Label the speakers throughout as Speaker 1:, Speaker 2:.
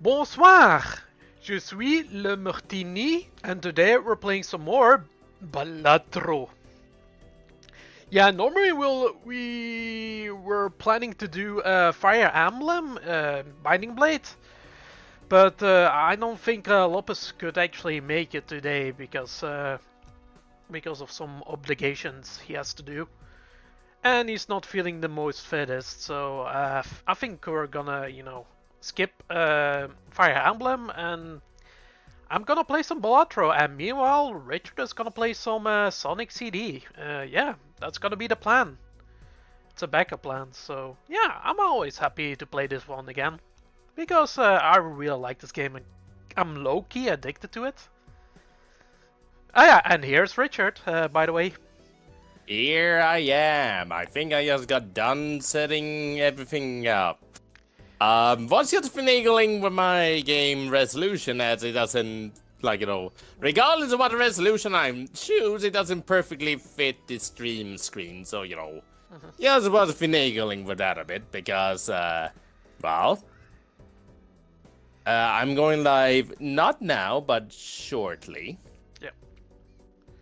Speaker 1: Bonsoir! Je suis le Martini, and today we're playing some more Balatro. Yeah, normally we were planning to do Fire Emblem Binding Blade, but I don't think Lopez could actually make it today because of some obligations he has to do, and he's not feeling the most fittest. So I think we're gonna, skip Fire Emblem, and I'm gonna play some Balatro, and meanwhile Richard is gonna play some Sonic CD. Yeah, that's gonna be the plan. It's a backup plan, so yeah, I'm always happy to play this one again because I really like this game and I'm low-key addicted to it. Oh yeah, and here's Richard, by the way.
Speaker 2: Here I am. I think I just got done setting everything up. Was just finagling with my game resolution as it doesn't, regardless of what resolution I choose, it doesn't perfectly fit the stream screen. So, yeah, I was finagling with that a bit because, I'm going live, not now, but shortly.
Speaker 1: Yep.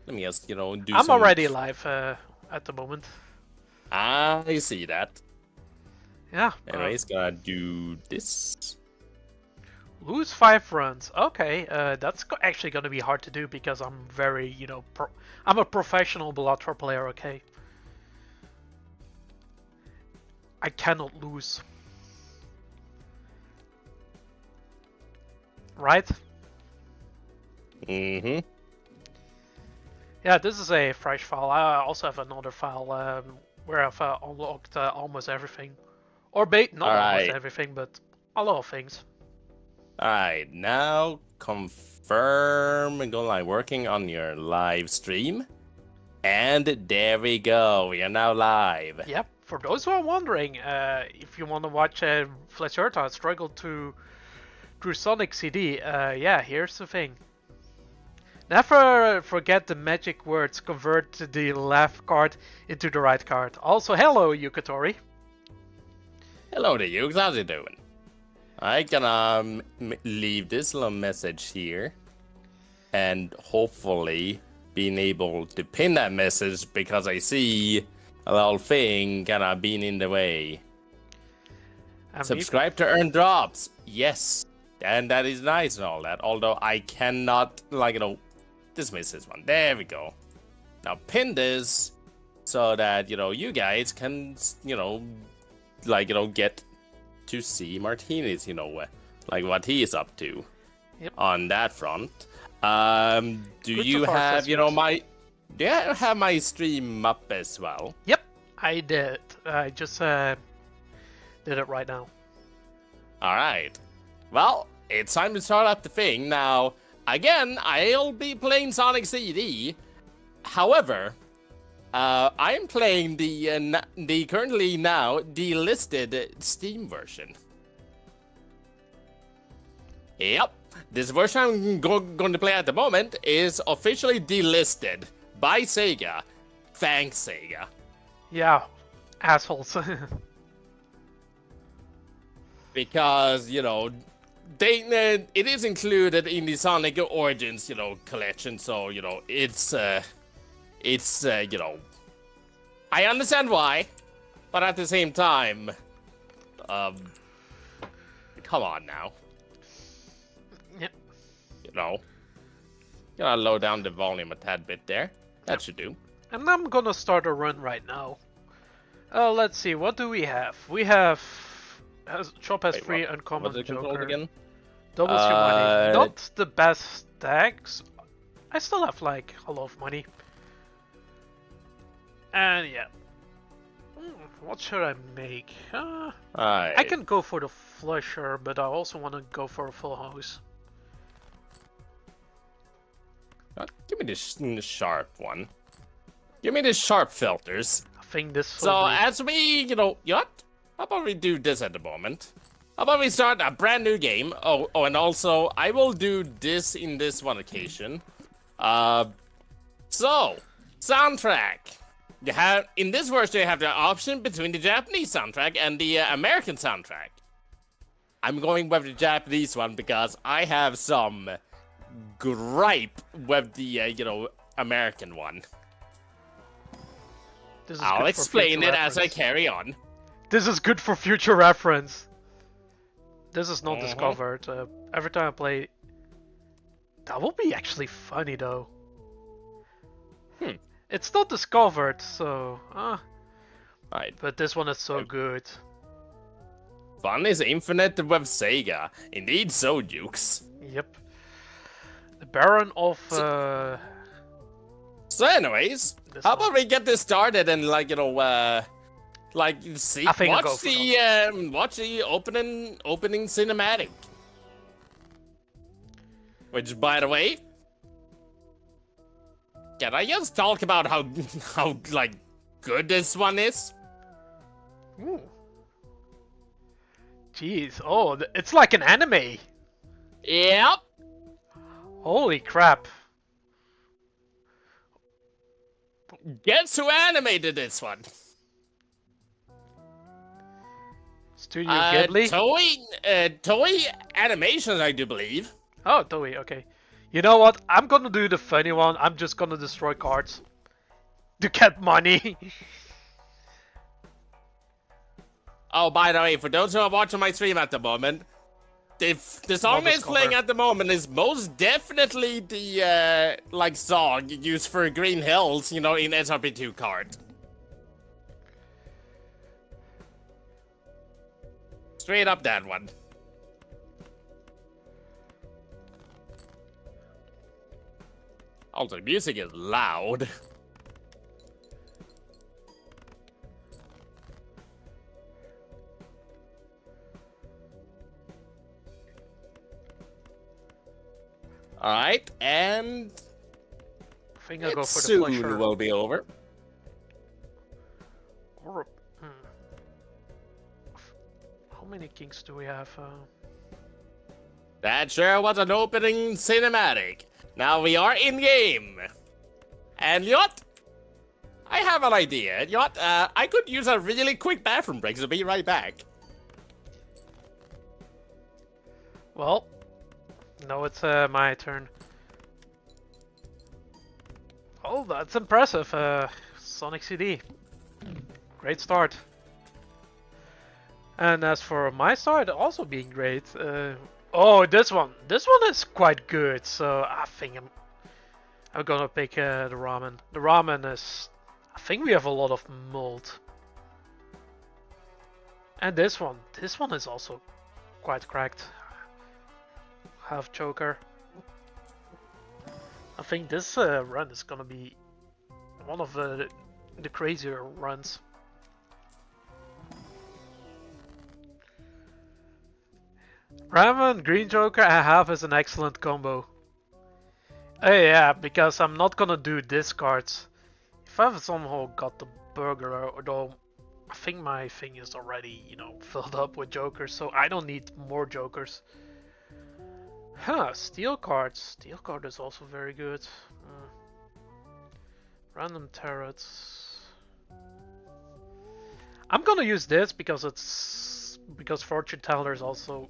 Speaker 2: Let me just, do
Speaker 1: I'm
Speaker 2: some...
Speaker 1: already live at the moment.
Speaker 2: I see that.
Speaker 1: Yeah.
Speaker 2: Anyways, gotta do this.
Speaker 1: Lose 5 runs. Okay, that's actually gonna be hard to do because I'm very, I'm a professional Balatro player, okay? I cannot lose. Right?
Speaker 2: Mm-hmm.
Speaker 1: Yeah, this is a fresh file. I also have another file where I've unlocked almost everything. Or not almost everything, but a lot of things.
Speaker 2: Alright, now confirm and go live working on your live stream. And there we go, are now live.
Speaker 1: Yep, for those who are wondering, if you want to watch Flecherta struggle through Sonic CD, yeah, here's the thing. Never forget the magic words, convert the left card into the right card. Also, hello, Yukatori.
Speaker 2: Hello there, Yuks. How's it doing? I gonna leave this little message here, and hopefully being able to pin that message because I see a little thing kinda being in the way. Subscribe to earn drops. Yes, and that is nice and all that. Although I cannot, dismiss this one. There we go. Now pin this so that you guys can get to see Martinez, what he is up to.
Speaker 1: Yep.
Speaker 2: On that front. Do you have, do you have my stream up as well?
Speaker 1: Yep, I did. I just did it right now.
Speaker 2: Alright. Well, it's time to start up the thing. Now, again, I'll be playing Sonic CD. However, I am playing the currently now delisted Steam version. Yep, this version I'm going to play at the moment is officially delisted by Sega. Thanks, Sega.
Speaker 1: Yeah, assholes.
Speaker 2: Because, it is included in the Sonic Origins, collection, so, it's, I understand why, but at the same time, come on now.
Speaker 1: Yep.
Speaker 2: Gotta lower down the volume a tad bit there. That should do.
Speaker 1: And I'm gonna start a run right now. Let's see, what do we have? We have... Shop has free uncommon Joker.
Speaker 2: Again?
Speaker 1: Doubles your money. Not the best stacks. I still have, a lot of money. And yeah. What should I make? I can go for the flusher, but I also want to go for a full house.
Speaker 2: Give me this sharp one. Give me the sharp filters.
Speaker 1: I think this.
Speaker 2: So as we, what? How about we do this at the moment? How about we start a brand new game? Oh, and also I will do this in this one occasion. So soundtrack. You have in this version you have the option between the Japanese soundtrack and the American soundtrack. I'm going with the Japanese one because I have some gripe with the, American one.
Speaker 1: This is
Speaker 2: I'll
Speaker 1: good for
Speaker 2: explain
Speaker 1: future
Speaker 2: it as I
Speaker 1: reference.
Speaker 2: carry on.
Speaker 1: This is good for future reference. This is not
Speaker 2: Mhm.
Speaker 1: discovered. Every time I play, that will be actually funny though.
Speaker 2: Hmm.
Speaker 1: It's not discovered, so
Speaker 2: Right.
Speaker 1: but this one is so good.
Speaker 2: Fun is infinite with Sega. Indeed so, Dukes.
Speaker 1: Yep. The Baron of
Speaker 2: So anyways,
Speaker 1: this
Speaker 2: how
Speaker 1: one.
Speaker 2: about we get this started and see,
Speaker 1: I think I'll go for
Speaker 2: watch the opening cinematic. Which, by the way, can I just talk about how like good this one is?
Speaker 1: Ooh. Jeez, oh, it's like an anime.
Speaker 2: Yep.
Speaker 1: Holy crap.
Speaker 2: Guess who animated this one?
Speaker 1: Studio Ghibli?
Speaker 2: Toei Animations, I do believe.
Speaker 1: Oh, Toei, okay. You know what? I'm gonna do the funny one. I'm just gonna destroy cards. To get money.
Speaker 2: Oh, by the way, for those who are watching my stream at the moment, the song that's playing at the moment is most definitely the song used for Green Hills, in SRP2 card. Straight up that one. Also, the music is loud. Alright, and
Speaker 1: I think I'll go
Speaker 2: it
Speaker 1: for the
Speaker 2: soon
Speaker 1: pleasure.
Speaker 2: will be over.
Speaker 1: Or, how many kings do we have?
Speaker 2: That sure was an opening cinematic. Now we are in game. And Yacht, I have an idea. Yacht, I could use a really quick bathroom break, so be right back.
Speaker 1: Well, no, it's my turn. Oh, that's impressive. Sonic CD. Great start. And as for my start, also being great. Oh, this one. This one is quite good. So I think I'm gonna pick the ramen. The ramen is. I think we have a lot of mold. And this one. This one is also quite cracked. Half choker. I think this run is gonna be one of the crazier runs. Ramen, Green Joker, and half is an excellent combo. Oh yeah, because I'm not gonna do discards. If I've somehow got the burger, although I think my thing is already, filled up with jokers, so I don't need more jokers. Huh, steel cards. Steel card is also very good. Random turrets. I'm gonna use this because fortune teller is also,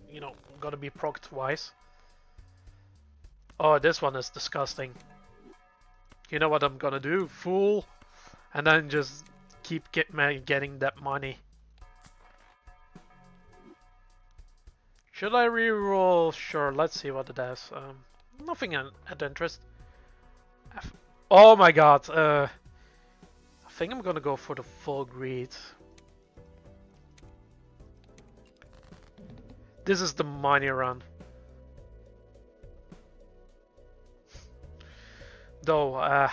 Speaker 1: gonna be proc twice. Oh, this one is disgusting. You know what I'm gonna do? Fool. And then just keep getting that money. Should I reroll? Sure, let's see what it does. Nothing at interest. Oh my god. I think I'm gonna go for the full greed. This is the money run. Though,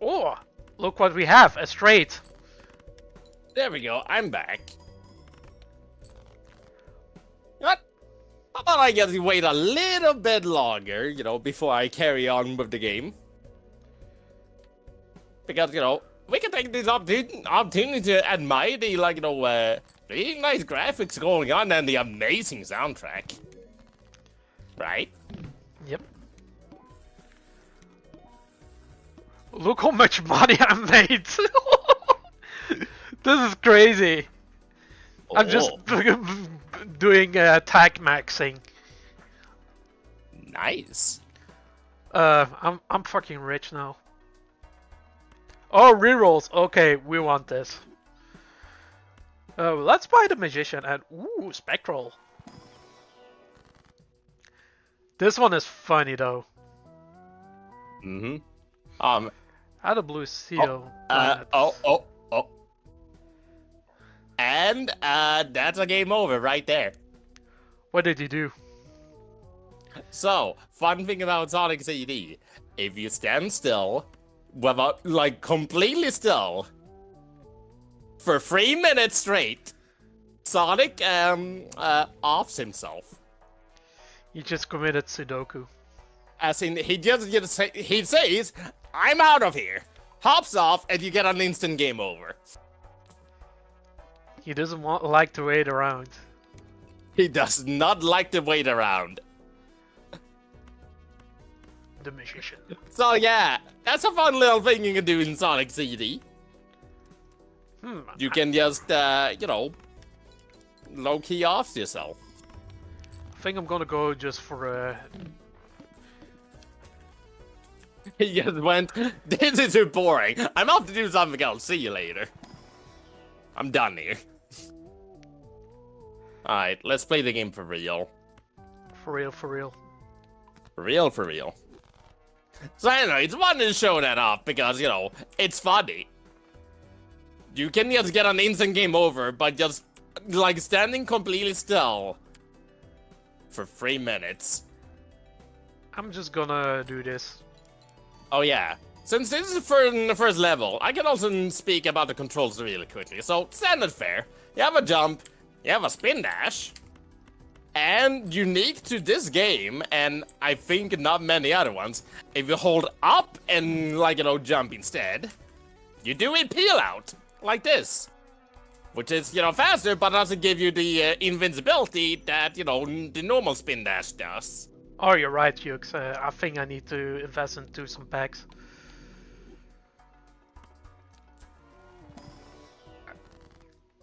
Speaker 1: oh, look what we have, a straight.
Speaker 2: There we go, I'm back. What? How about I just wait a little bit longer, before I carry on with the game? Because, we can take this opportunity to admire the, really nice graphics going on and the amazing soundtrack. Right?
Speaker 1: Yep. Look how much money I made! This is crazy! I'm just doing attack maxing.
Speaker 2: Nice.
Speaker 1: I'm fucking rich now. Oh, rerolls. Okay, we want this. Let's buy the magician and ooh, spectral. This one is funny though.
Speaker 2: Mm-hmm.
Speaker 1: Add a blue seal.
Speaker 2: Oh. And that's a game over right there.
Speaker 1: What did you do?
Speaker 2: So, fun thing about Sonic CD, if you stand still, without, like, completely still, for 3 minutes straight, Sonic, offs himself.
Speaker 1: You just committed Sudoku.
Speaker 2: As in, he says, I'm out of here, hops off, and you get an instant game over.
Speaker 1: He doesn't like to wait around.
Speaker 2: He does not like to wait around.
Speaker 1: The magician.
Speaker 2: So yeah, that's a fun little thing you can do in Sonic CD. You can just, you know, low-key off yourself.
Speaker 1: I think I'm gonna go just for
Speaker 2: He just went, this is too boring. I'm off to do something else. See you later. I'm done here. Alright, let's play the game for real.
Speaker 1: For real, for real.
Speaker 2: For real, for real. So anyway, it's fun to show that off because, you know, it's funny. You can just get an instant game over by just, like, standing completely still for 3 minutes.
Speaker 1: I'm just gonna do this.
Speaker 2: Oh yeah, since this is the first level, I can also speak about the controls really quickly. So, standard fare, you have a jump, you have a spin dash, and unique to this game, and I think not many other ones, if you hold up and, like, you know, jump instead, you do a peel out, like this. Which is, you know, faster, but doesn't give you the invincibility that, you know, the normal spin dash does.
Speaker 1: Oh, you're right, Hughes. I think I need to invest into some packs.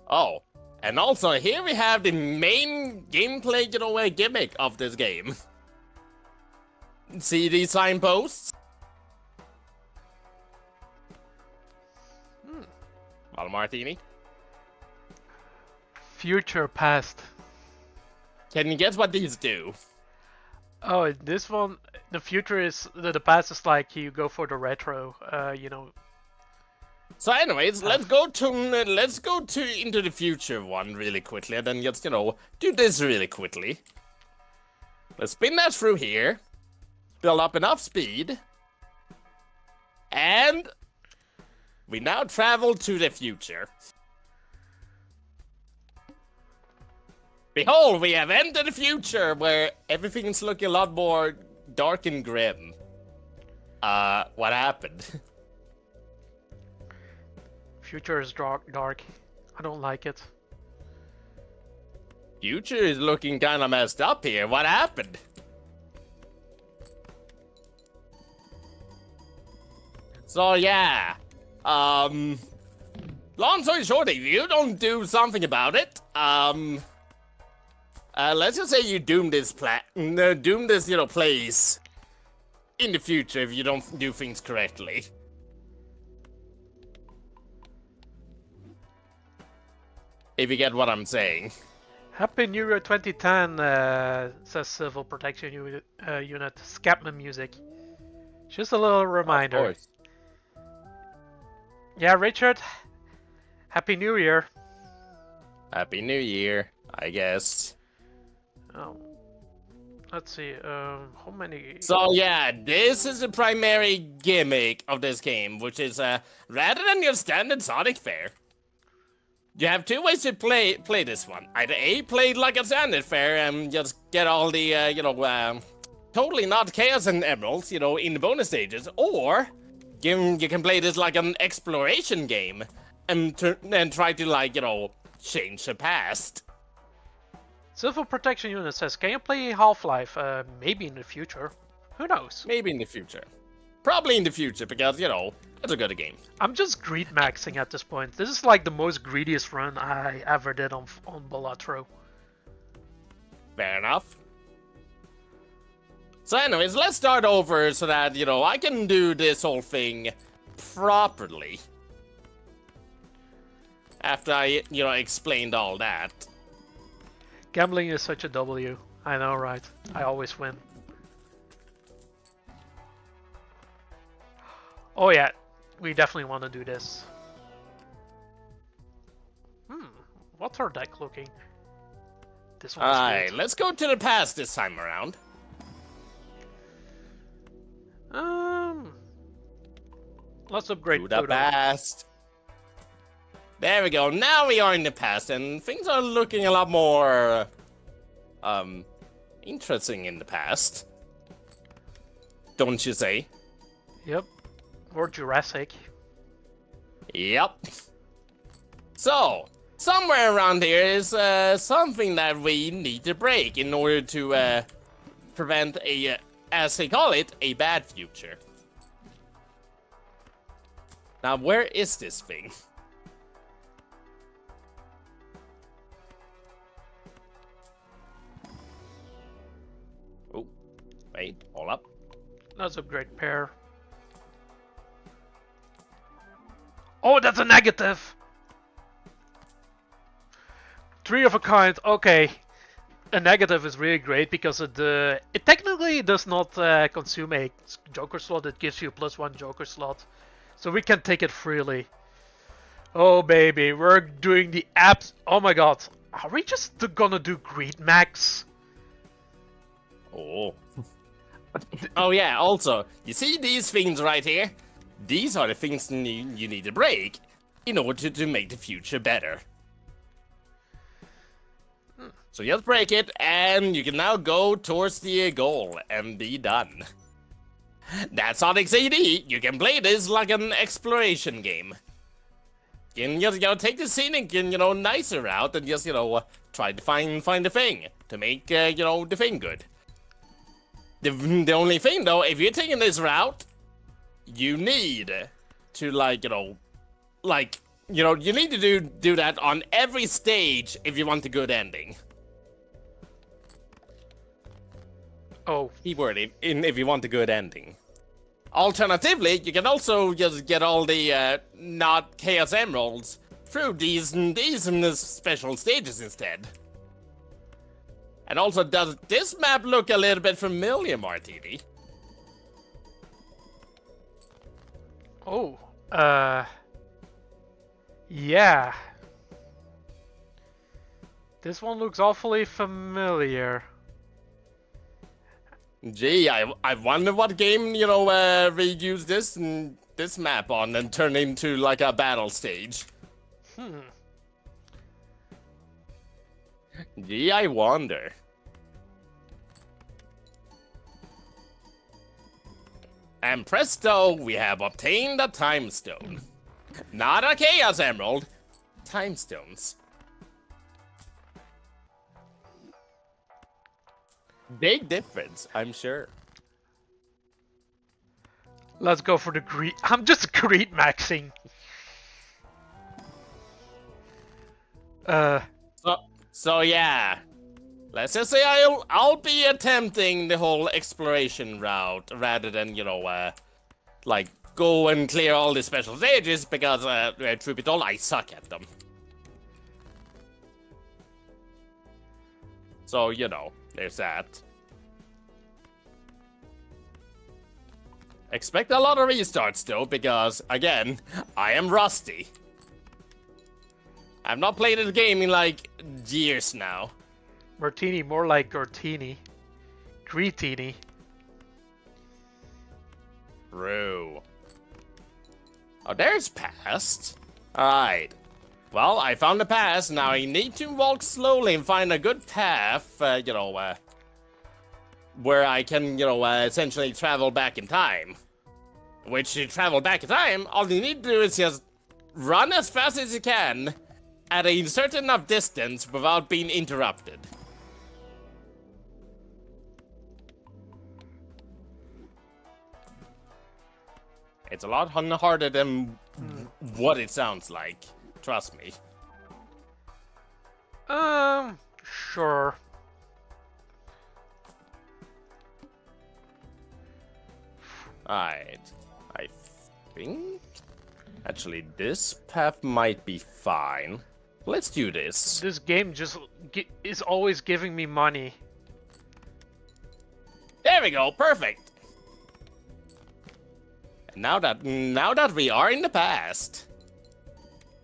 Speaker 2: Oh, and also here we have the main gameplay, you know, gimmick of this game. See these signposts? Val Martini.
Speaker 1: Future past.
Speaker 2: Can you guess what these do?
Speaker 1: Oh, this one, the future is, the past is like you go for the retro, you know.
Speaker 2: So anyways, let's go into the future one really quickly, and then just, you know, do this really quickly. Let's spin that through here, build up enough speed, and we now travel to the future. Behold, we have entered the future where everything's looking a lot more dark and grim. What happened?
Speaker 1: Future is dark. I don't like it.
Speaker 2: Future is looking kinda messed up here. What happened? So yeah, long story short, if you don't do something about it, let's just say you doom this you know, place in the future if you don't do things correctly. If you get what I'm saying.
Speaker 1: Happy New Year 2010, says Civil Protection Unit. Scapman music. Just a little reminder.
Speaker 2: Of course.
Speaker 1: Yeah, Richard. Happy New Year.
Speaker 2: Happy New Year, I guess.
Speaker 1: Oh, let's see. How many?
Speaker 2: So yeah, this is the primary gimmick of this game, which is rather than your standard Sonic fare, you have two ways to play this one. Either A, play it like a standard fare and just get all the you know, totally not Chaos and Emeralds, you know, in the bonus stages, or you can play this like an exploration game and try to, like, you know, change the past.
Speaker 1: Civil Protection Unit says, can you play Half-Life? Maybe in the future. Who knows?
Speaker 2: Maybe in the future. Probably in the future, because, you know, it's a good game.
Speaker 1: I'm just greed maxing at this point. This is like the most greediest run I ever did on Balatro.
Speaker 2: Fair enough. So anyways, let's start over so that, I can do this whole thing properly. After I, explained all that.
Speaker 1: Gambling is such a W. I know, right? I always win. Oh yeah, we definitely want to do this. What's our deck looking? This one's
Speaker 2: Alright,
Speaker 1: good.
Speaker 2: let's go to the past this time around.
Speaker 1: Let's upgrade
Speaker 2: To the
Speaker 1: Pluto.
Speaker 2: past. There we go. Now we are in the past, and things are looking a lot more, interesting in the past. Don't you say?
Speaker 1: Yep. Or Jurassic.
Speaker 2: Yep. So, somewhere around here is something that we need to break in order to prevent a, as they call it, a bad future. Now, where is this thing? Oh, wait, hold up.
Speaker 1: Let's upgrade pair. Oh, that's a negative! 3 of a kind, okay. A negative is really great because it technically does not consume a Joker slot, it gives you a +1 Joker slot. So we can take it freely. Oh baby, we're doing the apps. Oh my god, are we just gonna do Greed Max?
Speaker 2: Oh. Oh yeah, also, you see these things right here? These are the things you need to break in order to make the future better. So just break it, and you can now go towards the goal and be done. That's Sonic CD. You can play this like an exploration game. You can just, take the scenic and, nicer route and just, try to find the thing to make, the thing good. The only thing, though, if you're taking this route, you need to, you need to do that on every stage if you want a good ending.
Speaker 1: Oh.
Speaker 2: Keyword if you want a good ending. Alternatively, you can also just get all the not Chaos Emeralds through these special stages instead. And also, does this map look a little bit familiar, Martini?
Speaker 1: Oh. Yeah. This one looks awfully familiar.
Speaker 2: Gee, I wonder what game, we use this map on and turn into like a battle stage. Gee, I wonder. And presto, we have obtained a time stone. Not a Chaos Emerald, time stones. Big difference, I'm sure.
Speaker 1: Let's go for the greed. I'm just greed maxing.
Speaker 2: So yeah. Let's just say I'll be attempting the whole exploration route rather than, like go and clear all the special stages because, truth be told, I suck at them. So, there's that. Expect a lot of restarts though, because, again, I am rusty. I've not played the game in, like, years now.
Speaker 1: Martini, more like Gortini. Greetini.
Speaker 2: True. Oh, there's past. Alright. Well, I found the pass. Now I need to walk slowly and find a good path, where I can, essentially travel back in time. Which, to travel back in time, all you need to do is just run as fast as you can at a certain enough distance without being interrupted. It's a lot harder than what it sounds like. Trust me.
Speaker 1: Sure.
Speaker 2: Alright. I think... Actually, this path might be fine. Let's do this.
Speaker 1: This game just is always giving me money.
Speaker 2: There we go, perfect. And now that we are in the past,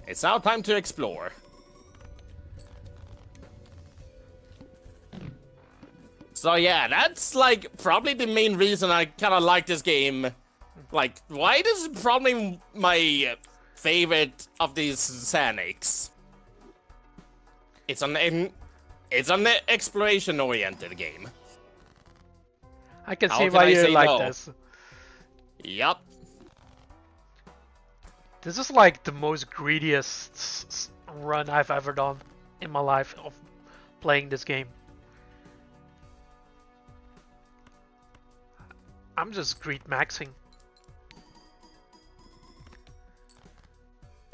Speaker 2: it's now time to explore. So yeah, that's like probably the main reason I kind of like this game. Like, why this is probably my favorite of these Sanics. It's an exploration-oriented game.
Speaker 1: I can
Speaker 2: How
Speaker 1: see
Speaker 2: can
Speaker 1: why
Speaker 2: I
Speaker 1: you
Speaker 2: say
Speaker 1: like
Speaker 2: no?
Speaker 1: this.
Speaker 2: Yup.
Speaker 1: This is like the most greediest run I've ever done in my life of playing this game. I'm just greed maxing.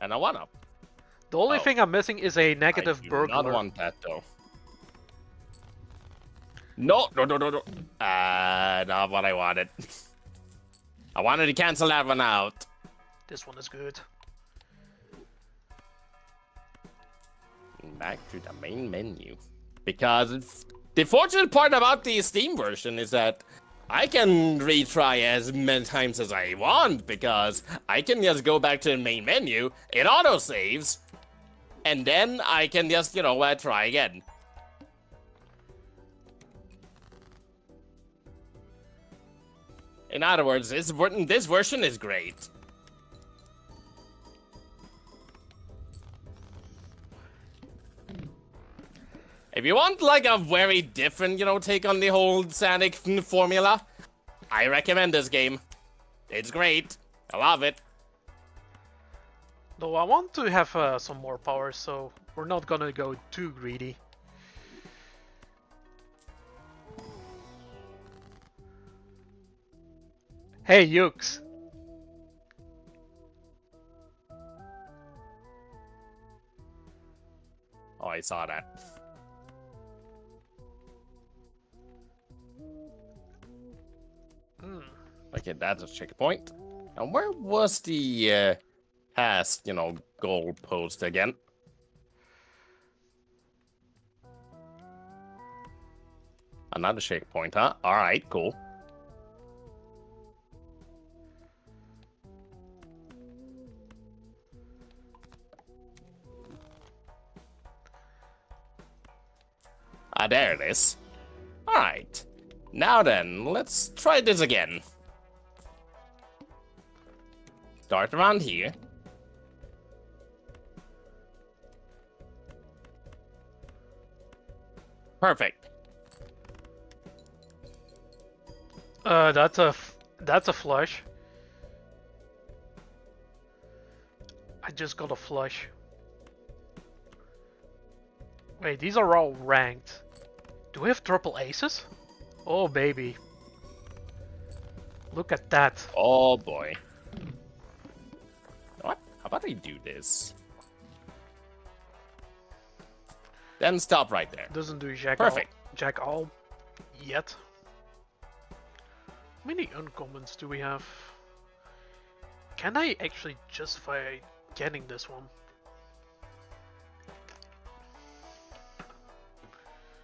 Speaker 2: And I want up.
Speaker 1: The only thing I'm missing is a negative
Speaker 2: I do
Speaker 1: burglar.
Speaker 2: not want that though. No. Not what I wanted. I wanted to cancel that one out.
Speaker 1: This one is good.
Speaker 2: Back to the main menu. Because the fortunate part about the Steam version is that I can retry as many times as I want, because I can just go back to the main menu, it auto-saves, and then I can just, try again. In other words, this version is great. If you want like a very different, take on the whole Sonic formula, I recommend this game. It's great. I love it.
Speaker 1: Though I want to have some more power, so we're not gonna go too greedy. Hey, Yukes.
Speaker 2: Oh, I saw that. Okay, that's a checkpoint. And where was the past, goal post again? Another checkpoint, huh? Alright, cool. Ah, there it is. Alright. Now then, let's try this again. Start around here. Perfect.
Speaker 1: That's a flush. I just got a flush. Wait, these are all ranked. Do we have triple aces? Oh baby. Look at that.
Speaker 2: Oh boy. What? How about I do this? Then stop right there.
Speaker 1: Doesn't do jack
Speaker 2: Perfect.
Speaker 1: jack all yet. How many uncommons do we have? Can I actually justify getting this one?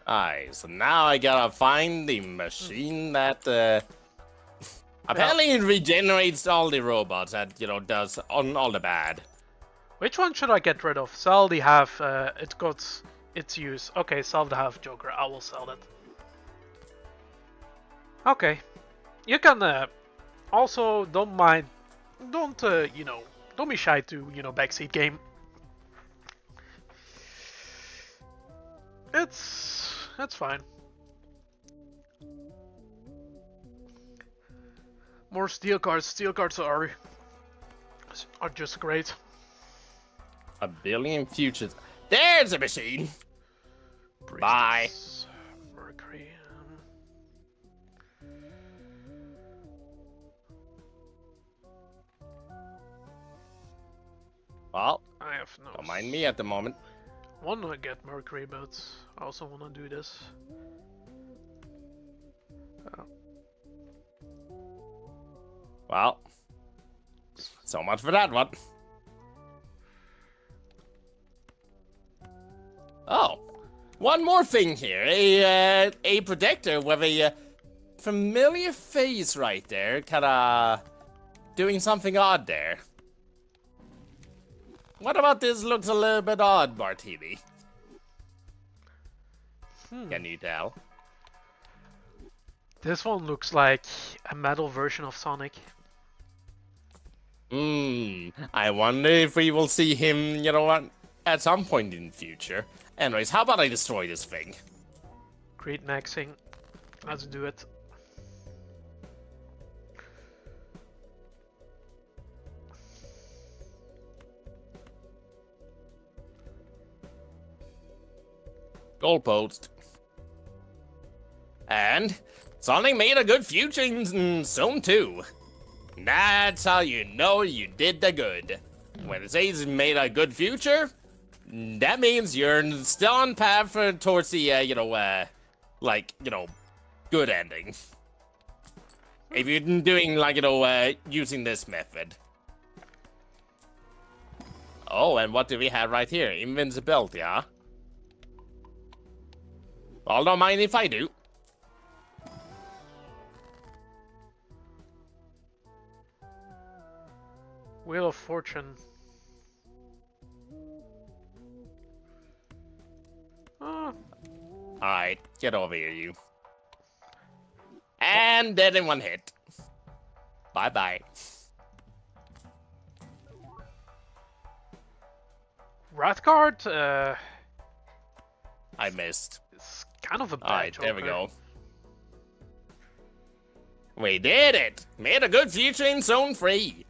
Speaker 2: Alright, so now I gotta find the machine that apparently it regenerates all the robots that, does on all the bad.
Speaker 1: Which one should I get rid of? Sell the half, it got its use. Okay, sell the half Joker, I will sell it. Okay. You can also don't mind, don't don't be shy to backseat game. It's fine. More steel cards. Steel cards are just great.
Speaker 2: A billion futures. There's a machine. Bye.
Speaker 1: Mercury.
Speaker 2: Well,
Speaker 1: I have no.
Speaker 2: don't mind me at the moment.
Speaker 1: Wanna get Mercury, but I also wanna do this.
Speaker 2: Well, so much for that one. Oh, one more thing here. A protector with a familiar face right there. Kinda doing something odd there. What about this looks a little bit odd, Martini? Can you tell?
Speaker 1: This one looks like a metal version of Sonic.
Speaker 2: I wonder if we will see him, you know what, at some point in the future. Anyways, how about I destroy this thing?
Speaker 1: Great maxing. Let's do it.
Speaker 2: Goalpost. And Sonic made a good future in Zone 2. That's how you know you did the good. When it says made a good future, that means you're still on path towards the, good ending. If you're doing, using this method. Oh, and what do we have right here? Invincibility, huh? Well, don't mind if I do.
Speaker 1: Wheel of Fortune.
Speaker 2: Alright, get over here, you. And dead in one hit. Bye-bye.
Speaker 1: Wrathguard,
Speaker 2: I missed.
Speaker 1: it's kind of a bad
Speaker 2: Alright,
Speaker 1: Joker.
Speaker 2: there we go. We did it! Made a good future in Zone 3.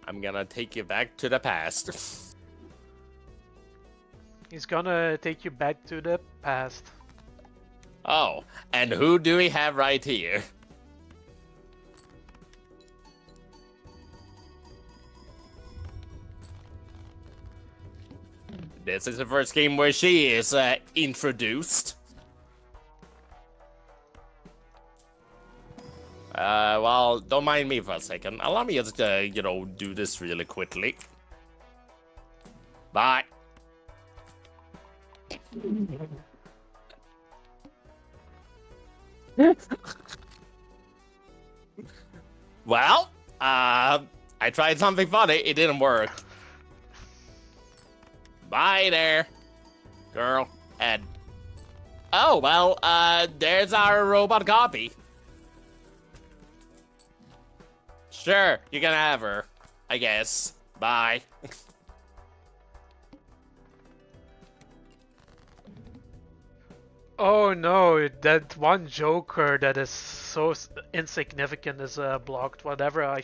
Speaker 2: I'm gonna take you back to the past.
Speaker 1: He's gonna take you back to the past.
Speaker 2: Oh, and who do we have right here? This is the first game where she is introduced. Well, don't mind me for a second. Allow me just, do this really quickly. Bye. Well, I tried something funny. It didn't work. Bye there, girl. And oh, well, there's our robot copy. Sure, you can have her, I guess. Bye.
Speaker 1: Oh no, that one Joker that is so insignificant is blocked. Whatever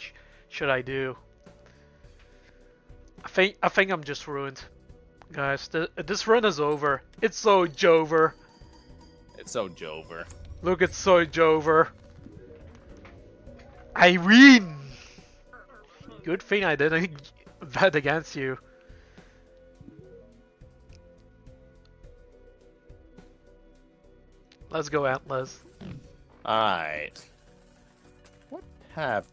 Speaker 1: should I do? I think I'm just ruined. Guys, this run is over. It's so Jover.
Speaker 2: It's so Jover.
Speaker 1: Look, it's so Jover. Irene! Good thing I didn't bet against you. Let's go, Atlas.
Speaker 2: Alright. What have...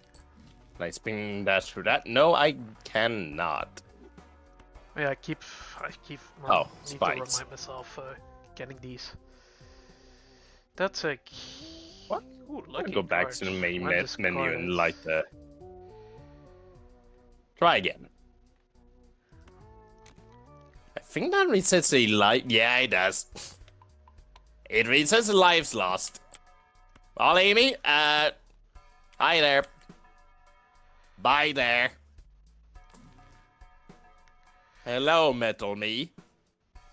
Speaker 2: Can I spin dash through that? No, I cannot.
Speaker 1: Yeah, I keep need
Speaker 2: spikes.
Speaker 1: to remind myself getting these. That's a...
Speaker 2: What?
Speaker 1: Ooh,
Speaker 2: I'll
Speaker 1: lucky
Speaker 2: go back
Speaker 1: cards.
Speaker 2: to the main
Speaker 1: Mine is
Speaker 2: menu and
Speaker 1: cards.
Speaker 2: like the... Try again. I think that resets the life. Yeah, it does. It resets the lives lost. Well, Amy, hi there. Bye there. Hello, Metal Me.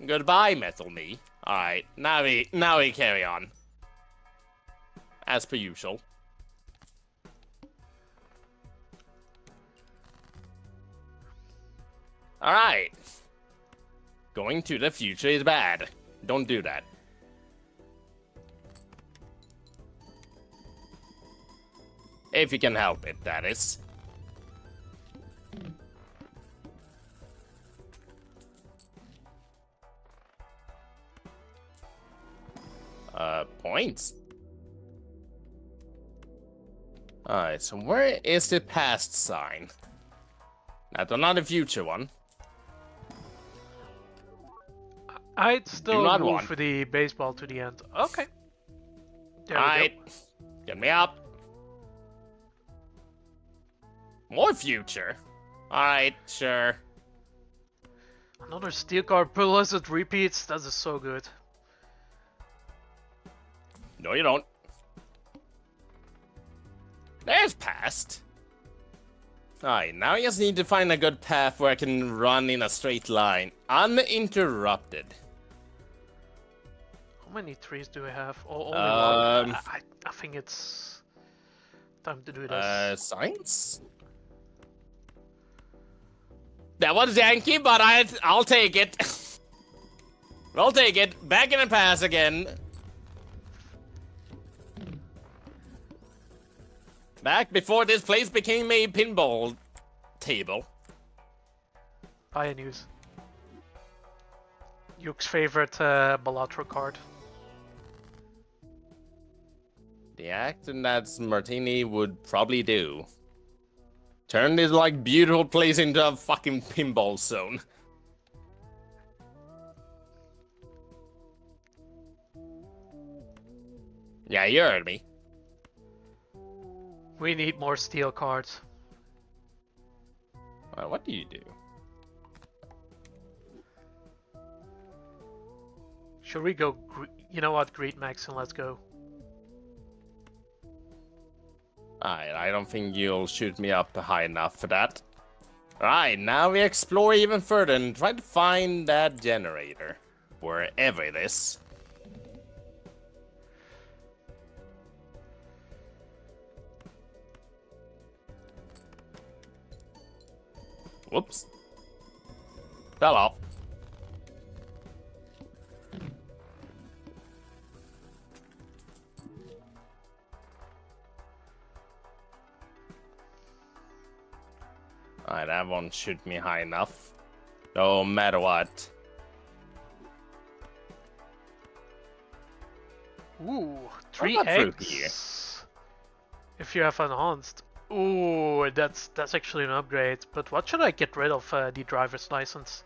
Speaker 2: Goodbye, Metal Me. Alright, now we carry on. As per usual. Alright. Going to the future is bad. Don't do that. If you can help it, that is. Science. Alright, so where is the past sign? Not the future one.
Speaker 1: I'd
Speaker 2: Do
Speaker 1: still
Speaker 2: not
Speaker 1: move
Speaker 2: want.
Speaker 1: for the baseball to the end. Okay. There we
Speaker 2: Alright,
Speaker 1: go.
Speaker 2: get me up. More future. Alright, sure.
Speaker 1: Another steel card plus it repeats. That is so good.
Speaker 2: No, you don't. There's past. Alright, now I just need to find a good path where I can run in a straight line, uninterrupted.
Speaker 1: How many trees do I have? Oh, only one. I think it's time to do this.
Speaker 2: Science? That was janky, but I'll take it. I'll take it. Back in the pass again. Back before this place became a pinball table.
Speaker 1: Pioneers. News. Yuke's favorite Balatro card.
Speaker 2: The act that Martini would probably do. Turn this like beautiful place into a fucking pinball zone. Yeah, you heard me.
Speaker 1: We need more steel cards.
Speaker 2: What do you do?
Speaker 1: Should we go? You know what? Greet Max and let's go.
Speaker 2: I don't think you'll shoot me up high enough for that. Alright, now we explore even further and try to find that generator. Wherever it is. Whoops. Fell off. Alright, that won't shoot me high enough. No matter what.
Speaker 1: Ooh, 3
Speaker 2: What about
Speaker 1: eggs.
Speaker 2: here?
Speaker 1: If you have enhanced. Ooh, that's actually an upgrade. But what should I get rid of the driver's license?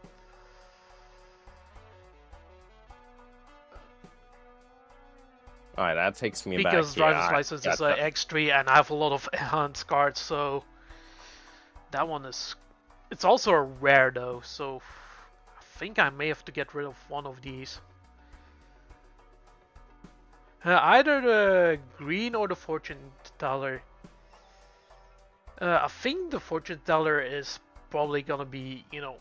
Speaker 2: Alright, that takes me back.
Speaker 1: Because driver's license is X3 and I have a lot of enhanced cards, so that one is. It's also a rare though, so I think I may have to get rid of one of these. Either the green or the fortune teller. I think the fortune teller is probably gonna be, you know,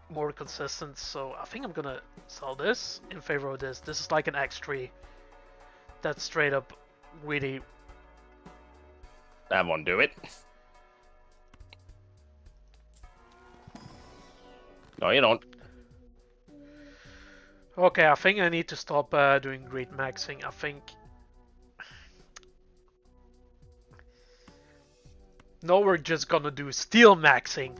Speaker 1: more consistent. So I think I'm gonna sell this in favor of this. This is like an X3. That's straight up really.
Speaker 2: That won't do it. No, you don't.
Speaker 1: Okay, I think I need to stop doing great maxing. I think. No, we're just gonna do steel maxing.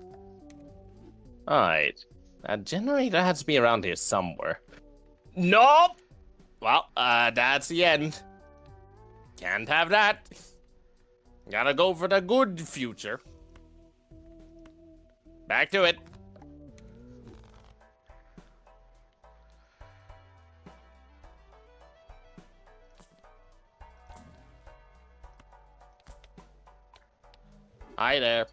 Speaker 2: Alright. That generator has to be around here somewhere. Nope! Well, that's the end. Can't have that. Gotta go for the good future. Back to it. Hi there.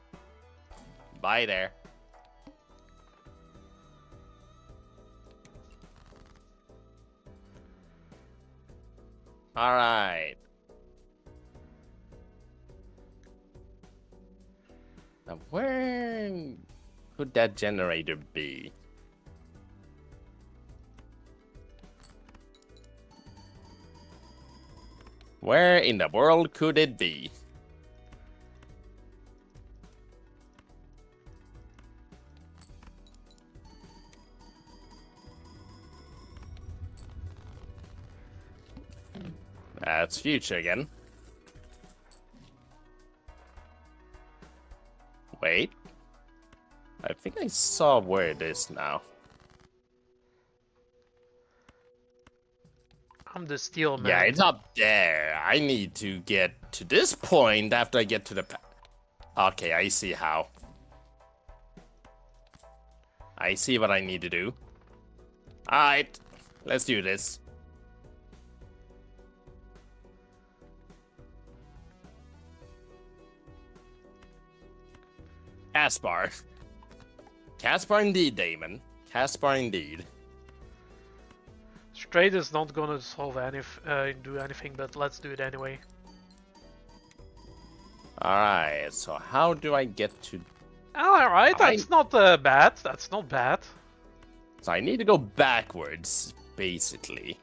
Speaker 2: Bye there. All right. Now, where could that generator be? Where in the world could it be? That's future again. Wait. I think I saw where it is now.
Speaker 1: I'm the steel man.
Speaker 2: Yeah, it's up there. I need to get to this point after I get to the... Okay, I see how. I see what I need to do. Alright, let's do this. Caspar. Caspar indeed, Damon. Caspar indeed.
Speaker 1: Straight is not gonna solve do anything, but let's do it anyway.
Speaker 2: Alright, so how do I get to...
Speaker 1: Alright, that's not bad. That's not bad.
Speaker 2: So I need to go backwards, basically.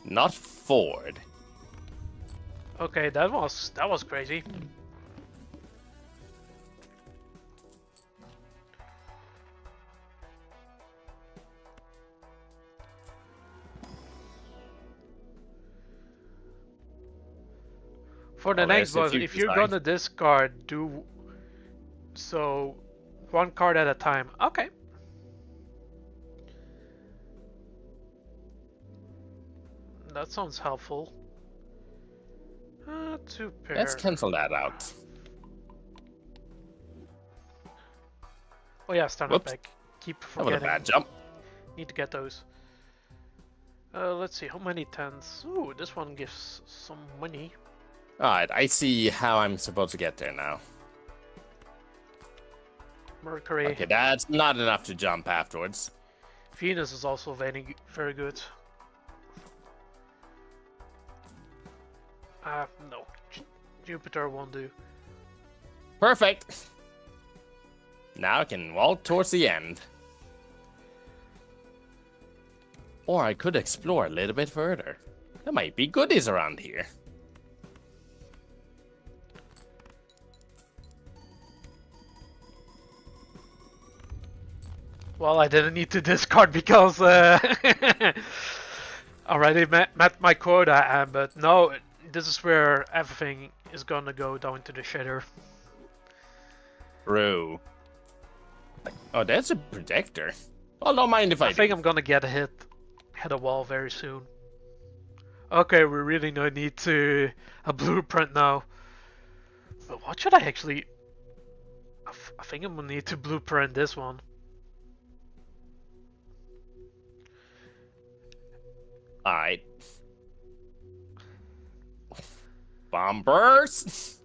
Speaker 2: Not forward.
Speaker 1: Okay, that was crazy. For the next boss, if you're gonna discard, do so one card at a time. Okay. That sounds helpful. 2 pair.
Speaker 2: Let's cancel that out.
Speaker 1: Oh yeah, standard pack. Keep forgetting.
Speaker 2: That was a bad jump.
Speaker 1: Need to get those. Let's see, how many 10s? Ooh, this one gives some money.
Speaker 2: Alright, I see how I'm supposed to get there now.
Speaker 1: Mercury.
Speaker 2: Okay, that's not enough to jump afterwards.
Speaker 1: Venus is also very, very good. No. Jupiter won't do.
Speaker 2: Perfect! Now I can walk towards the end. Or I could explore a little bit further. There might be goodies around here.
Speaker 1: Well, I didn't need to discard because already met my quota, but no, this is where everything is gonna go down to the shitter.
Speaker 2: True. Oh, that's a projector. Well, don't mind if I
Speaker 1: think I'm gonna get hit a wall very soon. Okay, we really don't need to a blueprint now. But what should I actually... I think I'm gonna need to blueprint this one.
Speaker 2: Alright. Bombers!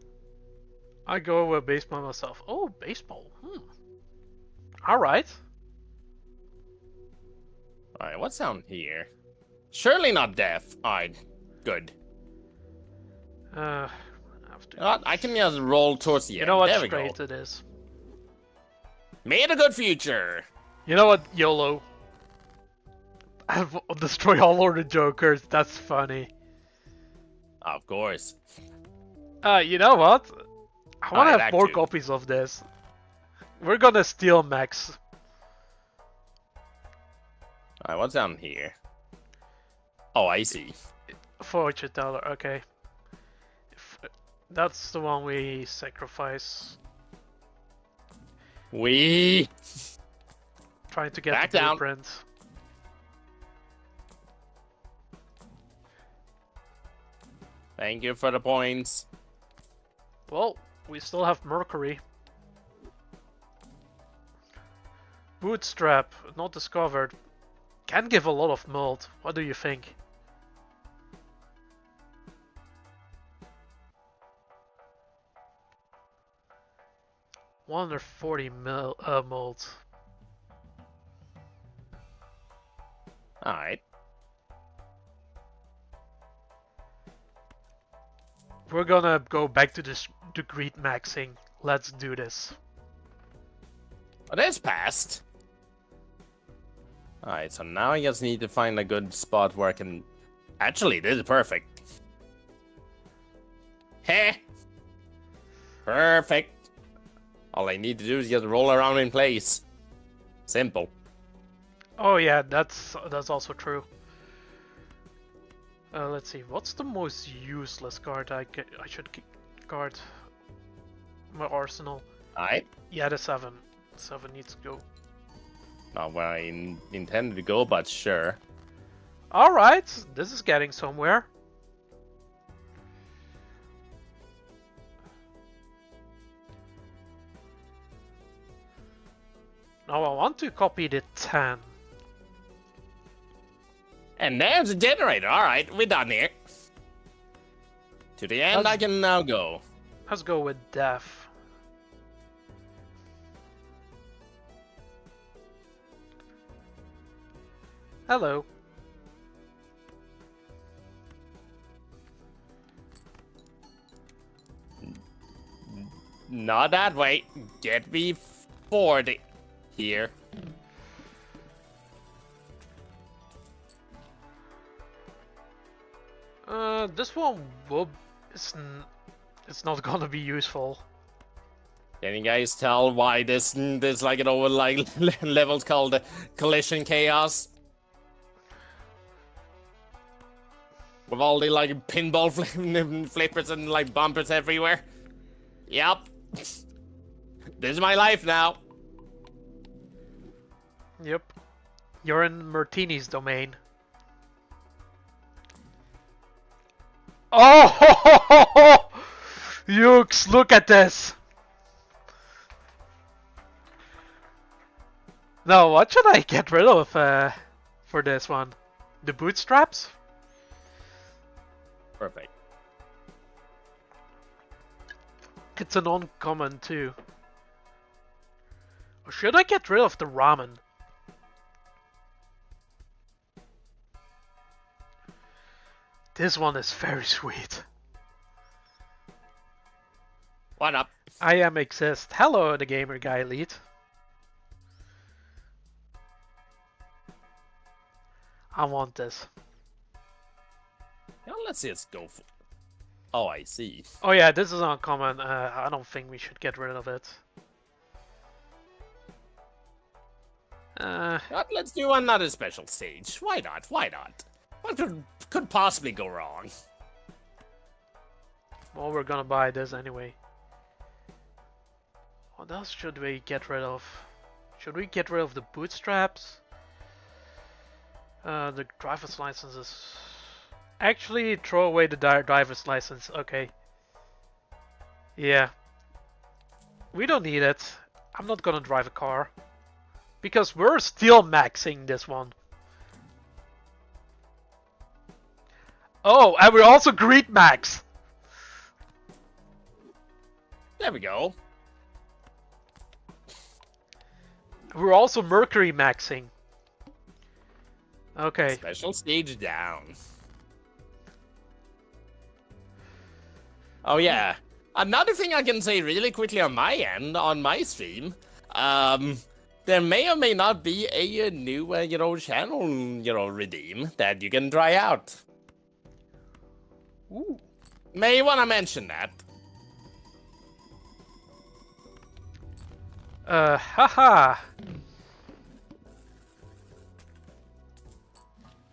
Speaker 1: I go with baseball myself. Oh, baseball. Alright.
Speaker 2: Alright, what's down here? Surely not death. Alright, good. I can just roll towards the end.
Speaker 1: You know what
Speaker 2: there
Speaker 1: straight it is.
Speaker 2: Made a good future.
Speaker 1: You know what, YOLO. I'll destroy all of the Jokers. That's funny.
Speaker 2: Of course.
Speaker 1: You know what? I want to have more
Speaker 2: too.
Speaker 1: copies of this. We're gonna steal Max.
Speaker 2: Alright, what's down here? Oh, I see.
Speaker 1: Fortune teller, okay. That's the one we sacrifice.
Speaker 2: We
Speaker 1: Trying to get
Speaker 2: back
Speaker 1: the
Speaker 2: down.
Speaker 1: blueprint.
Speaker 2: Thank you for the points.
Speaker 1: Well, we still have Mercury. Bootstrap, not discovered. Can give a lot of mold. What do you think? $140 mold.
Speaker 2: Alright.
Speaker 1: We're gonna go back to this to greed maxing. Let's do this.
Speaker 2: Oh, that's passed. Alright, so now I just need to find a good spot where I can... Actually, this is perfect. Heh! Perfect. All I need to do is just roll around in place. Simple.
Speaker 1: Oh yeah, that's also true. Let's see, what's the most useless card I should guard? My arsenal.
Speaker 2: Alright.
Speaker 1: Yeah, the 7. 7 needs to go.
Speaker 2: Not where I intended to go, but sure.
Speaker 1: Alright, this is getting somewhere. Now I want to copy the 10.
Speaker 2: And there's the generator. Alright, we're done here. To the end I can now go.
Speaker 1: Let's go with Def. Hello.
Speaker 2: Not that way. Get me forward here.
Speaker 1: This one will... It's not gonna be useful.
Speaker 2: Can you guys tell why this like level's called Collision Chaos? With all the like pinball flippers and like bumpers everywhere. Yep. This is my life now.
Speaker 1: Yep. You're in Martini's domain. Oh! Yukes, look at this! Now, what should I get rid of for this one? The bootstraps?
Speaker 2: Perfect.
Speaker 1: It's an uncommon too. Or should I get rid of the ramen? This one is very sweet.
Speaker 2: What up?
Speaker 1: I am exist. Hello, the gamer guy elite. I want this.
Speaker 2: Yeah, let's just go for. Oh, I see.
Speaker 1: Oh yeah, this is uncommon. I don't think we should get rid of it.
Speaker 2: Let's do another special stage. Why not? Why not? What could possibly go wrong?
Speaker 1: Well, we're gonna buy this anyway. What else should we get rid of? Should we get rid of the bootstraps? The driver's licenses. Actually, throw away the driver's license. Okay. Yeah. We don't need it. I'm not gonna drive a car. Because we're still maxing this one. Oh, and we're also greed max.
Speaker 2: There we go.
Speaker 1: We're also mercury maxing. Okay.
Speaker 2: Special stage down. Oh yeah. Another thing I can say really quickly on my end, on my stream, there may or may not be a new, channel, redeem that you can try out.
Speaker 1: Ooh.
Speaker 2: May want to mention that.
Speaker 1: Haha.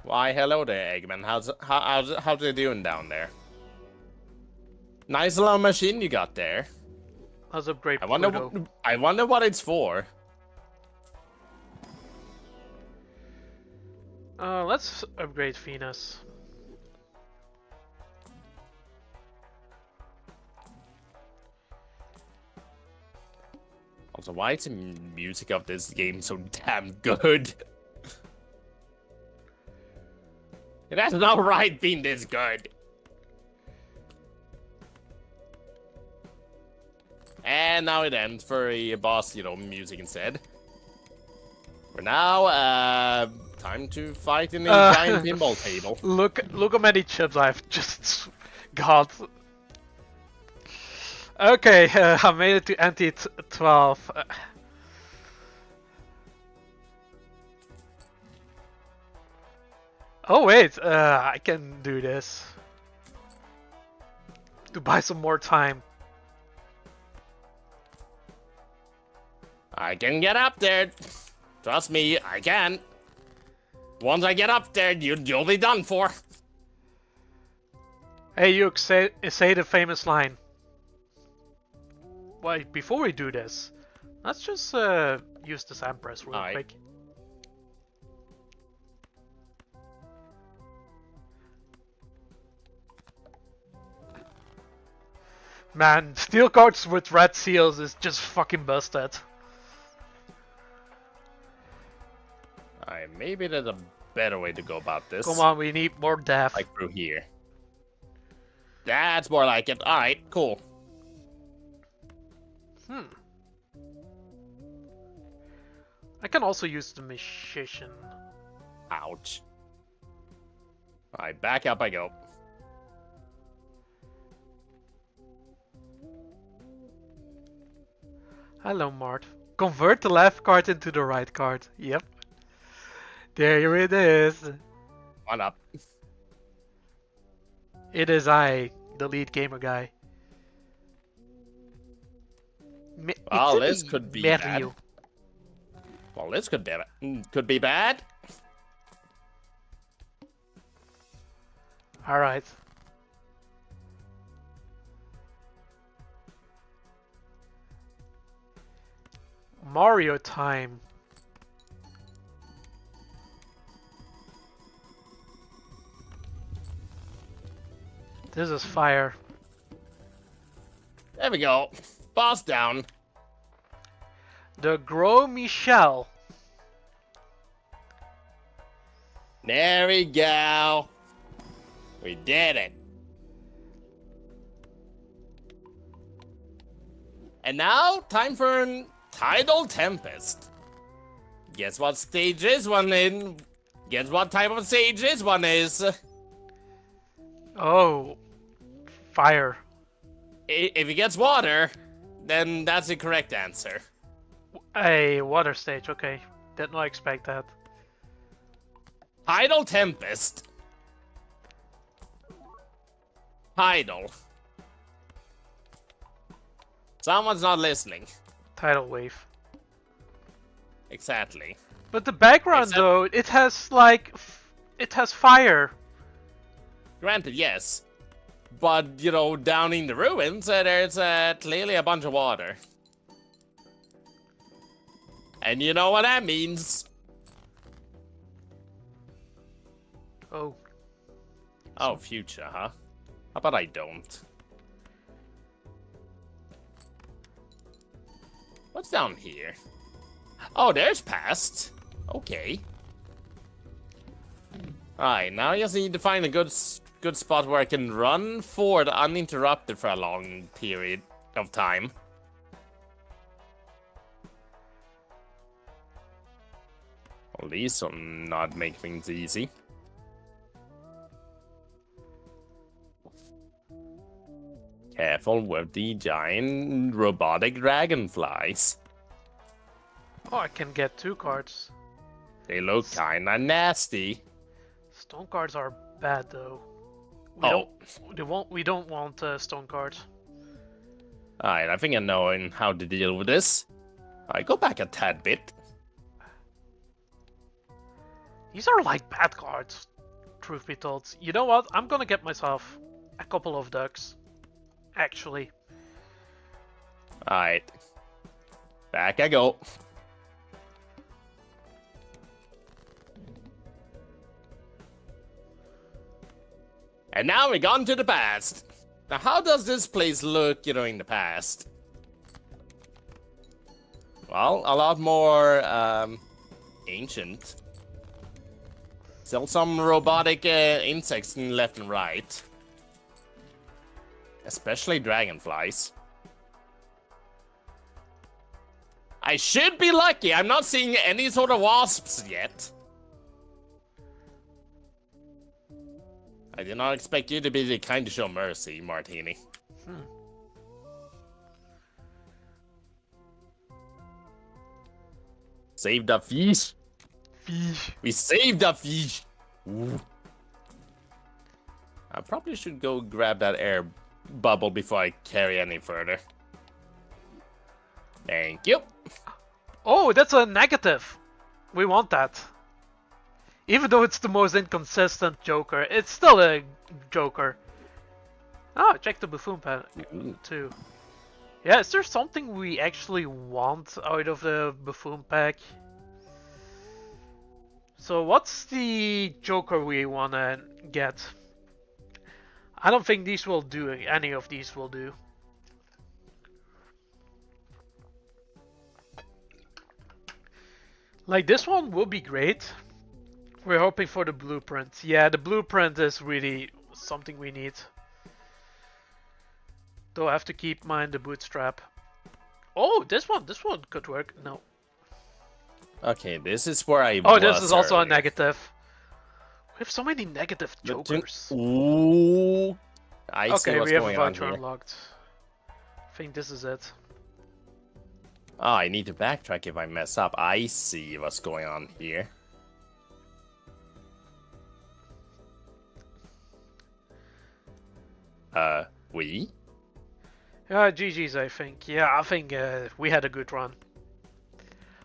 Speaker 2: Why, hello there, Eggman. How's it doing down there? Nice little machine you got there.
Speaker 1: Let's upgrade
Speaker 2: I wonder what it's for.
Speaker 1: Let's upgrade Venus.
Speaker 2: Also, why is the music of this game so damn good? It has no right being this good. And now it ends for a boss, music instead. For now, time to fight in a giant pinball table.
Speaker 1: Look how many chips I've just got. Okay, I made it to NT12. Oh wait, I can do this. To buy some more time.
Speaker 2: I can get up there. Trust me, I can. Once I get up there, you'll be done for.
Speaker 1: Hey, Yuk, say the famous line. Wait, before we do this, let's just use this Empress real quick. Man, steel cards with red seals is just fucking busted.
Speaker 2: Alright, maybe there's a better way to go about this.
Speaker 1: Come on, we need more death.
Speaker 2: Like through here. That's more like it. Alright, cool.
Speaker 1: I can also use the magician.
Speaker 2: Ouch. Alright, back up I go.
Speaker 1: Hello, Mart. Convert the left card into the right card. Yep. There it is.
Speaker 2: On up.
Speaker 1: It is I, the lead gamer guy.
Speaker 2: Well, this could be bad.
Speaker 1: Mario.
Speaker 2: Well, this could be bad.
Speaker 1: Alright. Mario time. This is fire.
Speaker 2: There we go. Boss down.
Speaker 1: The Gros Michel.
Speaker 2: There we go. We did it. And now, time for an Tidal Tempest. Guess what stage this one in? Guess what type of stage this one is?
Speaker 1: Oh, fire.
Speaker 2: If it gets water, then that's the correct answer.
Speaker 1: A water stage, okay. Did not expect that.
Speaker 2: Tidal Tempest. Tidal. Someone's not listening.
Speaker 1: Tidal wave.
Speaker 2: Exactly.
Speaker 1: But the background though, it has like, it has fire.
Speaker 2: Granted, yes. But, you know, down in the ruins, there's clearly a bunch of water. And you know what that means.
Speaker 1: Oh.
Speaker 2: Oh, future, huh? How about I don't? What's down here? Oh, there's past. Okay. Alright, now I just need to find a good spot where I can run forward uninterrupted for a long period of time. Well, these will not make things easy. Careful with the giant robotic dragonflies.
Speaker 1: Oh, I can get 2 cards.
Speaker 2: They look kinda nasty.
Speaker 1: Stone cards are bad though. We don't want stone cards.
Speaker 2: Alright, I think I know how to deal with this. Alright, go back a tad bit.
Speaker 1: These are like bad cards, truth be told. You know what? I'm gonna get myself a couple of ducks. Actually.
Speaker 2: Alright. Back I go. And now we're gone to the past. Now, how does this place look, you know, in the past? Well, a lot more, ancient. Still some robotic insects left and right. Especially dragonflies. I should be lucky. I'm not seeing any sort of wasps yet. I did not expect you to be the kind to show mercy, Martini. Save the fish.
Speaker 1: Fish.
Speaker 2: We saved the fish. Ooh. I probably should go grab that air bubble before I carry any further. Thank you.
Speaker 1: Oh, that's a negative. We want that. Even though it's the most inconsistent Joker, it's still a Joker. Oh, check the buffoon pad too. Yeah, is there something we actually want out of the buffoon pack? So what's the Joker we wanna get? I don't think these will do. Any of these will do. Like this one will be great. We're hoping for the blueprint. Yeah, the blueprint is really something we need. Though I have to keep in mind the bootstrap. Oh, this one could work. No.
Speaker 2: Okay, this is where I
Speaker 1: Oh, this is also a
Speaker 2: earlier.
Speaker 1: negative. We have so many negative jokers.
Speaker 2: Ooh. I see
Speaker 1: Okay,
Speaker 2: what's
Speaker 1: we have a
Speaker 2: going on
Speaker 1: voucher
Speaker 2: here.
Speaker 1: unlocked. I think this is it.
Speaker 2: Oh, I need to backtrack if I mess up. I see what's going on here. We?
Speaker 1: GG's, I think. Yeah, I think we had a good run.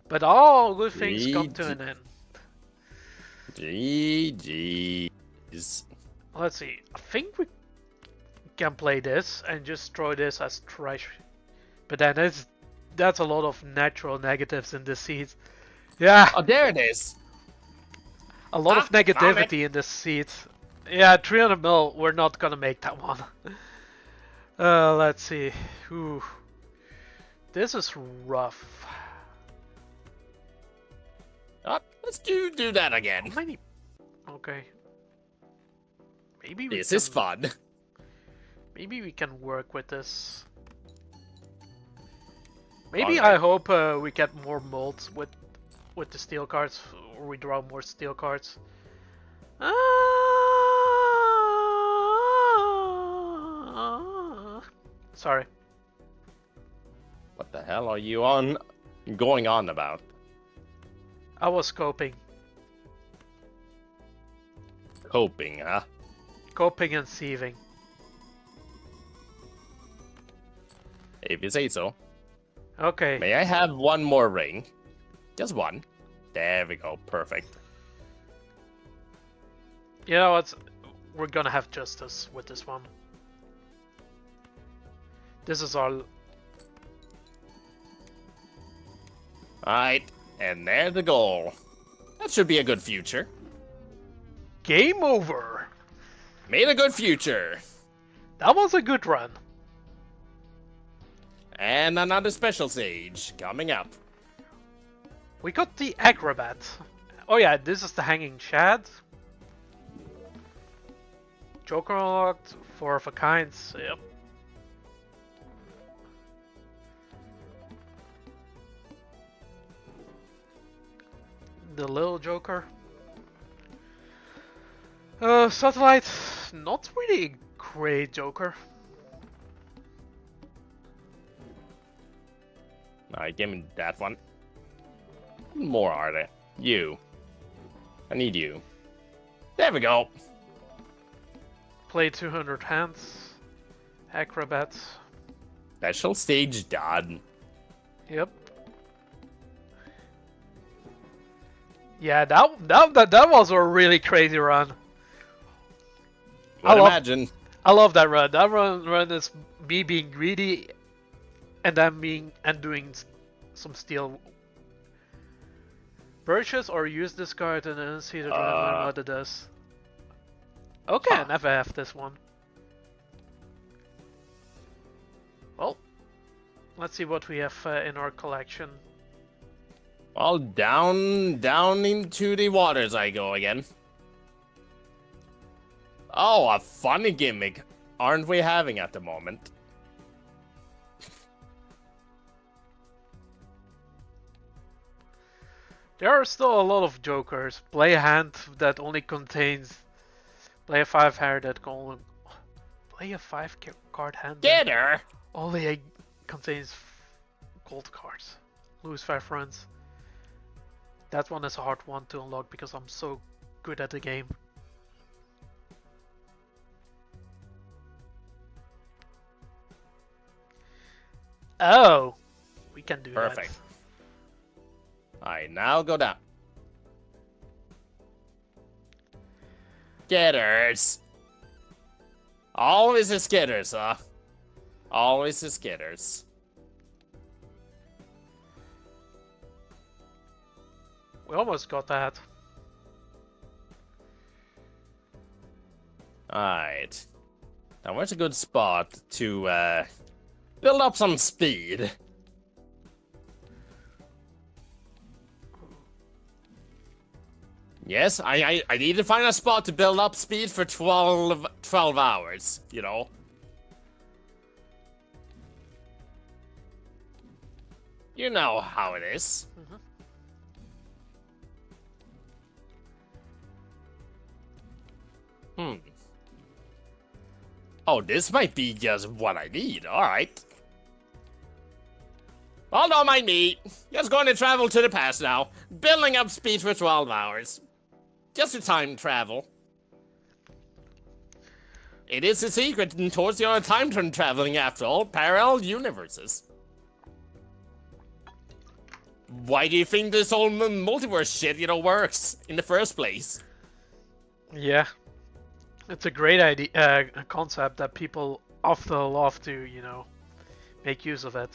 Speaker 1: But all good things come to an end.
Speaker 2: GG's.
Speaker 1: Let's see. I think we can play this and just throw this as trash. But then that's a lot of natural negatives in this seat. Yeah,
Speaker 2: Oh, there it is.
Speaker 1: a lot of negativity in this seat. Yeah, 300 mil. We're not gonna make that one. Let's see. Ooh. This is rough.
Speaker 2: Oh, let's do that again.
Speaker 1: How many? Okay. Maybe we
Speaker 2: This
Speaker 1: can,
Speaker 2: is fun.
Speaker 1: Maybe we can work with this. Maybe
Speaker 2: Alright.
Speaker 1: I hope we get more molds with the steel cards, or we draw more steel cards. Sorry.
Speaker 2: What the hell are you going on about?
Speaker 1: I was scoping.
Speaker 2: Coping, huh?
Speaker 1: Coping and sieving.
Speaker 2: If you say so.
Speaker 1: Okay.
Speaker 2: May I have one more ring? Just one. There we go. Perfect.
Speaker 1: You know what? We're gonna have justice with this one. This is our...
Speaker 2: Alright. And there's the goal. That should be a good future.
Speaker 1: Game over!
Speaker 2: Made a good future.
Speaker 1: That was a good run.
Speaker 2: And another special stage coming up.
Speaker 1: We got the acrobat. Oh yeah, this is the hanging shad. Joker unlocked, 4 of a kind. Yep. The little Joker. Satellite, not really a great Joker.
Speaker 2: Alright, give me that one. More are there? You. I need you. There we go.
Speaker 1: Play 200 hands. Acrobat.
Speaker 2: Special stage done.
Speaker 1: Yep. Yeah, that was a really crazy run.
Speaker 2: Would imagine.
Speaker 1: I love that run. That run is me being greedy, and then doing some steel. Purchase or use this card and then see the adrenaline what it does. Okay, I never have this one. Well, let's see what we have in our collection.
Speaker 2: Well, down into the waters I go again. Oh, a funny gimmick. Aren't we having at the moment?
Speaker 1: There are still a lot of jokers. Play a hand that only contains... Play a 5 hand that can only... Play a 5 card hand
Speaker 2: Get her!
Speaker 1: only contains gold cards. Lose 5 runs. That one is a hard one to unlock because I'm so good at the game. Oh! We can do
Speaker 2: Perfect.
Speaker 1: that.
Speaker 2: Alright, now go down. Getters. Always is getters, huh? Always is getters.
Speaker 1: We almost got that.
Speaker 2: Alright. Now where's a good spot to build up some speed? Yes, I need to find a spot to build up speed for 12 hours, you know? You know how it is. Oh, this might be just what I need, alright. Well, don't mind me. Just going to travel to the past now. Building up speed for 12 hours. Just a time travel. It is a secret towards your time traveling after all, parallel universes. Why do you think this whole multiverse shit, works in the first place?
Speaker 1: Yeah. It's a great idea, concept that people often love to, make use of it.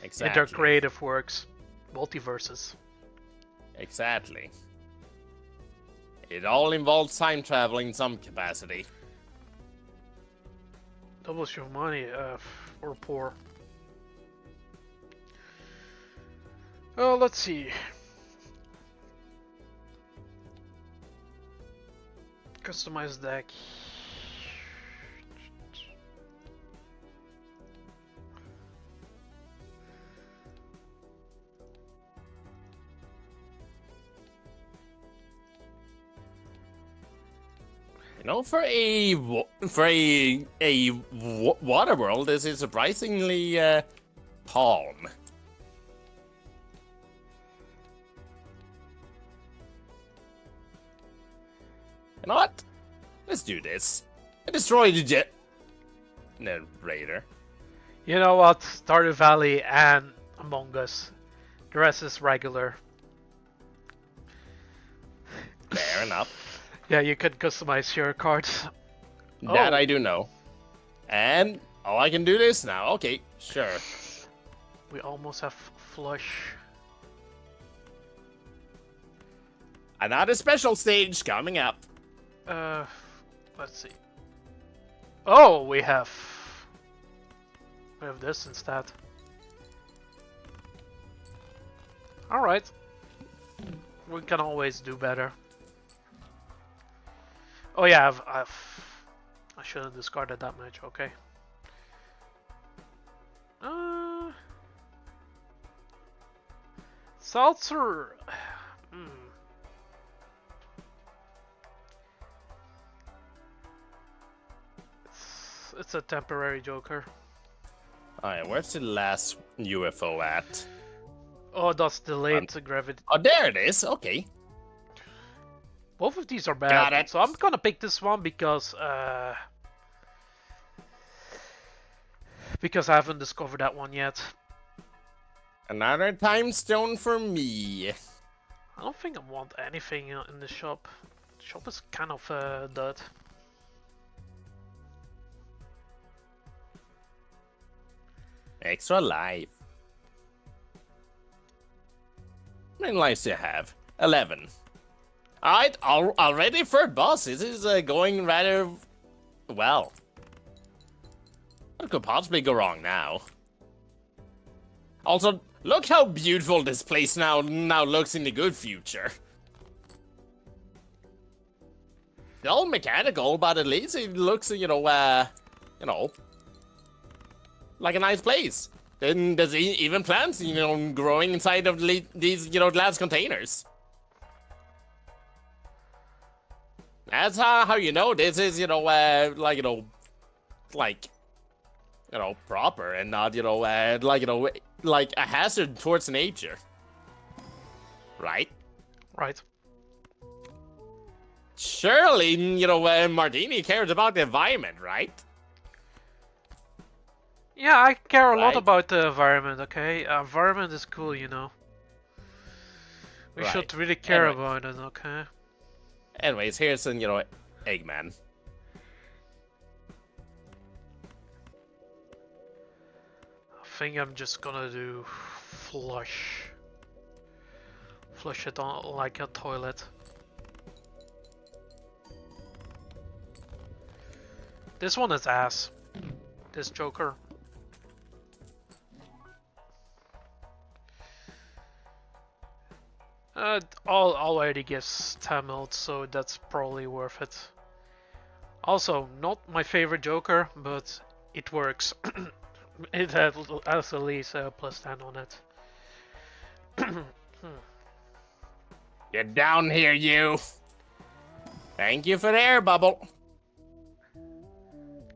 Speaker 2: Exactly.
Speaker 1: In their creative works. Multiverses.
Speaker 2: Exactly. It all involves time travel in some capacity.
Speaker 1: Doubles your money, or poor. Oh, let's see. Customize deck.
Speaker 2: For a water world, this is surprisingly calm. You know what? Let's do this. Destroy the jet narrator.
Speaker 1: You know what? Stardew Valley and Among Us. The rest is regular.
Speaker 2: Fair enough.
Speaker 1: Yeah, you can customize your cards.
Speaker 2: That I do know. And I can do this now. Okay, sure.
Speaker 1: We almost have flush.
Speaker 2: Another special stage coming up.
Speaker 1: Let's see. Oh, we have this instead. All right. We can always do better. Oh yeah, I should have discarded that much. Okay. Seltzer. It's a temporary joker.
Speaker 2: Alright, where's the last UFO at?
Speaker 1: Oh, that's delayed to gravity.
Speaker 2: Oh, there it is. Okay.
Speaker 1: Both of these are bad.
Speaker 2: Got it.
Speaker 1: So I'm gonna pick this one because I haven't discovered that one yet.
Speaker 2: Another time stone for me.
Speaker 1: I don't think I want anything in the shop. The shop is kind of dead.
Speaker 2: Extra life. How many lives do you have? 11. Alright, already third boss. This is going rather well. What could possibly go wrong now? Also, look how beautiful this place now looks in the good future. It's all mechanical, but at least it looks, like a nice place. Then there's even plants, growing inside of these, glass containers. That's how you know this is, proper and not, like a hazard towards nature. Right?
Speaker 1: Right.
Speaker 2: Surely, Martini cares about the environment, right?
Speaker 1: Yeah, I care a lot
Speaker 2: Right.
Speaker 1: about the environment, okay? Environment is cool, We
Speaker 2: Right.
Speaker 1: should really care
Speaker 2: Anyway.
Speaker 1: about it, okay?
Speaker 2: Anyways, here's an, Eggman.
Speaker 1: I think I'm just gonna do flush. Flush it on like a toilet. This one is ass. This Joker. Already gives 10 mils, so that's probably worth it. Also, not my favorite Joker, but it works. It has at least a plus 10 on it.
Speaker 2: Get down here, you! Thank you for the air bubble.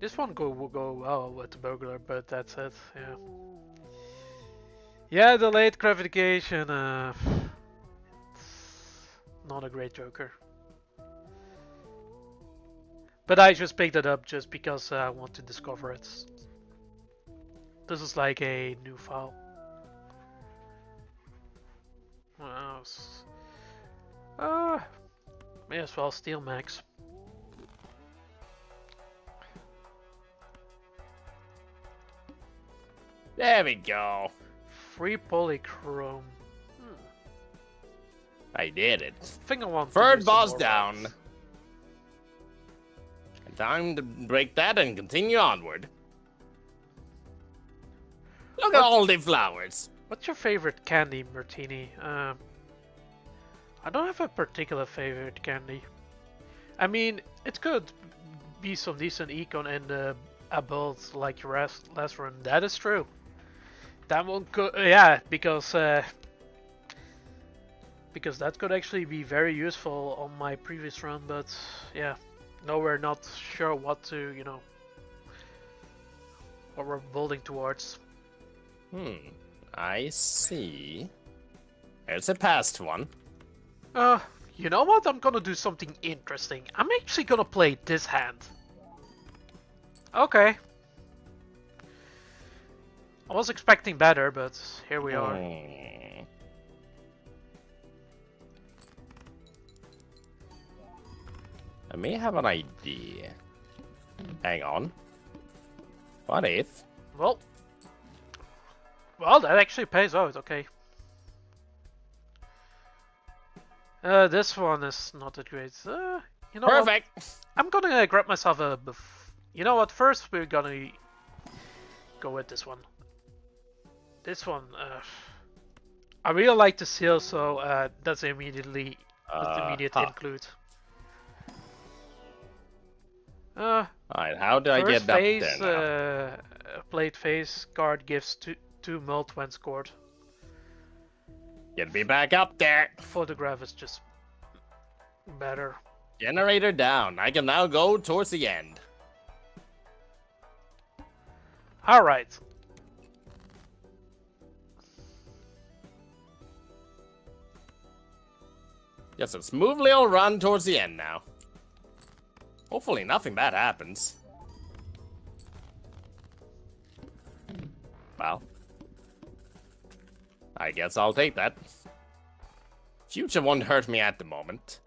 Speaker 1: This one will go well with the burglar, but that's it. Yeah. Yeah, delayed gratification. Not a great Joker. But I just picked it up just because I want to discover it. This is like a new file. Wow. May as well steal Max.
Speaker 2: There we go.
Speaker 1: Free polychrome.
Speaker 2: I did it.
Speaker 1: I think I want
Speaker 2: Third
Speaker 1: to do
Speaker 2: boss
Speaker 1: some more
Speaker 2: down.
Speaker 1: rounds.
Speaker 2: Time to break that and continue onward. Look at all the flowers.
Speaker 1: What's your favorite candy, Martini? I don't have a particular favorite candy. I mean, it could be some decent econ in a build like your last run. That is true. That one could, yeah, because that could actually be very useful on my previous run. But yeah, no, we're not sure what to, what we're building towards.
Speaker 2: I see. There's a past one.
Speaker 1: You know what? I'm gonna do something interesting. I'm actually gonna play this hand. Okay. I was expecting better, but here we are.
Speaker 2: I may have an idea. Hang on. What if?
Speaker 1: Well, that actually pays out. Okay. This one is not that great. You know
Speaker 2: Perfect.
Speaker 1: what? I'm gonna grab myself a. You know what? First, we're gonna go with this one. This one, I really like the seal, so that's immediate include.
Speaker 2: Alright, how do I
Speaker 1: First
Speaker 2: get up
Speaker 1: phase,
Speaker 2: there now?
Speaker 1: played phase card gives two melt when scored.
Speaker 2: Get me back up there.
Speaker 1: Photograph is just better.
Speaker 2: Generator down. I can now go towards the end.
Speaker 1: Alright.
Speaker 2: Yes, so smoothly I'll run towards the end now. Hopefully nothing bad happens. Well, I guess I'll take that. Future won't hurt me at the moment.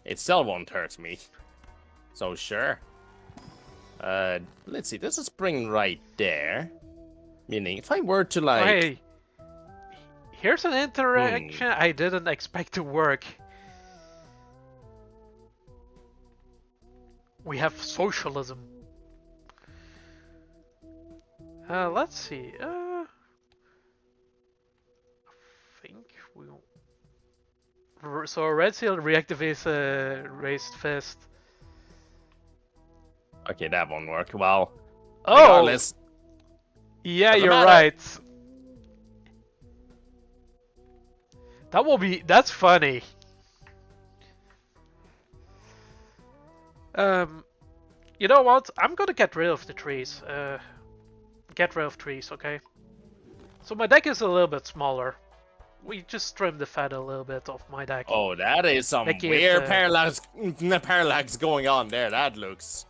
Speaker 2: It still won't hurt me. So sure. Let's see, there's a spring right there. Meaning, if I were to like...
Speaker 1: Hey, here's an interaction I didn't expect to work. We have socialism. Let's see. I think we'll. So red seal reactivates raised fist.
Speaker 2: Okay, that won't work. Well,
Speaker 1: Oh,
Speaker 2: regardless,
Speaker 1: yeah,
Speaker 2: doesn't
Speaker 1: you're
Speaker 2: matter.
Speaker 1: right. That's funny. You know what? I'm gonna get rid of the trees. Get rid of trees, okay? So my deck is a little bit smaller. We just trimmed the fat a little bit of my deck.
Speaker 2: Oh, that is some
Speaker 1: Make it,
Speaker 2: weird parallax going on there. That looks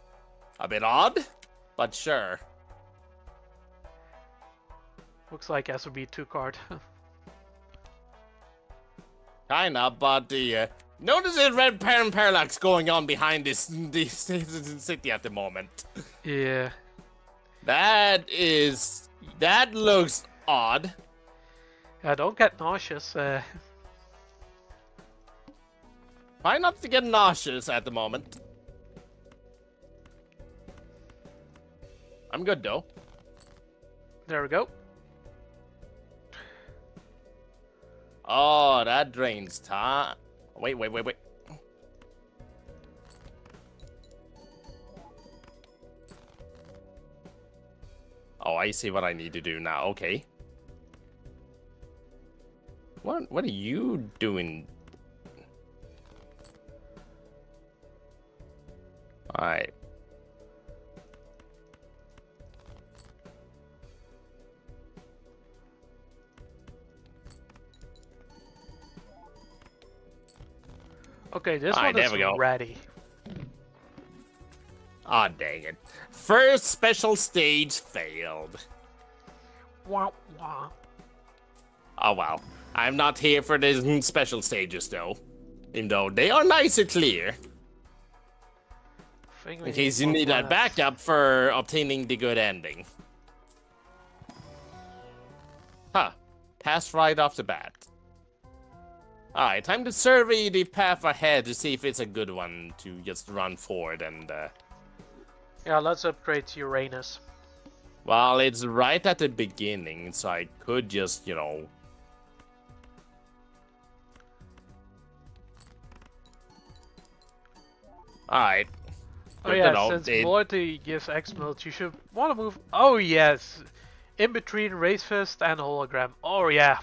Speaker 2: a bit odd, but sure.
Speaker 1: Looks like SOB 2 card.
Speaker 2: Kinda, but the notice the red parallax going on behind this city at the moment.
Speaker 1: Yeah.
Speaker 2: That looks odd.
Speaker 1: Don't get nauseous.
Speaker 2: Try not to get nauseous at the moment. I'm good though.
Speaker 1: There we go.
Speaker 2: Oh, that drains time. Wait. Oh, I see what I need to do now. Okay. What are you doing? Alright.
Speaker 1: Okay, this
Speaker 2: Alright,
Speaker 1: one
Speaker 2: there
Speaker 1: is
Speaker 2: we go.
Speaker 1: ready.
Speaker 2: Ah, dang it. First special stage failed.
Speaker 1: Wah, wah.
Speaker 2: Oh well. I'm not here for the special stages though. Even though they are nice and clear. In case you need that backup for obtaining the good ending. Huh. Passed right off the bat. Alright, time to survey the path ahead to see if it's a good one to just run forward and
Speaker 1: Yeah, let's upgrade to Uranus.
Speaker 2: well, it's right at the beginning, so I could just, you know... Alright.
Speaker 1: Oh yeah, since Loyalty gives X mode, you should want to move... Oh yes! In between Race Fist and Hologram. Oh yeah.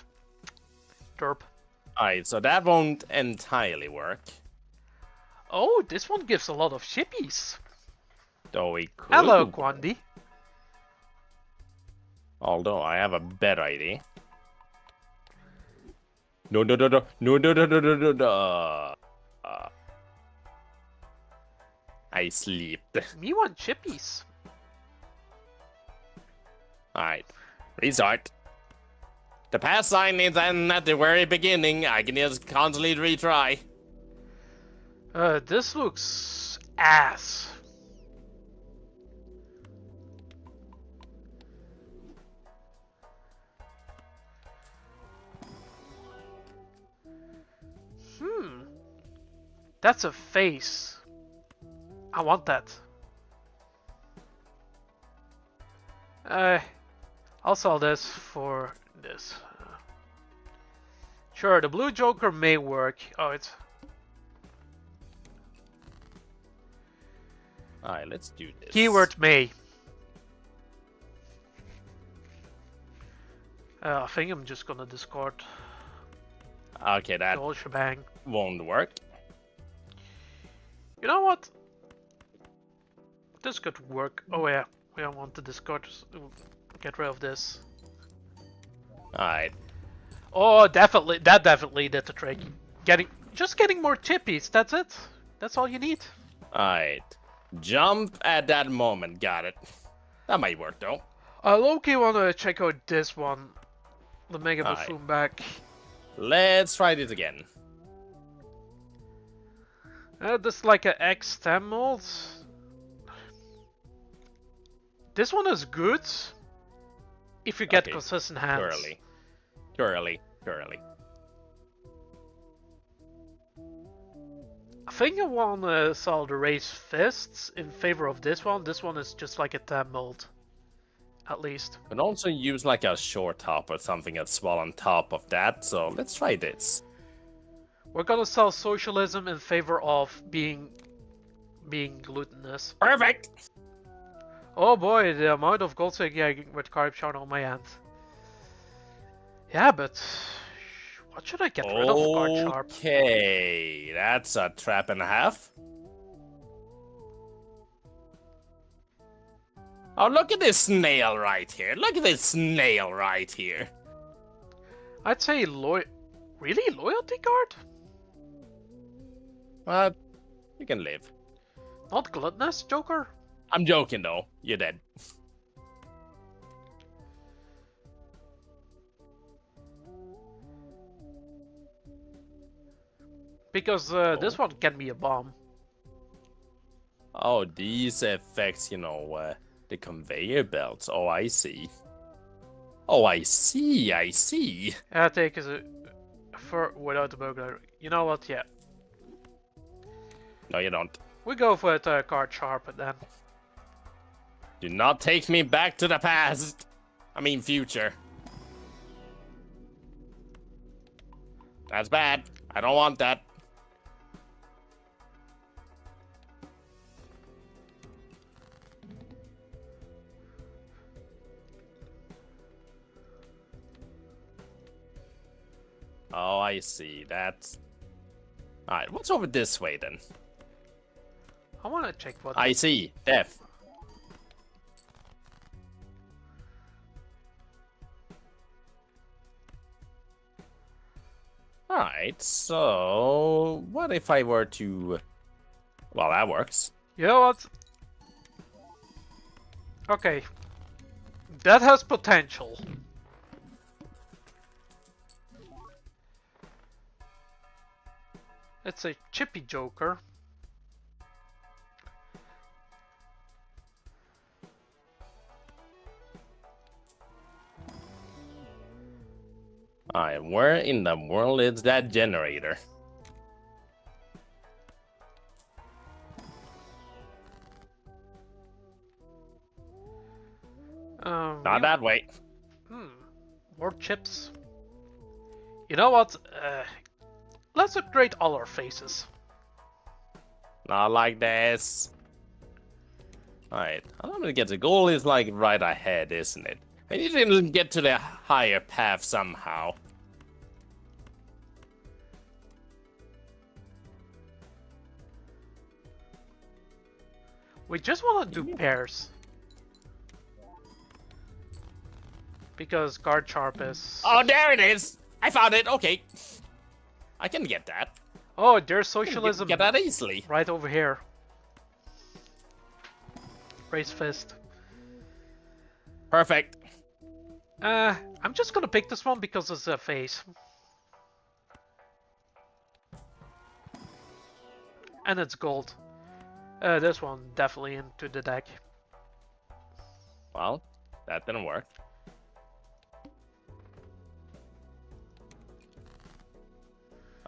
Speaker 1: Derp.
Speaker 2: Alright, so that won't entirely work.
Speaker 1: Oh, this one gives a lot of chippies.
Speaker 2: Though we could...
Speaker 1: Hello, Quandy.
Speaker 2: Although, I have a better idea. No. I sleep.
Speaker 1: Me want chippies.
Speaker 2: Alright. Restart. The pass sign is then at the very beginning. I can just constantly retry.
Speaker 1: This looks ass. That's a face. I want that. I'll sell this for this. Sure, the blue Joker may work. Oh, it's...
Speaker 2: Alright, let's do this.
Speaker 1: Keyword may. I think I'm just gonna discard
Speaker 2: Okay, that
Speaker 1: the whole shebang.
Speaker 2: won't work.
Speaker 1: You know what? This could work. Oh yeah, we don't want to discard. Get rid of this.
Speaker 2: Alright.
Speaker 1: Oh, definitely. That definitely did the trick. Just getting more chippies. That's it. That's all you need.
Speaker 2: Alright. Jump at that moment. Got it. That might work though.
Speaker 1: Loki wanna check out this one. The Mega Buffoon back.
Speaker 2: Let's try this again.
Speaker 1: This is like an X10 mold. This one is good if you get consistent hands.
Speaker 2: Too early.
Speaker 1: I think I want to sell the Race Fists in favor of this one. This one is just like a 10 mold. At least.
Speaker 2: Can also use like a short top or something as well on top of that, so let's try this.
Speaker 1: We're gonna sell socialism in favor of being glutinous.
Speaker 2: Perfect!
Speaker 1: Oh boy, the amount of gold getting with corruption on my hand. Yeah, but what should I get rid of card sharp?
Speaker 2: Okay, that's a trap and a half. Oh, look at this snail right here. Look at this snail right here.
Speaker 1: I'd say really? Loyalty card?
Speaker 2: You can live.
Speaker 1: Not gluttonous, Joker?
Speaker 2: I'm joking though. You're dead.
Speaker 1: Because this one can be a bomb.
Speaker 2: Oh, these effects, you know, the conveyor belts. Oh, I see. Oh, I see.
Speaker 1: I take as a without the burglar. You know what? Yeah.
Speaker 2: No, you don't.
Speaker 1: We go for the card sharp then.
Speaker 2: Do not take me back to the past. I mean future. That's bad. I don't want that. Oh, I see. That's... Alright, what's over this way then?
Speaker 1: I want to check what...
Speaker 2: I see. Death. Alright, so... What if I were to... Well, that works.
Speaker 1: You know what? Okay. That has potential. It's a chippy joker.
Speaker 2: Alright, where in the world is that generator? Not that way.
Speaker 1: More chips. You know what? Let's upgrade all our faces.
Speaker 2: Not like this. Alright, I'm gonna get the goal is like right ahead, isn't it? I need to get to the higher path somehow.
Speaker 1: We just want to do pairs. Because guard sharp is...
Speaker 2: Oh, there it is! I found it, okay. I can get that.
Speaker 1: Oh, there's socialism.
Speaker 2: Get that easily.
Speaker 1: Right over here. Raise fist.
Speaker 2: Perfect.
Speaker 1: I'm just gonna pick this one because it's a face. And it's gold. This one definitely into the deck.
Speaker 2: Well, that didn't work.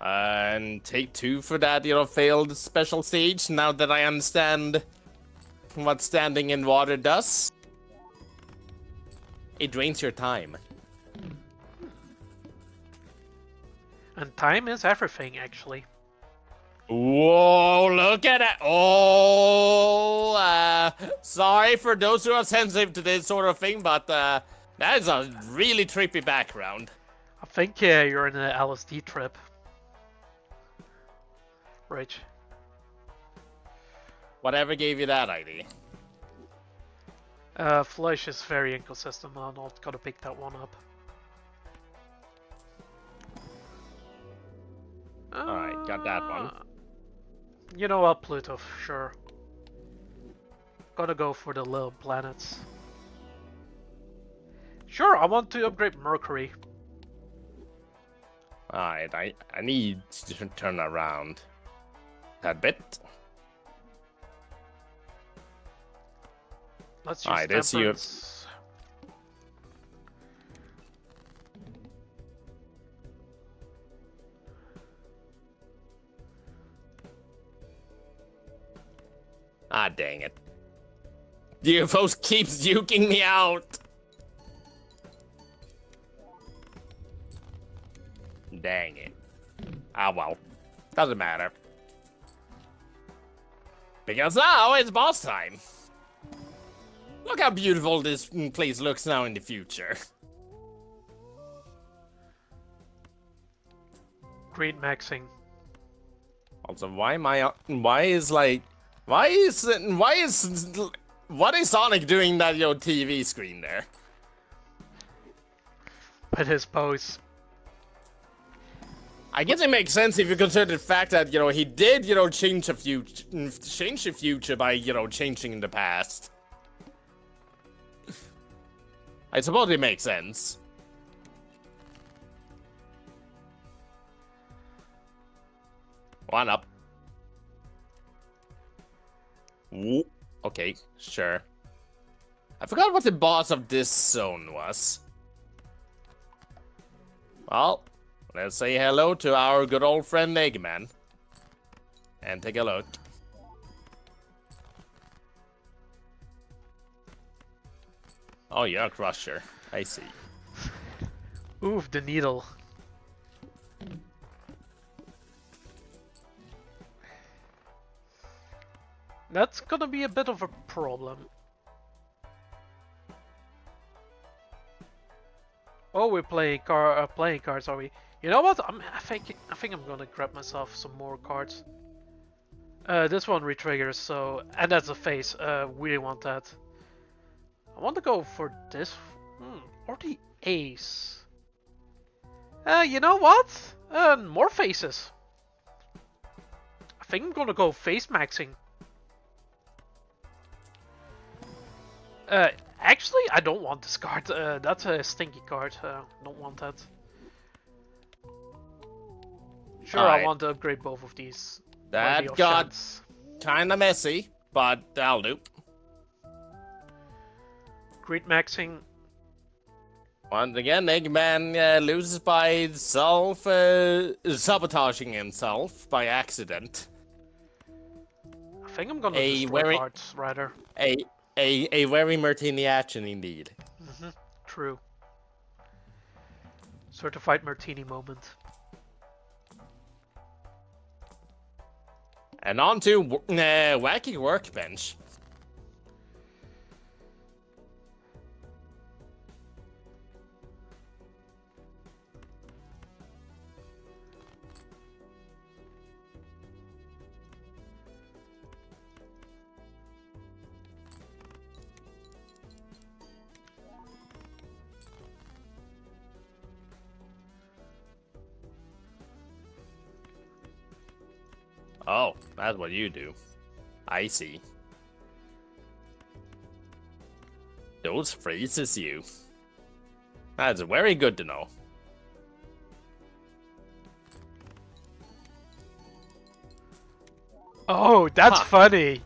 Speaker 2: And take 2 for that, failed special stage, now that I understand what standing in water does. It drains your time.
Speaker 1: And time is everything, actually.
Speaker 2: Whoa, look at it! Oh, sorry for those who are sensitive to this sort of thing, but that is a really trippy background.
Speaker 1: I think you're in an LSD trip. Rich.
Speaker 2: Whatever gave you that idea?
Speaker 1: Flush is very inconsistent. I'm not gonna pick that one up.
Speaker 2: Alright, got that one.
Speaker 1: You know what, Pluto, sure. Gotta go for the little planets. Sure, I want to upgrade Mercury.
Speaker 2: Alright, I need to turn around a bit.
Speaker 1: Let's use temperance.
Speaker 2: Ah, dang it. The UFOs keeps duking me out. Dang it. Ah, well. Doesn't matter. Because now it's boss time. Look how beautiful this place looks now in the future.
Speaker 1: Green maxing.
Speaker 2: Also, what is Sonic doing that TV screen there?
Speaker 1: With his pose.
Speaker 2: I guess it makes sense if you consider the fact that he did change the future by changing the past. I suppose it makes sense. One up. Ooh, okay, sure. I forgot what the boss of this zone was. Well, let's say hello to our good old friend Eggman. And take a look. Oh, you're a crusher. I see.
Speaker 1: Oof, the needle. That's gonna be a bit of a problem. Oh, we're playing cards, are we? You know what? I think I'm gonna grab myself some more cards. This one retriggers, so and that's a face. Really want that. I want to go for this, or the ace. You know what? More faces. I think I'm gonna go face maxing. Actually, I don't want this card. That's a stinky card. Don't want that. Sure, I want to upgrade both of these.
Speaker 2: That got kinda messy, but that'll do.
Speaker 1: Greed maxing.
Speaker 2: Once again, Eggman loses by sabotaging himself by accident.
Speaker 1: I think I'm gonna destroy cards, rather.
Speaker 2: A very martini action indeed.
Speaker 1: True. Certified martini moment.
Speaker 2: And on to Wacky Workbench. Oh, that's what you do. I see. Those freezes you. That's very good to know.
Speaker 1: Oh, that's funny.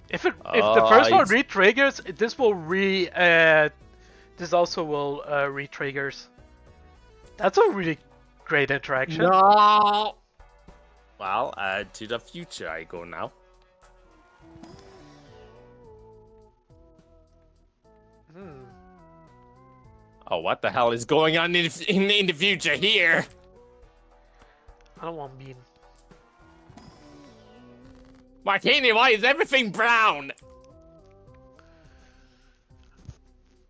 Speaker 1: If the first one re-triggers, this will this also will re-triggers. That's a really great interaction.
Speaker 2: No. Well, to the future I go now. Oh, what the hell is going on in the future here?
Speaker 1: I don't want mean.
Speaker 2: Martini, why is everything brown?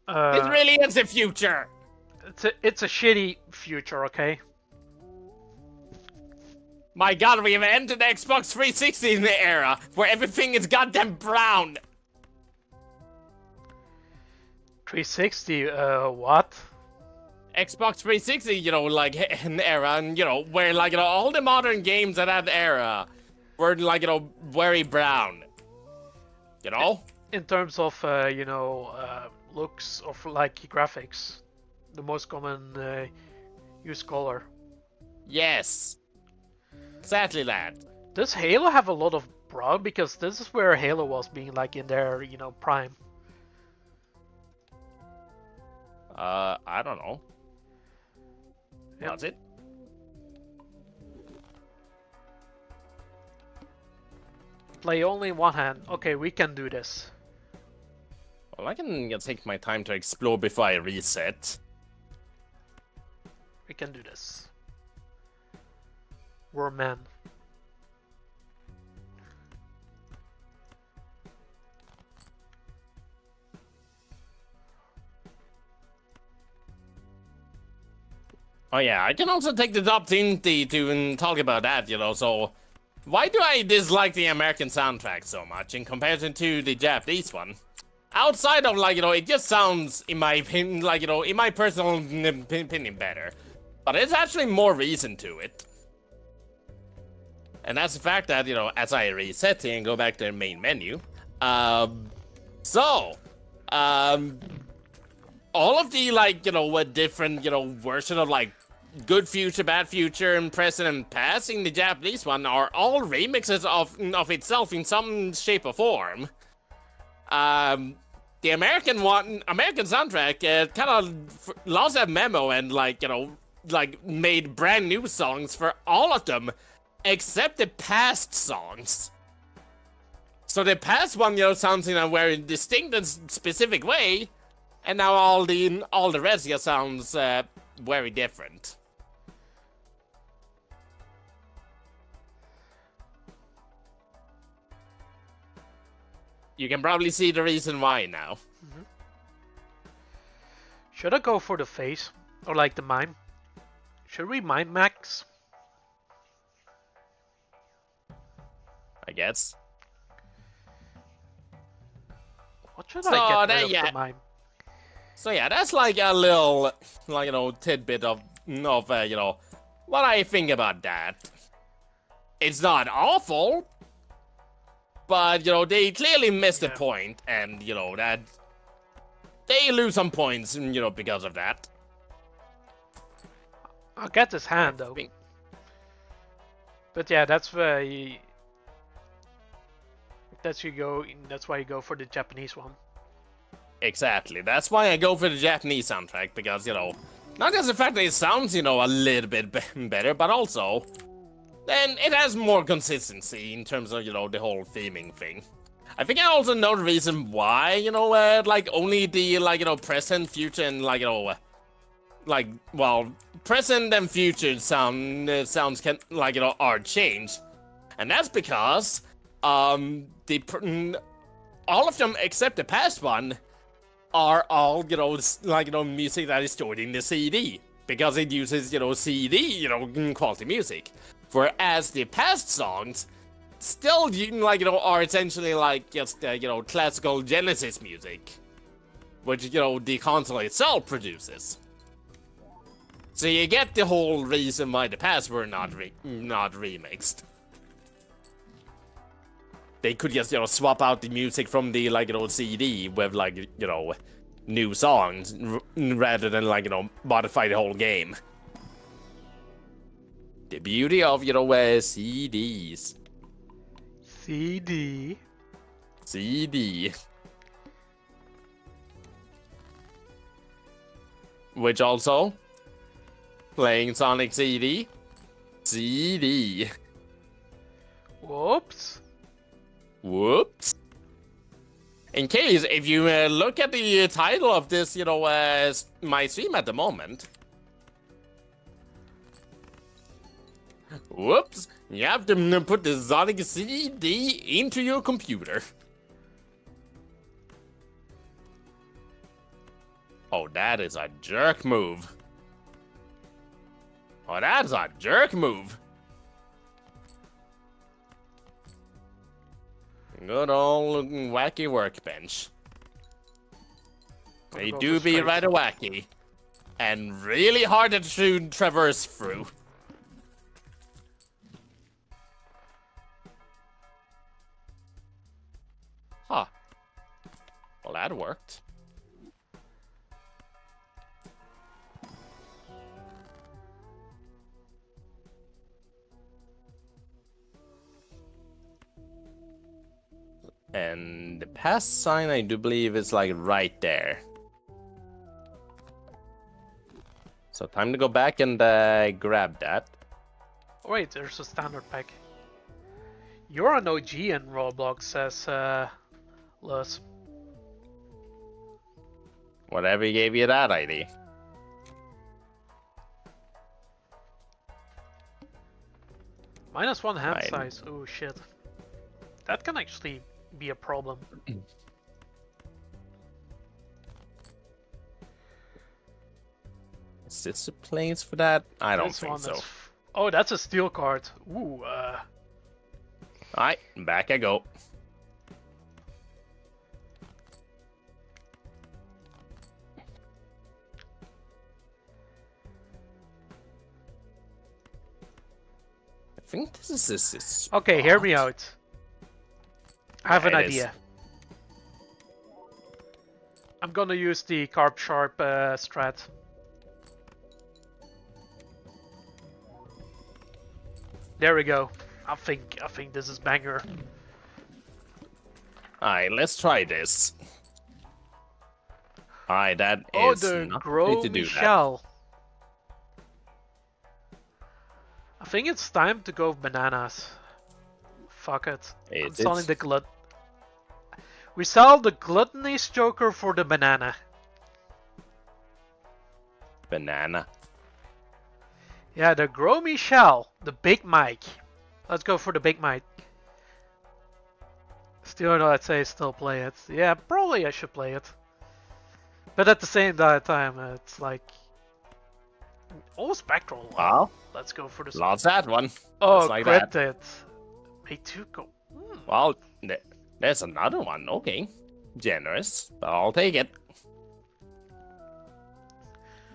Speaker 2: It really is the future.
Speaker 1: It's a shitty future, okay?
Speaker 2: My god, we have entered the Xbox 360 in the era where everything is goddamn brown.
Speaker 1: 360, what?
Speaker 2: Xbox 360, you know, like an era, and you know, where like all the modern games at that era were like very brown. You know?
Speaker 1: In terms of looks of like graphics, the most common used color.
Speaker 2: Yes. Exactly that.
Speaker 1: Does Halo have a lot of brown? Because this is where Halo was being like in their, prime.
Speaker 2: I don't know.
Speaker 1: Yep.
Speaker 2: Was it?
Speaker 1: Play only in one hand. Okay, we can do this.
Speaker 2: Well, I can take my time to explore before I reset.
Speaker 1: We can do this. We're men.
Speaker 2: Oh yeah, I can also take the opportunity to talk about that, so why do I dislike the American soundtrack so much in comparison to the Japanese one? Outside of it just sounds, in my opinion, in my personal opinion, better. But there's actually more reason to it. And that's the fact that, as I reset here and go back to the main menu, all of the, different, version of, good future, bad future, and present and past in the Japanese one are all remixes of itself in some shape or form. The American soundtrack kind of lost that memo and, made brand new songs for all of them, except the past songs. So the past one, sounds in a very distinct and specific way, and now all the rest just sounds very different. You can probably see the reason why now.
Speaker 1: Should I go for the face? Or like the mime? Should we mime max?
Speaker 2: I guess.
Speaker 1: What should I get rid of
Speaker 2: yeah.
Speaker 1: the mime?
Speaker 2: So yeah, that's like a little, tidbit of what I think about that. It's not awful, but they clearly missed the point, and that they lose some points, because of that.
Speaker 1: I'll get his hand though. But yeah, that's why that's why you go for the Japanese one.
Speaker 2: Exactly. That's why I go for the Japanese soundtrack, because not just the fact that it sounds a little bit better, but also then it has more consistency in terms of the whole theming thing. I think I also know the reason why like only the present, future, and present and future sounds can are changed, and that's because all of them except the past one are all music that is stored in the CD, because it uses CD quality music, whereas the past songs still are essentially just classical Genesis music, which the console itself produces. So you get the whole reason why the past were not remixed. They could just swap out the music from the CD with new songs rather than modify the whole game. The beauty of CDs. CD. Which also playing Sonic CD. CD.
Speaker 1: Whoops.
Speaker 2: In case, if you look at the title of this, my stream at the moment. Whoops. You have to put the Sonic CD into your computer. Oh, that is a jerk move. Oh, that's a jerk move. Good old wacky workbench. They do be rather wacky. And really hard to traverse through. Huh. Well, that worked. And the pass sign, I do believe, is right there. So time to go back and grab that.
Speaker 1: Oh, wait, there's a standard pack. You're an OG in Roblox, says Luz.
Speaker 2: Whatever gave you that ID.
Speaker 1: -1 hand size. Oh shit. That can actually be a problem.
Speaker 2: Is this a place for that? I don't think so.
Speaker 1: Oh, that's a steel card. Ooh,
Speaker 2: Alright, back I go. I think this is this.
Speaker 1: Okay, hear me out. I have an idea. I'm gonna use the Carp Sharp strat. There we go. I think this is banger.
Speaker 2: Alright, let's try this. Alright, that is
Speaker 1: the
Speaker 2: not
Speaker 1: Grow
Speaker 2: way to do
Speaker 1: Michelle. I think it's time to go bananas. Fuck it. I'm selling the glut. We sell the Gluttonous Joker for the banana.
Speaker 2: Banana.
Speaker 1: Yeah, the Grow Michelle, the Big Mike. Let's go for the Big Mike. Still, I'd say still play it. Yeah, probably I should play it. But at the same time, it's like... Oh, Spectral.
Speaker 2: Well,
Speaker 1: Let's go for the...
Speaker 2: lost that one.
Speaker 1: Oh,
Speaker 2: Just like that.
Speaker 1: cryptid. Pay 2 go.
Speaker 2: Well, there's another one. Okay. Generous, but I'll take it.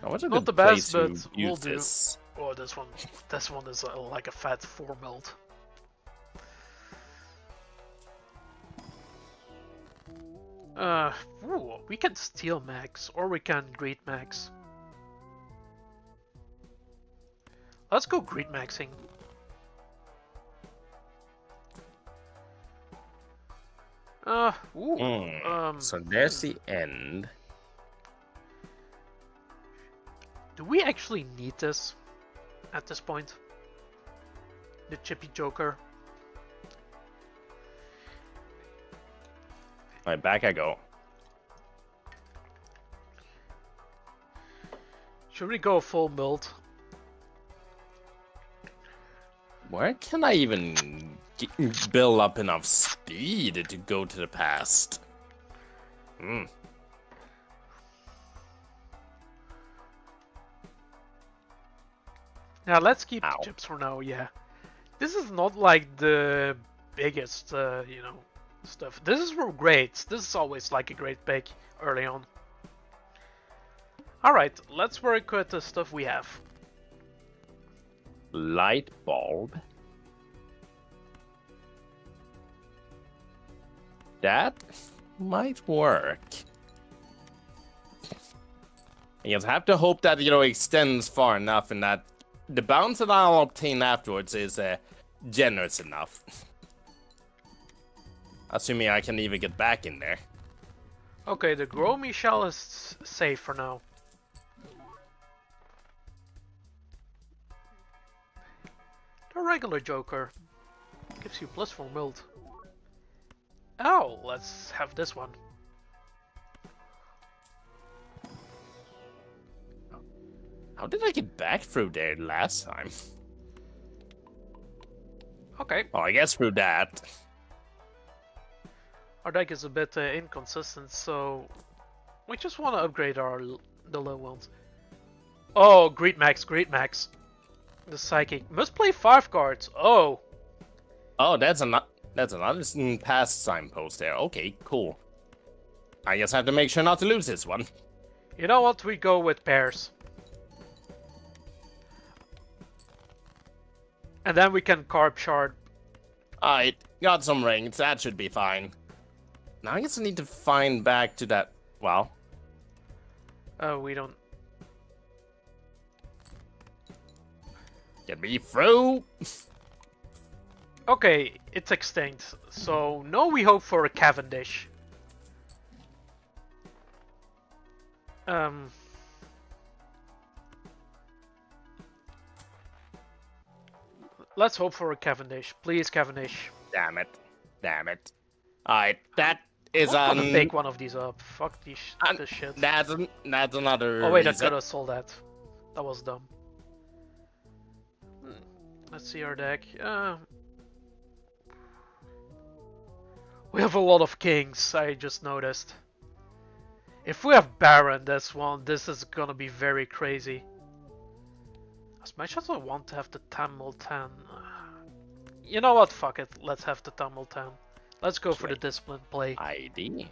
Speaker 2: Now, what's a
Speaker 1: Not
Speaker 2: good
Speaker 1: the
Speaker 2: place
Speaker 1: best, but
Speaker 2: to
Speaker 1: we'll
Speaker 2: use
Speaker 1: do.
Speaker 2: this?
Speaker 1: Oh, this one is like a fat 4 melt. Ooh, we can steal max, or we can greed max. Let's go greed maxing.
Speaker 2: So there's the end.
Speaker 1: Do we actually need this at this point? The Chippy Joker.
Speaker 2: Alright, back I go.
Speaker 1: Should we go full build?
Speaker 2: Where can I even build up enough speed to go to the past?
Speaker 1: Yeah, let's keep
Speaker 2: Ow.
Speaker 1: the chips for now, yeah. This is not like the biggest, stuff. This is for great. This is always like a great pick early on. Alright, let's work with the stuff we have.
Speaker 2: Light bulb. That might work. I just have to hope that, extends far enough and that the bounce that I'll obtain afterwards is generous enough. Assuming I can even get back in there.
Speaker 1: Okay, the Grow Michelle is safe for now. The regular Joker gives you +4 mult. Oh, let's have this one.
Speaker 2: How did I get back through there last time?
Speaker 1: Okay.
Speaker 2: Oh, I guess through that.
Speaker 1: Our deck is a bit inconsistent, so we just want to upgrade the low ones. Oh, Greed Max, Greed Max. The Psychic must play 5 cards. Oh.
Speaker 2: Oh, that's another past signpost there. Okay, cool. I guess I have to make sure not to lose this one.
Speaker 1: You know what? We go with pairs. And then we can carb shard.
Speaker 2: Alright, got some rings. That should be fine. Now I guess I need to find back to that. Well.
Speaker 1: Oh, we don't.
Speaker 2: Get me through.
Speaker 1: Okay, it's extinct. So no, we hope for a Cavendish. Let's hope for a Cavendish. Please, Cavendish.
Speaker 2: Damn it. Damn it. Alright, that is
Speaker 1: I'm gonna pick one of these up. Fuck this shit.
Speaker 2: That's another
Speaker 1: Oh wait, I
Speaker 2: reason.
Speaker 1: could have sold that. That was dumb. Let's see our deck. We have a lot of kings, I just noticed. If we have Baron, this is gonna be very crazy. As much as I want to have the Tamil 10. You know what, fuck it, let's have the Tamil 10. Let's go for the discipline play.
Speaker 2: ID.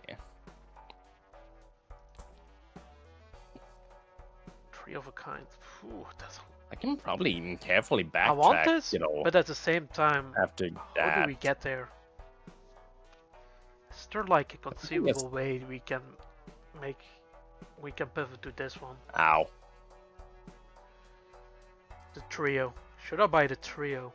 Speaker 1: 3 of a kind. Ooh,
Speaker 2: I can probably even carefully backtrack,
Speaker 1: I want this,
Speaker 2: you know,
Speaker 1: but at the same time,
Speaker 2: after
Speaker 1: how
Speaker 2: that.
Speaker 1: do we get there? Is there like a conceivable way we can pivot to this one?
Speaker 2: Ow.
Speaker 1: The trio. Should I buy the trio?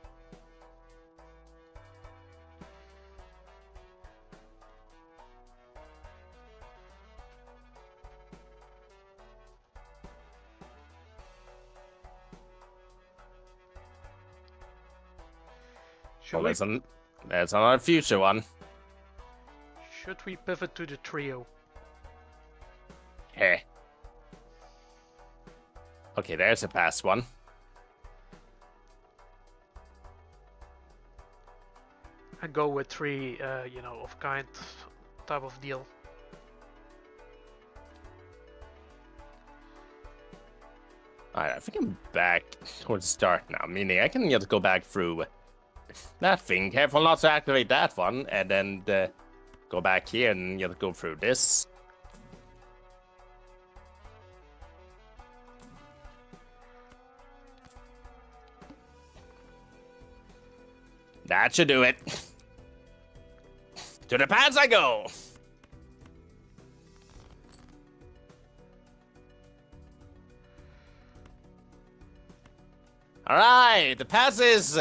Speaker 2: Well, there's another future one.
Speaker 1: Should we pivot to the trio?
Speaker 2: Heh. Okay, there's a past one.
Speaker 1: And go with 3, of kind type of deal.
Speaker 2: Alright, I think I'm back towards the start now, meaning I can just go back through that thing. Careful not to activate that one, and then go back here and just go through this. That should do it. To the pads I go. Alright, the pass is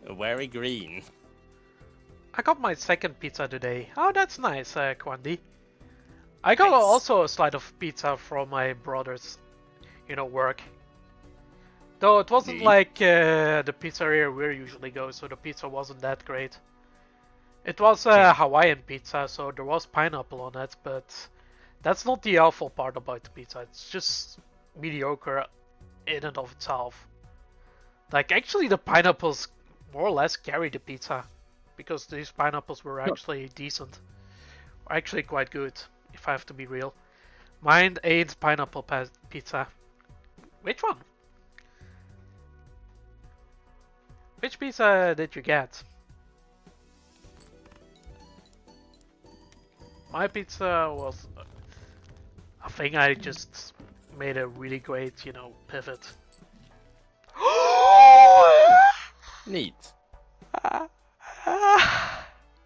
Speaker 2: very green.
Speaker 1: I got my second pizza today. Oh, that's nice, Quandy. I got
Speaker 2: Nice.
Speaker 1: also a slice of pizza from my brother's, work. Though it wasn't
Speaker 2: Neat.
Speaker 1: like the pizzeria we usually go, so the pizza wasn't that great. It was Hawaiian pizza, so there was pineapple on it, but that's not the awful part about the pizza. It's just mediocre in and of itself. Like, actually, the pineapples more or less carry the pizza, because these pineapples were actually decent. Actually quite good, if I have to be real. Mine ain't pineapple pizza. Which one? Which pizza did you get? My pizza was... I think I just made a really great, pivot.
Speaker 2: Neat.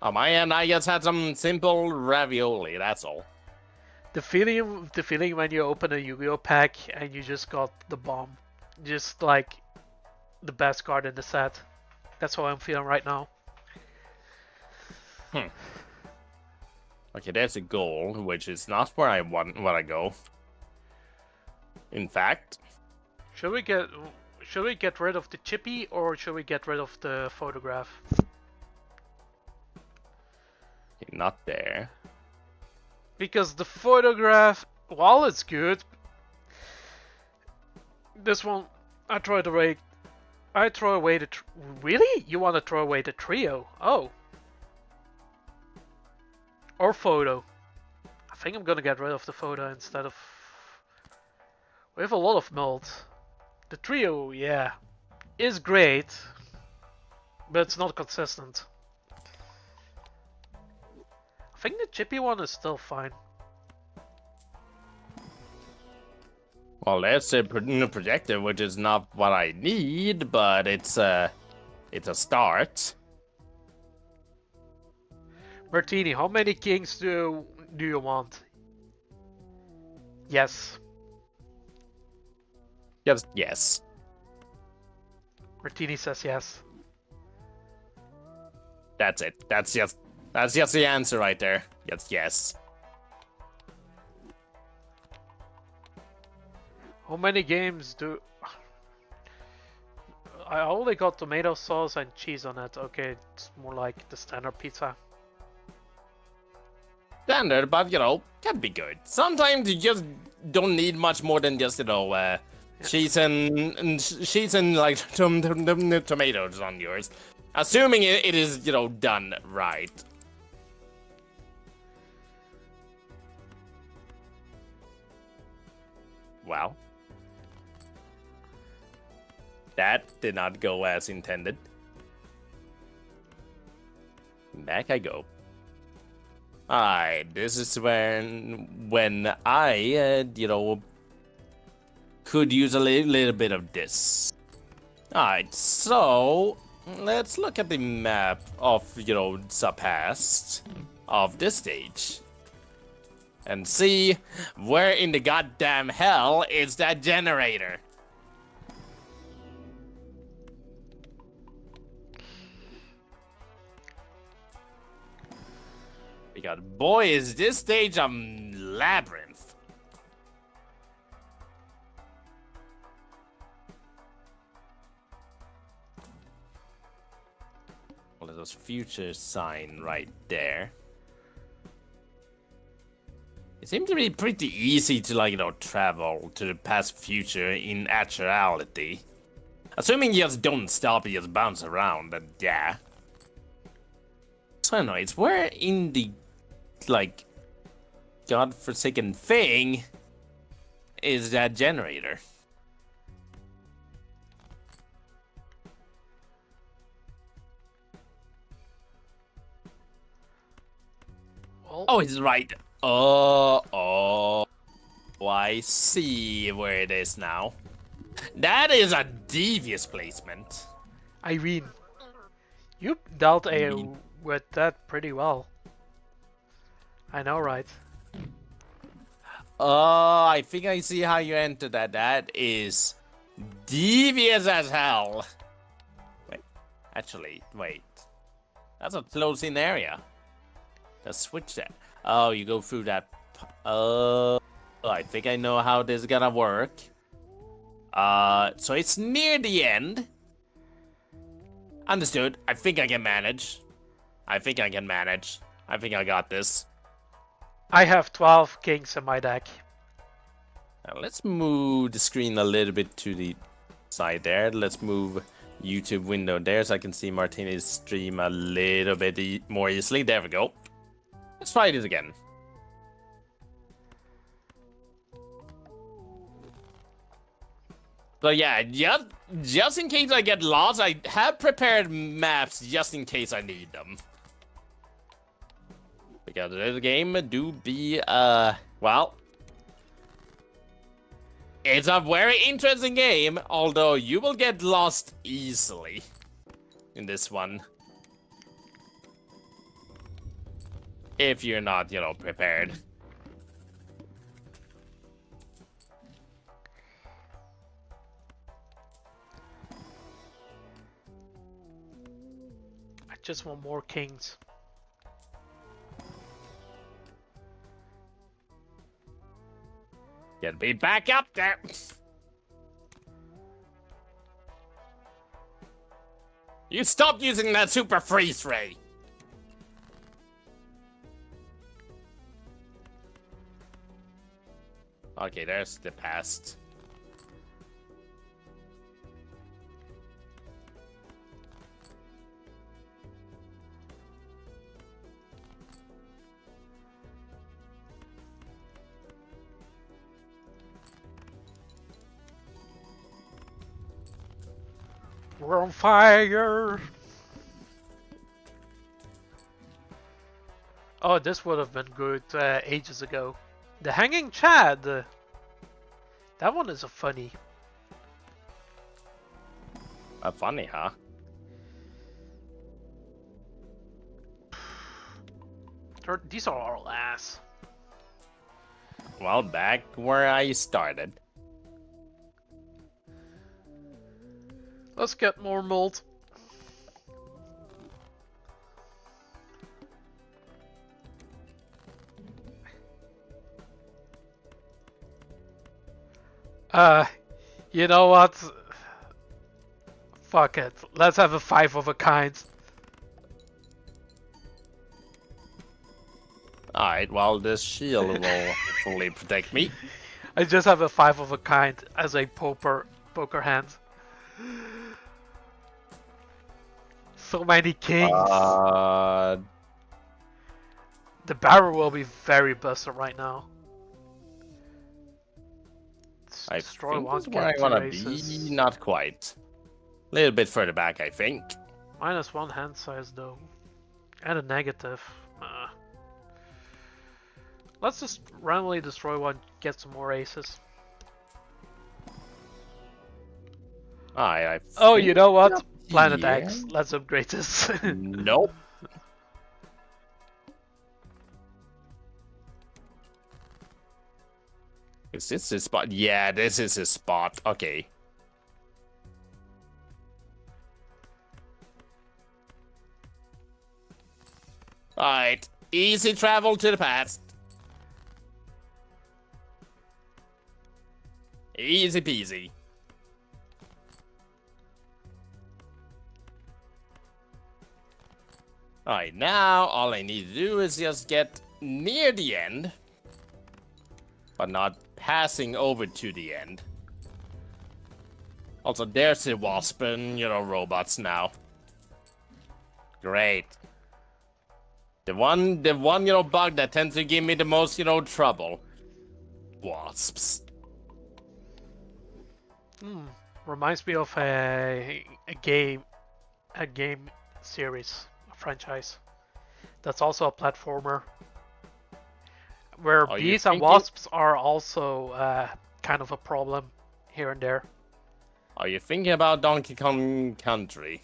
Speaker 2: On my end, I just had some simple ravioli, that's all.
Speaker 1: The feeling when you open a Yu-Gi-Oh pack and you just got the bomb. Just like the best card in the set. That's how I'm feeling right now.
Speaker 2: Okay, there's a goal, which is not where I want to go. In fact,
Speaker 1: Should we get rid of the chippy or should we get rid of the photograph?
Speaker 2: not there.
Speaker 1: Because the photograph, while it's good, this one I throw it away. I throw away the. Really? You want to throw away the trio? Oh. Or photo. I think I'm gonna get rid of the photo instead of. We have a lot of mold. The trio, yeah, is great, but it's not consistent. I think the chippy one is still fine.
Speaker 2: Well, there's a projector, which is not what I need, but it's a start.
Speaker 1: Martini, how many kings do you want? Yes.
Speaker 2: Yes.
Speaker 1: Martini says yes.
Speaker 2: That's it. That's just the answer right there. Yes.
Speaker 1: How many games do... I only got tomato sauce and cheese on it. Okay, it's more like the standard pizza.
Speaker 2: Standard, but can be good. Sometimes you just don't need much more than just cheese and like tomatoes on yours, assuming it is done right. Well, that did not go as intended. Back I go. Alright, this is when I, could use a little bit of this. Alright, so let's look at the map of, the past of this stage. And see where in the goddamn hell is that generator. Because boy, is this stage a labyrinth. Well, there's a future sign right there. It seems to be pretty easy to, like, travel to the past future in actuality. Assuming you just don't stop, you just bounce around, and yeah. So I don't know, it's where in the, like, godforsaken thing is that generator?
Speaker 1: Well,
Speaker 2: Oh, it's right. Oh, I see where it is now. That is a devious placement.
Speaker 1: Irene, you dealt
Speaker 2: Irene.
Speaker 1: with that pretty well. I know, right?
Speaker 2: I think I see how you entered that. That is devious as hell. Wait, actually, wait. That's a close-in area. Let's switch that. Oh, you go through that. I think I know how this is gonna work. So it's near the end. Understood. I think I can manage. I think I got this.
Speaker 1: I have 12 kings in my deck.
Speaker 2: Now let's move the screen a little bit to the side there. Let's move YouTube window there so I can see Martinez's stream a little bit more easily. There we go. Let's try this again. So yeah, just in case I get lost, I have prepared maps just in case I need them. Because this game do be, well, it's a very interesting game, although you will get lost easily in this one. If you're not, prepared.
Speaker 1: I just want more kings.
Speaker 2: Get me back up there. You stop using that super freeze ray. Okay, there's the past.
Speaker 1: We're on fire! Oh, this would have been good ages ago. The Hanging Chad! That one is a funny.
Speaker 2: Funny, huh?
Speaker 1: These are all ass.
Speaker 2: Well, back where I started.
Speaker 1: Let's get more mold. You know what? Fuck it. Let's have a 5 of a kind.
Speaker 2: Alright, well, this shield will hopefully protect me.
Speaker 1: I just have a 5 of a kind as a poker hand. So many kings. The barrel will be very busted right now.
Speaker 2: I
Speaker 1: Destroy
Speaker 2: think
Speaker 1: one,
Speaker 2: that's where I
Speaker 1: get
Speaker 2: wanna
Speaker 1: races.
Speaker 2: be. Not quite. A little bit further back, I think.
Speaker 1: -1 hand size though. And a negative. Let's just randomly destroy one, get some more aces. Oh, you know what? Planet X. Let's upgrade this.
Speaker 2: Nope. Is this his spot? Yeah, this is his spot. Okay. Alright. Easy travel to the past. Easy peasy. Alright, now all I need to do is just get near the end. but not passing over to the end. Also, there's the wasp and, robots now. Great. The one, bug that tends to give me the most, trouble. Wasps.
Speaker 1: Reminds me of a game series, a franchise. That's also a platformer. Where bees and wasps are also kind of a problem here and there.
Speaker 2: Are you thinking about Donkey Kong Country?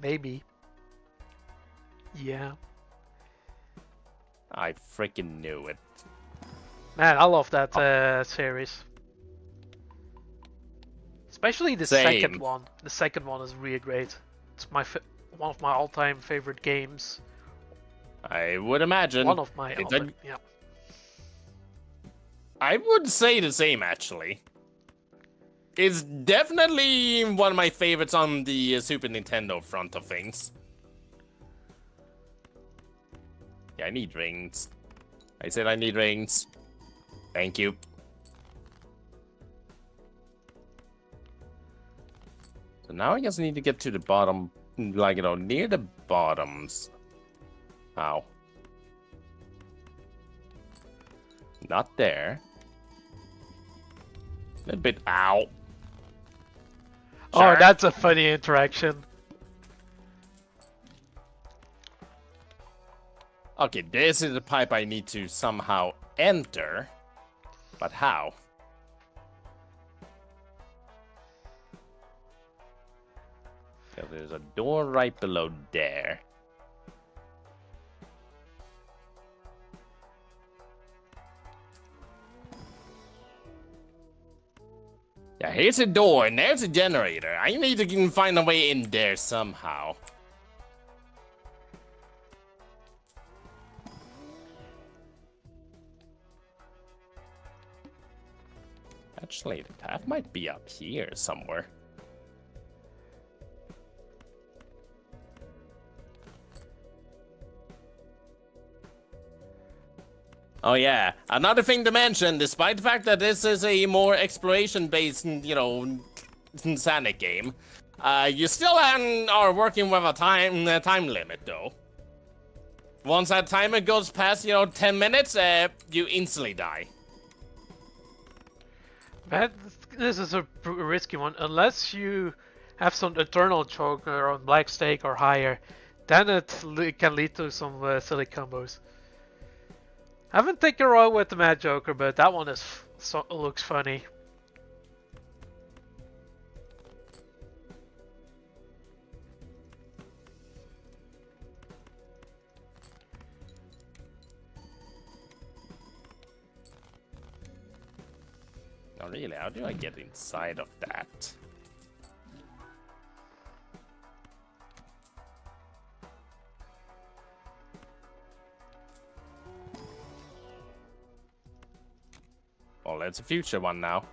Speaker 1: Maybe. Yeah.
Speaker 2: I freaking knew it.
Speaker 1: Man, I love that series. Especially the second one. The second one is really great. It's one of my all-time favorite games.
Speaker 2: I would imagine.
Speaker 1: One of my yeah.
Speaker 2: I would say the same, actually. It's definitely one of my favorites on the Super Nintendo front of things. Yeah, I need rings. I said I need rings. Thank you. So now I just need to get to the bottom, like, near the bottoms. Ow. Not there. A little bit. Ow.
Speaker 1: Sure. Oh, that's a funny interaction.
Speaker 2: Okay, this is the pipe I need to somehow enter. But how? So there's a door right below there. Yeah, here's a door, and there's a generator. I need to find a way in there somehow. Actually, the path might be up here somewhere. Oh yeah, another thing to mention, despite the fact that this is a more exploration-based, Sonic game, you still are working with a time limit, though. Once that timer goes past, 10 minutes, you instantly die.
Speaker 1: But this is a risky one. Unless you have some eternal choker on black stake or higher, then it can lead to some silly combos. I haven't taken a roll with the Mad Joker, but that one looks funny.
Speaker 2: Oh really, how do I get inside of that? Oh, that's a future one now.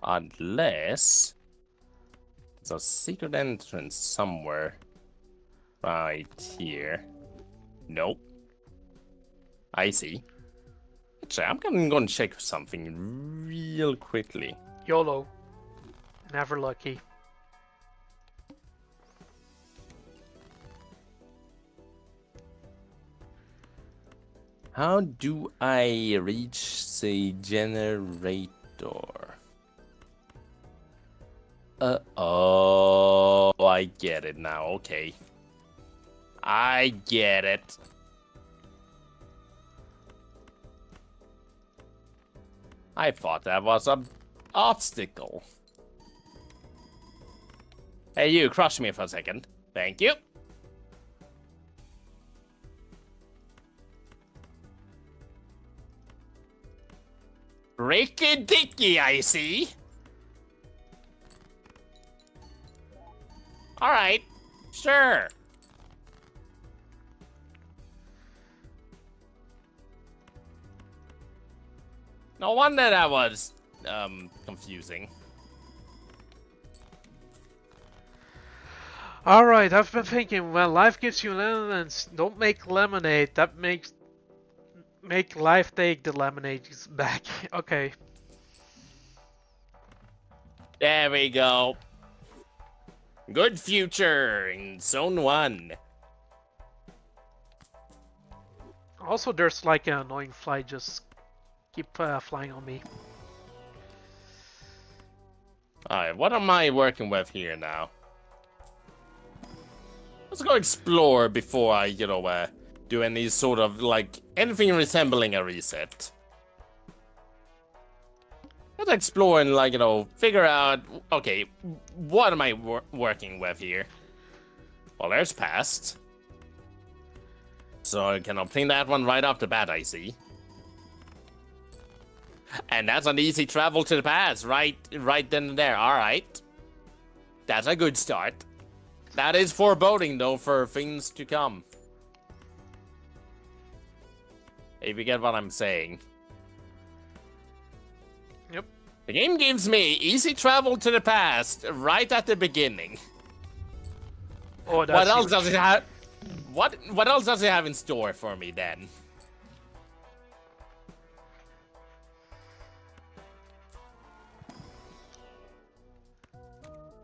Speaker 2: Unless there's a secret entrance somewhere right here. Nope. I see. Actually, I'm gonna check something real quickly.
Speaker 1: YOLO. Never lucky.
Speaker 2: How do I reach the generator? Oh, I get it now. Okay. I get it. I thought that was an obstacle. Hey, you, crush me for a second. Thank you. Ricky Dicky, I see. Alright, sure. No wonder that was, confusing.
Speaker 1: Alright, I've been thinking, when life gives you lemons, don't make lemonade. That makes... Make life take the lemonade back. Okay.
Speaker 2: There we go. Good future in Zone 1.
Speaker 1: Also, there's like an annoying fly just keep flying on me.
Speaker 2: Alright, what am I working with here now? Let's go explore before I, do any sort of, like, anything resembling a reset. Let's explore and, like, figure out, okay, what am I working with here? Well, there's past. So I can obtain that one right off the bat, I see. And that's an easy travel to the past, right then and there. Alright. That's a good start. That is foreboding, though, for things to come. If you get what I'm saying.
Speaker 1: Yep.
Speaker 2: The game gives me easy travel to the past right at the beginning.
Speaker 1: Oh, that's
Speaker 2: What else
Speaker 1: huge.
Speaker 2: does it have? What else does it have in store for me then?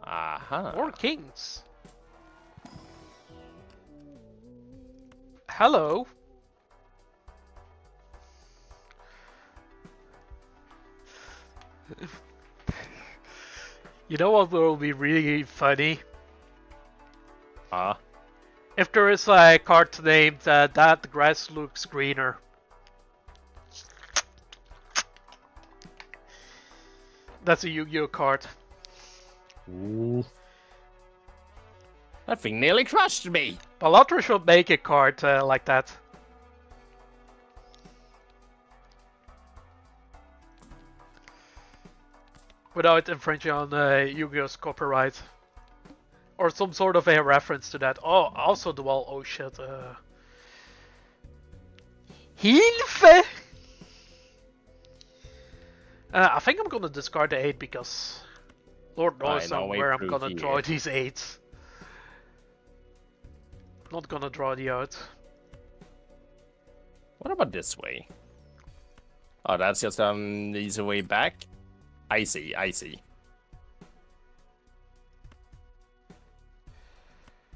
Speaker 2: Aha.
Speaker 1: More kings. Hello. You know what will be really funny? If there is a card named That Grass Looks Greener. That's a Yu-Gi-Oh card.
Speaker 2: Ooh. That thing nearly crushed me.
Speaker 1: Balatro should make a card like that. Without infringing on Yu-Gi-Oh's copyright. Or some sort of a reference to that. Oh, also the wall. Oh shit. Hilfe! I think I'm gonna discard the 8 because Lord knows where I'm gonna draw these 8s. Not gonna draw the out.
Speaker 2: What about this way? Oh, that's just an easy way back. I see, I see.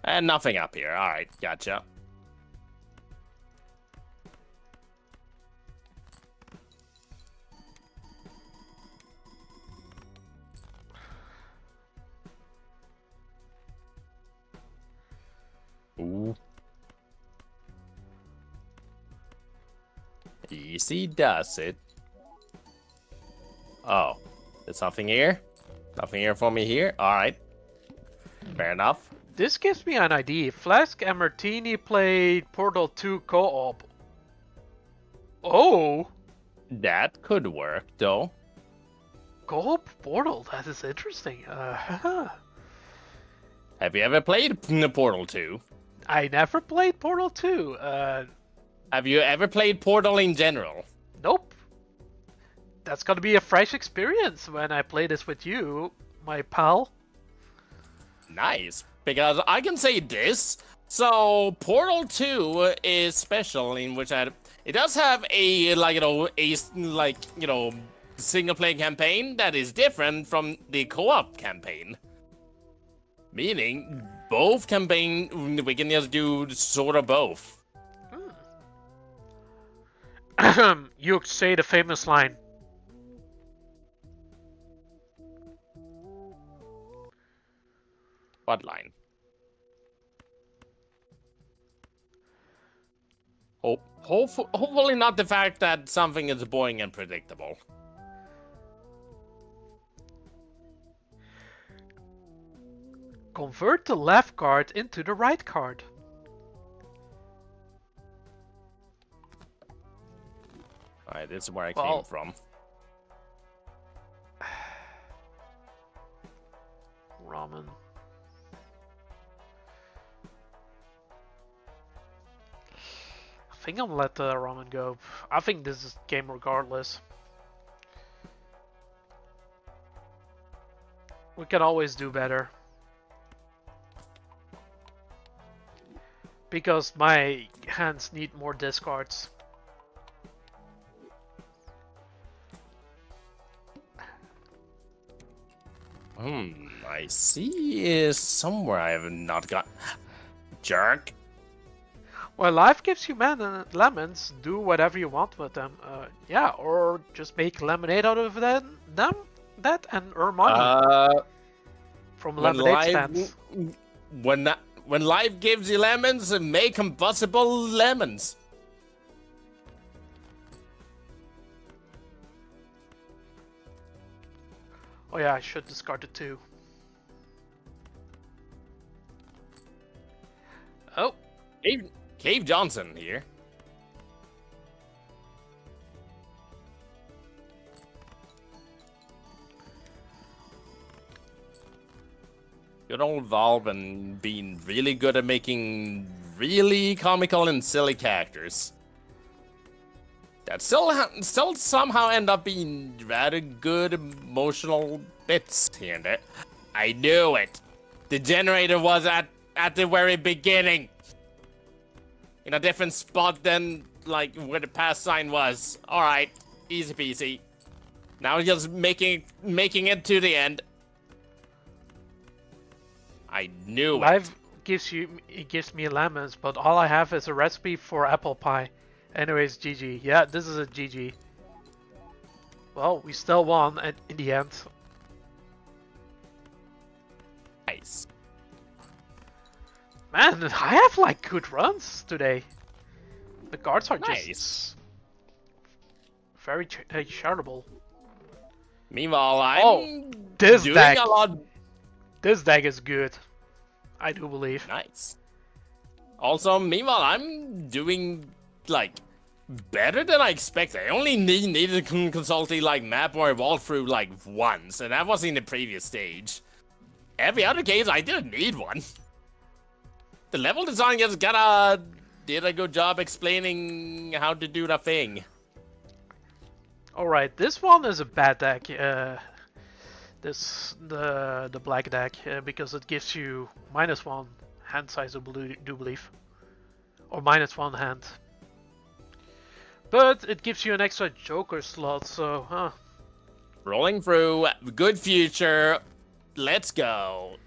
Speaker 2: And nothing up here. Alright, gotcha. Ooh. Easy does it. Oh, there's nothing here? Nothing here for me here? Alright. Fair enough.
Speaker 1: This gives me an idea. Flask and Martini played Portal 2 co-op. Oh!
Speaker 2: That could work, though.
Speaker 1: Co-op Portal? That is interesting.
Speaker 2: Have you ever played Portal 2?
Speaker 1: I never played Portal 2.
Speaker 2: Have you ever played Portal in general?
Speaker 1: Nope. That's gonna be a fresh experience when I play this with you, my pal.
Speaker 2: Nice, because I can say this. So Portal 2 is special in which it does have a single player campaign that is different from the co-op campaign. Meaning both campaign we can just do sort of both.
Speaker 1: You say the famous line.
Speaker 2: What line? Hopefully not the fact that something is boring and predictable.
Speaker 1: Convert the left card into the right card.
Speaker 2: Alright, this is where I came from.
Speaker 1: Ramen. I think I'm gonna let the ramen go. I think this is game regardless. We can always do better. Because my hands need more discards.
Speaker 2: I see somewhere I have not got... Jerk.
Speaker 1: Well, life gives you lemons. Do whatever you want with them. Yeah, or just make lemonade out of them that and earn money from
Speaker 2: When
Speaker 1: lemonade
Speaker 2: life...
Speaker 1: stands.
Speaker 2: When life gives you lemons, make combustible lemons.
Speaker 1: Oh yeah, I should discard it too. Oh.
Speaker 2: Cave Johnson here. Good old Valve and being really good at making really comical and silly characters. That still somehow end up being rather good emotional bits here and there. I knew it. The generator was at the very beginning. In a different spot than like where the pass sign was. Alright, easy peasy. Now just making it to the end. I knew
Speaker 1: Life gives me lemons, but all I have is a recipe for apple pie. Anyways, GG. Yeah, this is a GG. Well, we still won in the end.
Speaker 2: Nice.
Speaker 1: Man, I have like good runs today. The cards are
Speaker 2: Nice.
Speaker 1: just very charitable.
Speaker 2: Meanwhile, I'm
Speaker 1: this
Speaker 2: doing
Speaker 1: deck.
Speaker 2: a lot.
Speaker 1: This deck is good. I do believe.
Speaker 2: Nice. Also, meanwhile, I'm doing like better than I expected. I only needed to consult the like map or walkthrough like once, and that was in the previous stage. Every other case, I didn't need one. The level design just did a good job explaining how to do that thing.
Speaker 1: Alright, this one is a bad deck. The black deck because it gives you -1 hand size, I do believe, or -1 hand. But it gives you an extra Joker slot, so
Speaker 2: Rolling through, good future. Let's go.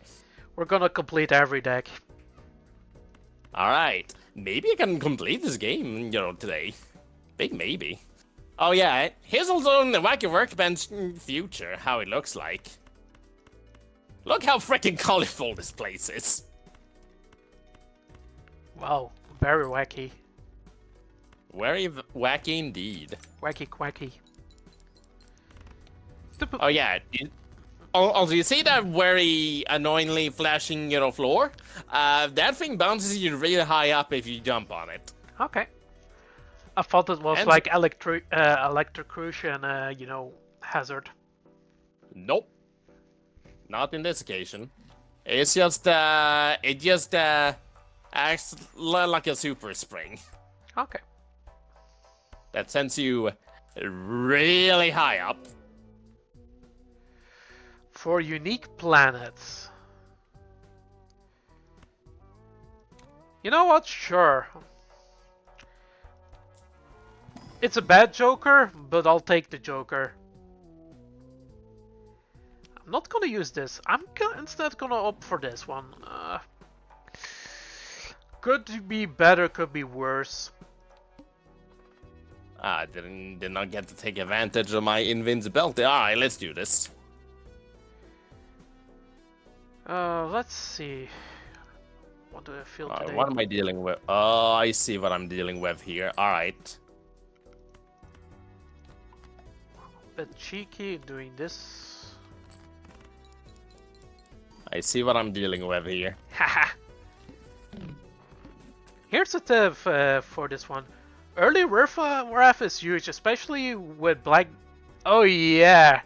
Speaker 1: we're gonna complete every deck.
Speaker 2: Alright, maybe I can complete this game, today. Big maybe. Oh yeah, here's also the Wacky Workbench future, how it looks like. Look how freaking colorful this place is.
Speaker 1: Wow, very wacky.
Speaker 2: Very wacky indeed.
Speaker 1: Wacky quacky.
Speaker 2: Oh yeah, also you see that very annoyingly flashing, floor? That thing bounces you really high up if you jump on it.
Speaker 1: Okay. I thought it was
Speaker 2: And-
Speaker 1: like electrocution, hazard.
Speaker 2: Nope. Not in this occasion. It's just, acts like a super spring
Speaker 1: Okay.
Speaker 2: that sends you really high up.
Speaker 1: For unique planets. You know what? Sure. It's a bad Joker, but I'll take the Joker. I'm not gonna use this. I'm instead gonna opt for this one. Could be better, could be worse.
Speaker 2: Did not get to take advantage of my invincibility. Alright, let's do this.
Speaker 1: Let's see. What do I feel today?
Speaker 2: What am I dealing with? Oh, I see what I'm dealing with here. Alright.
Speaker 1: Bit cheeky doing this.
Speaker 2: I see what I'm dealing with here.
Speaker 1: Haha. Here's a tip for this one. Early riff is huge, especially with black. Oh yeah,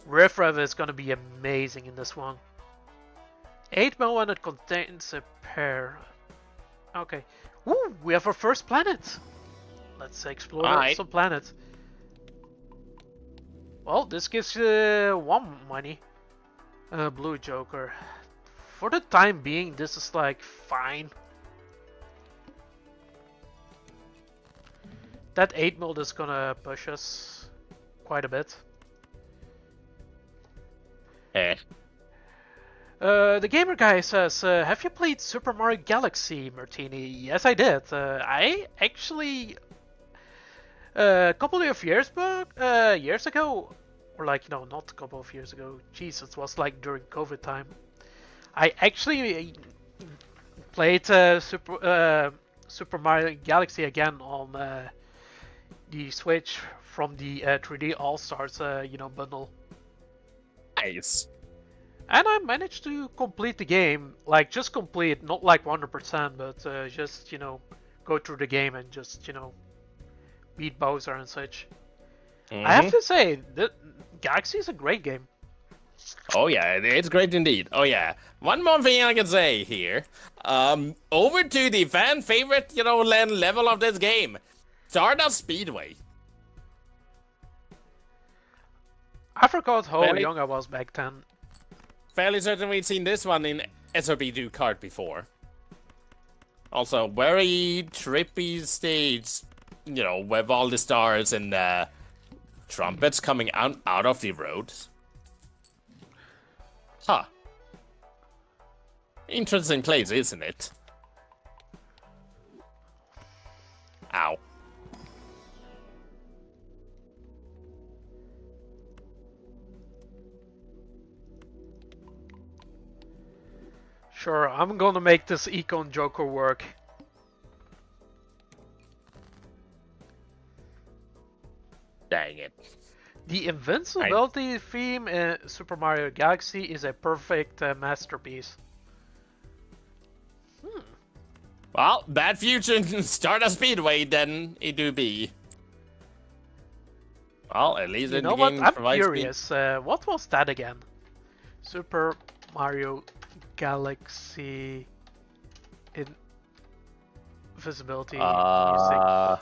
Speaker 1: riff is gonna be amazing in this one. 8 mil when it contains a pair. Okay. Ooh, we have our first planet. Let's explore some planets. Well, this gives 1 money. Blue Joker. For the time being, this is like fine. That 8 mil is gonna push us quite a bit.
Speaker 2: Eh.
Speaker 1: The gamer guy says, have you played Super Mario Galaxy, Martini? Yes, I did. I actually, a couple of years ago, or like, no, not a couple of years ago. Jeez, it was like during COVID time. I actually played Super Mario Galaxy again on the Switch from the 3D All Stars, bundle.
Speaker 2: Nice.
Speaker 1: And I managed to complete the game, like just complete, not like 100%, but just, go through the game and just, beat Bowser and such. I have to say, that Galaxy is a great game.
Speaker 2: Oh yeah, it's great indeed. Oh yeah. One more thing I can say here. Over to the fan favorite, level of this game. Stardust Speedway.
Speaker 1: I forgot how young I was back then.
Speaker 2: Fairly certain we've seen this one in SRB2 kart before. Also, very trippy stage, with all the stars and trumpets coming out of the road. Huh. Interesting place, isn't it? Ow.
Speaker 1: Sure, I'm gonna make this Econ Joker work.
Speaker 2: Dang it.
Speaker 1: The invincibility theme in Super Mario Galaxy is a perfect masterpiece.
Speaker 2: Well, bad future Stardust Speedway then it do be. Well, at least
Speaker 1: You
Speaker 2: in
Speaker 1: know
Speaker 2: the
Speaker 1: what?
Speaker 2: game
Speaker 1: I'm
Speaker 2: provides
Speaker 1: curious. What was that again? Super Mario Galaxy invisibility music.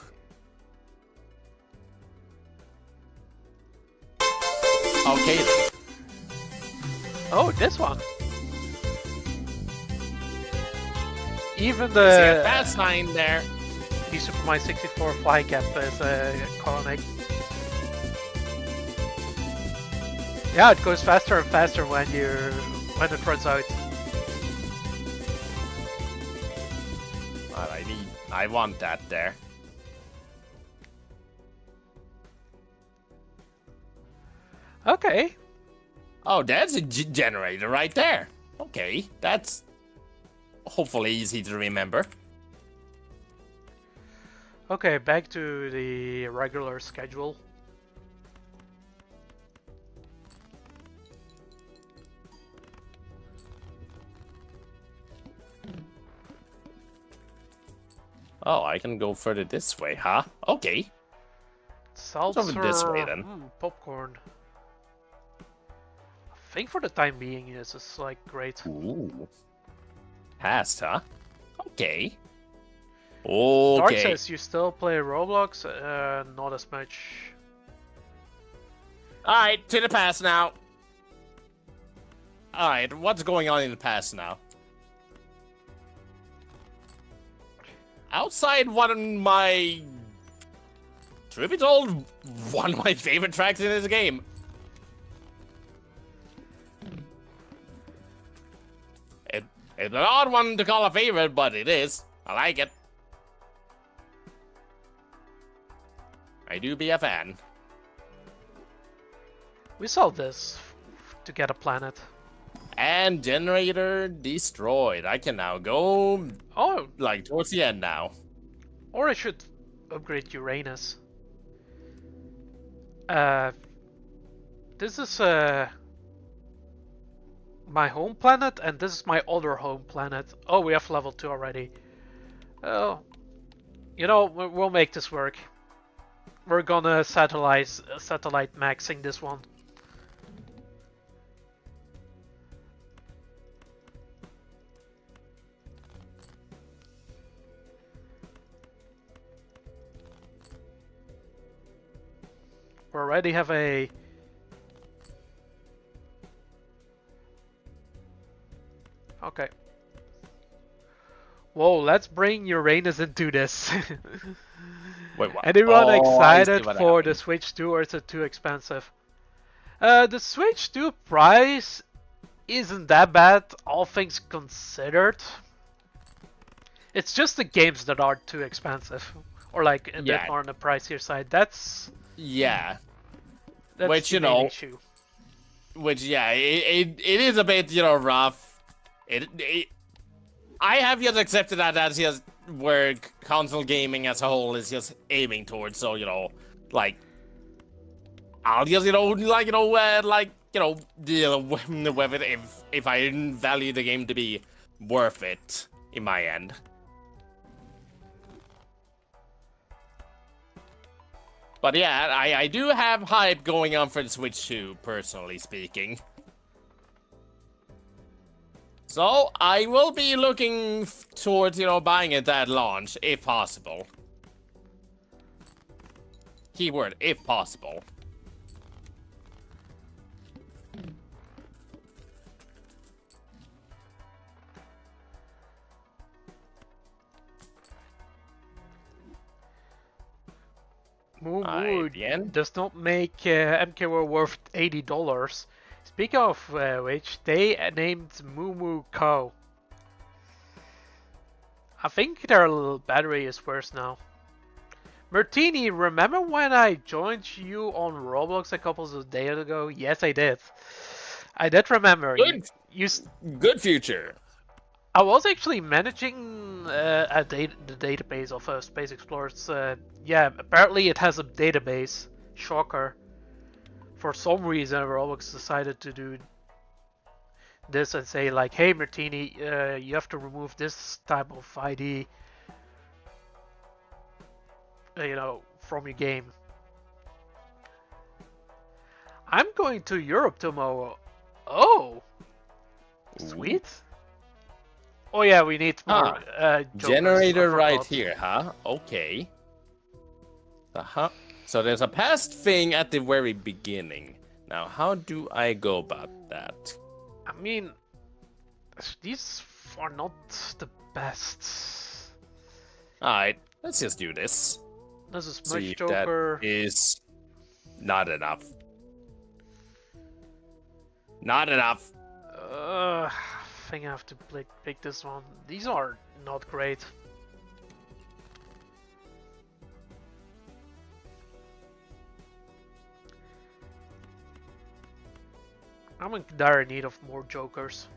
Speaker 2: Okay then.
Speaker 1: Oh, this one. Even
Speaker 2: See
Speaker 1: the
Speaker 2: a fast line there.
Speaker 1: the Super Mario 64 fly cap is iconic. Yeah, it goes faster and faster when it runs out.
Speaker 2: Well, I want that there.
Speaker 1: Okay.
Speaker 2: Oh, that's a generator right there. Okay, that's hopefully easy to remember.
Speaker 1: Okay, back to the regular schedule.
Speaker 2: Oh, I can go further this way, huh? Okay.
Speaker 1: Seltzer.
Speaker 2: Over this way then.
Speaker 1: Popcorn. I think for the time being, this is like great.
Speaker 2: Ooh. Past, huh? Okay.
Speaker 1: Dark
Speaker 2: Okay.
Speaker 1: says you still play Roblox, not as much.
Speaker 2: Alright, to the past now. Alright, what's going on in the past now? Outside one of my... truth be told, one of my favorite tracks in this game. It's an odd one to call a favorite, but it is. I like it. I do be a fan.
Speaker 1: We solved this to get a planet.
Speaker 2: And generator destroyed. I can now go,
Speaker 1: Oh,
Speaker 2: like, towards the end now.
Speaker 1: or I should upgrade Uranus. This is my home planet, and this is my other home planet. Oh, we have level 2 already. Oh, we'll make this work. We're gonna satellite maxing this one. We already have a... Okay. Whoa, let's bring Uranus into this.
Speaker 2: Wait, what?
Speaker 1: Anyone
Speaker 2: Oh, I see
Speaker 1: excited
Speaker 2: what
Speaker 1: for the
Speaker 2: happened.
Speaker 1: Switch 2 or is it too expensive? The Switch 2 price isn't that bad, all things considered. It's just the games that are too expensive, or like a bit
Speaker 2: Yeah,
Speaker 1: more on the pricier side.
Speaker 2: yeah.
Speaker 1: That's
Speaker 2: Which,
Speaker 1: the main issue.
Speaker 2: yeah, it is a bit, rough. It I have just accepted that as just where console gaming as a whole is just aiming towards. So, like, I'll just, deal with it if I value the game to be worth it in my end. But yeah, I do have hype going on for the Switch 2, personally speaking. So I will be looking towards, buying it at launch, if possible. Keyword, if possible.
Speaker 1: Moo
Speaker 2: Alright,
Speaker 1: Moo
Speaker 2: bien.
Speaker 1: does not make MKW worth $80. Speaking of which, they named Moo Moo Co. I think their battery is worse now. Martini, remember when I joined you on Roblox a couple of days ago? Yes, I did. I did remember.
Speaker 2: Good,
Speaker 1: You
Speaker 2: good future.
Speaker 1: I was actually managing the database of Space Explorers. Yeah, apparently it has a database. Shocker. For some reason, Roblox decided to do this and say like, "Hey, Martini, you have to remove this type of ID, from your game." I'm going to Europe tomorrow. Oh,
Speaker 2: Ooh.
Speaker 1: sweet. Oh yeah, we need more
Speaker 2: Ah,
Speaker 1: jokers. I
Speaker 2: generator right
Speaker 1: forgot.
Speaker 2: here, huh? Okay. Uh-huh. So there's a past thing at the very beginning. Now, how do I go about that?
Speaker 1: I mean, these are not the best.
Speaker 2: Alright, let's just do this.
Speaker 1: This is
Speaker 2: See
Speaker 1: much
Speaker 2: if that
Speaker 1: Joker.
Speaker 2: is not enough. Not enough.
Speaker 1: I think I have to pick this one. These are not great. I'm in dire need of more jokers.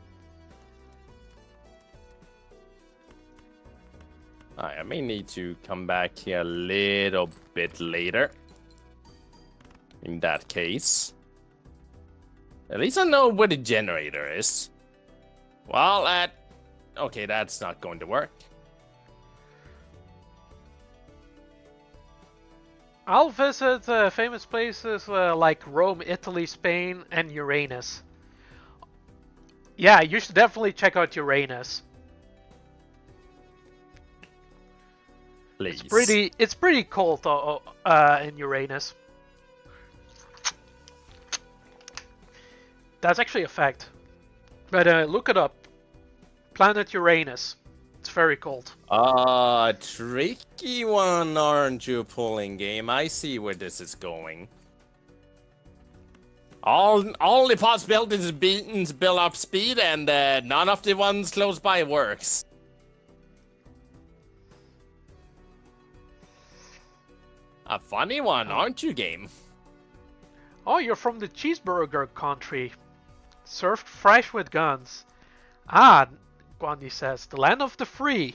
Speaker 2: I may need to come back here a little bit later. In that case. At least I know where the generator is. Well, okay, that's not going to work.
Speaker 1: I'll visit famous places like Rome, Italy, Spain, and Uranus. Yeah, you should definitely check out Uranus.
Speaker 2: Please.
Speaker 1: It's pretty cold though, in Uranus. That's actually a fact. But look it up. Planet Uranus. It's very cold.
Speaker 2: Tricky one, aren't you, pulling game? I see where this is going. All the possibilities build up speed, and none of the ones close by works. A funny one, aren't you, game?
Speaker 1: Oh, you're from the cheeseburger country. Served fresh with guns. Ah, Guandi says, the land of the free.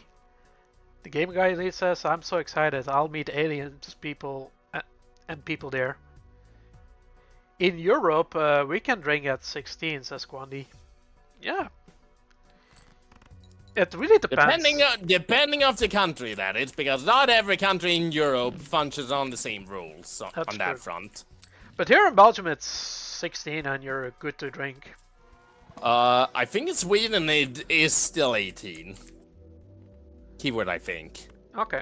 Speaker 1: The game guy says, I'm so excited. I'll meet aliens, people, and people there. In Europe, we can drink at 16, says Guandi. Yeah. It really depends.
Speaker 2: Depending of the country, that is, because not every country in Europe functions on the same rules on that front.
Speaker 1: But here in Belgium, it's 16 and you're good to drink.
Speaker 2: I think in Sweden it is still 18. Keyword, I think.
Speaker 1: Okay.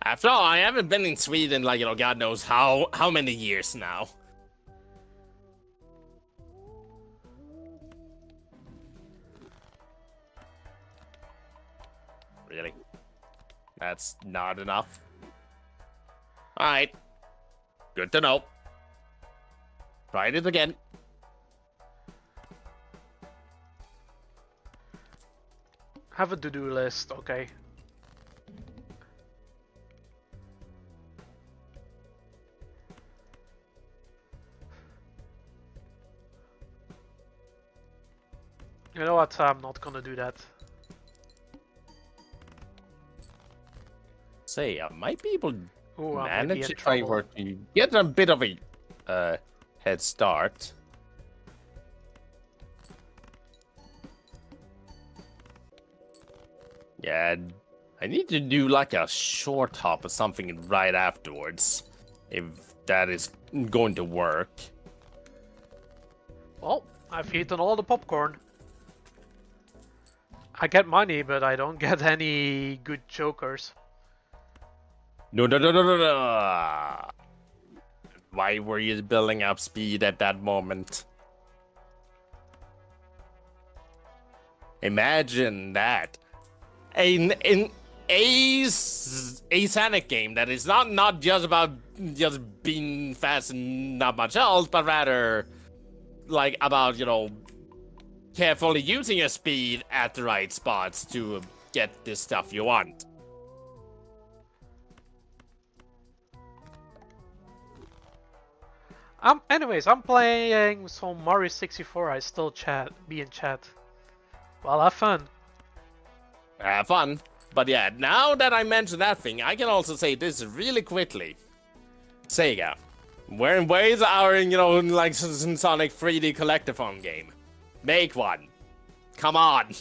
Speaker 2: After all, I haven't been in Sweden, like, God knows how many years now. Really? That's not enough. Alright. Good to know. Try it again.
Speaker 1: Have a to-do list, okay. You know what? I'm not gonna do that.
Speaker 2: Say, I might be able to
Speaker 1: Ooh, I might be
Speaker 2: manage
Speaker 1: in
Speaker 2: it
Speaker 1: trouble.
Speaker 2: to get a bit of a head start. Yeah, I need to do like a short hop or something right afterwards, if that is going to work.
Speaker 1: Well, I've eaten all the popcorn. I get money, but I don't get any good chokers.
Speaker 2: No, no, no, no, no, no. Why were you building up speed at that moment? Imagine that. In a Sonic game that is not just about just being fast and not much else, but rather like about, you know, carefully using your speed at the right spots to get this stuff you want.
Speaker 1: Anyways, I'm playing some Mario 64. I still be in chat. Well, have fun.
Speaker 2: Have fun. But yeah, now that I mentioned that thing, I can also say this really quickly. Sega, where is our, you know, like Sonic 3D collectathon game? Make one. Come on.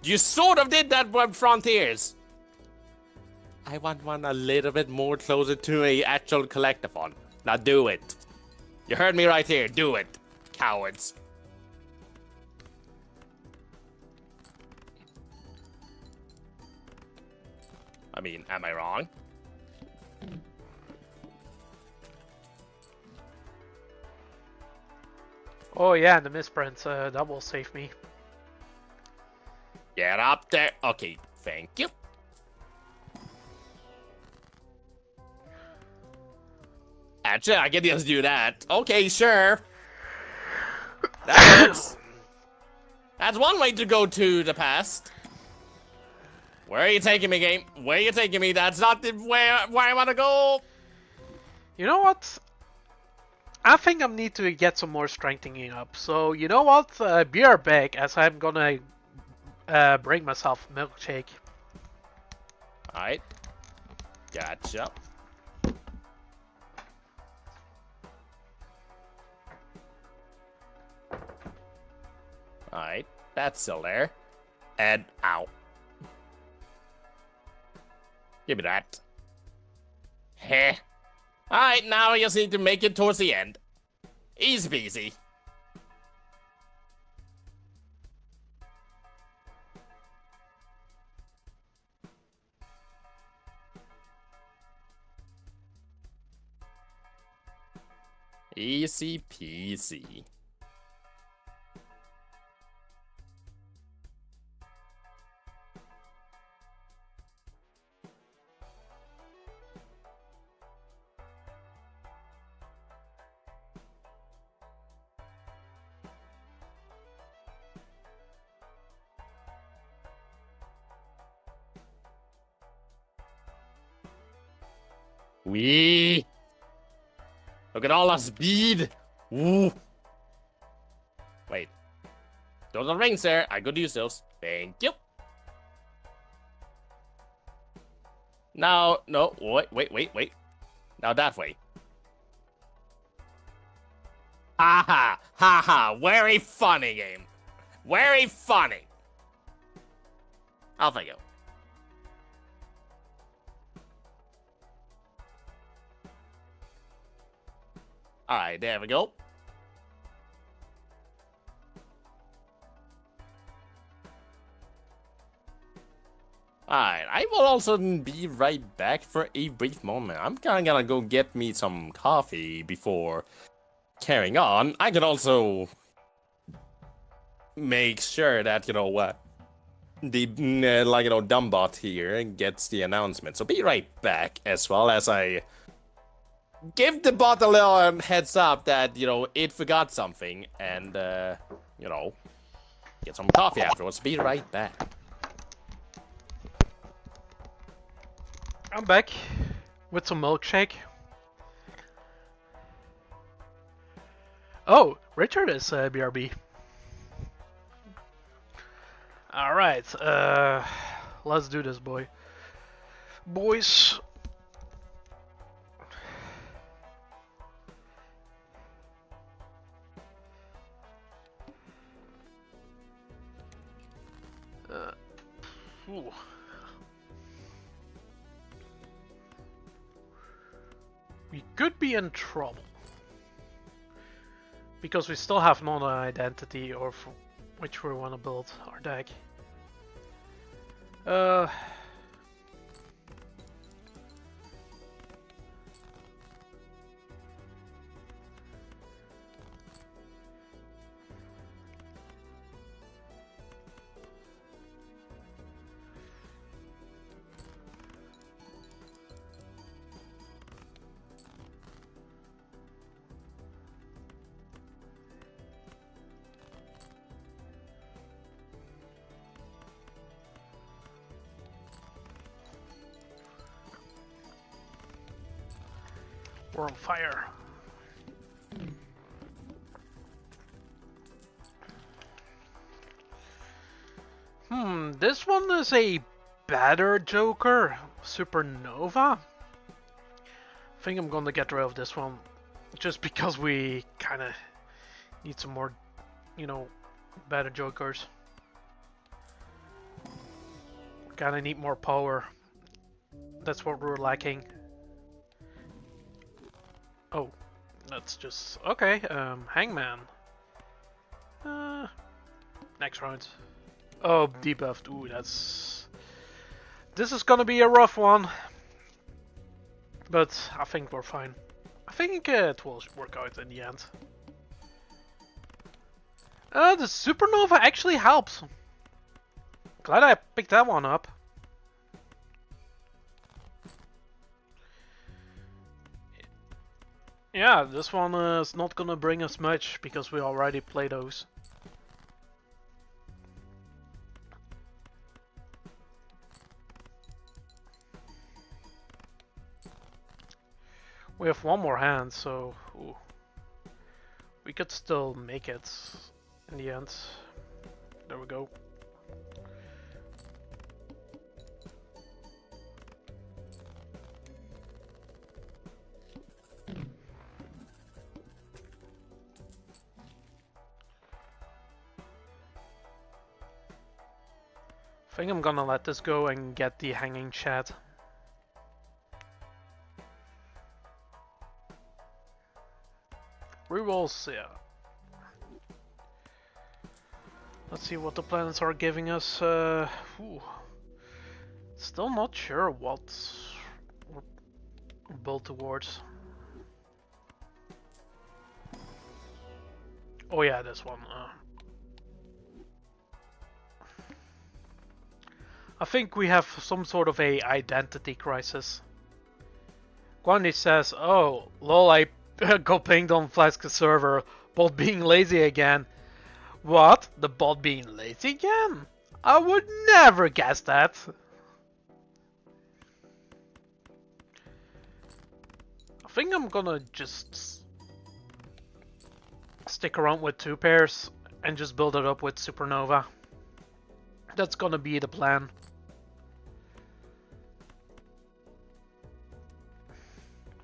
Speaker 2: You sort of did that with Frontiers. I want one a little bit more closer to a actual collectathon. Now do it. You heard me right here. Do it, cowards. I mean, am I wrong?
Speaker 1: Oh yeah, the misprint. That will save me.
Speaker 2: Get up there. Okay, thank you. Actually, I can just do that. Okay, sure. That works. That's one way to go to the past. Where are you taking me, game? Where are you taking me? That's not the where I want to go.
Speaker 1: You know what? I think I need to get some more strengthening up. So you know what? Be right back, as I'm gonna bring myself a milkshake.
Speaker 2: Alright. Gotcha. Alright. That's still there. And ow. Give me that. Heh. Alright, now I just need to make it towards the end. Easy peasy. Easy peasy. Wee. Look at all our speed. Ooh. Wait. Those are rings there. I could use those. Thank you. Now, no. Wait. Now that way. Ha ha. Very funny game. Very funny. Off I go. Alright, there we go. Alright, I will also be right back for a brief moment. I'm kinda gonna go get me some coffee before carrying on. I can also make sure that, you know what, the like dumb bot here gets the announcement. So be right back, as well as I give the bot a little heads up that it forgot something, and get some coffee afterwards. Be right back.
Speaker 1: I'm back with some milkshake. Oh, Richard is BRB. Alright, let's do this, boys. Ooh. We could be in trouble. Because we still have no identity or which we want to build our deck. We're on fire. This one is a better Joker, Supernova. I think I'm gonna get rid of this one, just because we kinda need some more, better Jokers. Kinda need more power. That's what we're lacking. Oh, that's just okay. Hangman. Next round. Oh, debuffed. Ooh, this is gonna be a rough one, but I think we're fine. I think it will work out in the end. The Supernova actually helps. Glad I picked that one up. Yeah, this one is not gonna bring us much because we already play those. We have one more hand, so we could still make it in the end. There we go. I think I'm gonna let this go and get the hanging chat. We will see. Let's see what the planets are giving us. Still not sure what we're built towards. Oh yeah, this one. I think we have some sort of a identity crisis. Quandy says, "Oh, lol, I got pinged on Flask server. Bot being lazy again." What? The bot being lazy again? I would never guess that. I think I'm gonna just stick around with 2 pairs and just build it up with Supernova. That's gonna be the plan.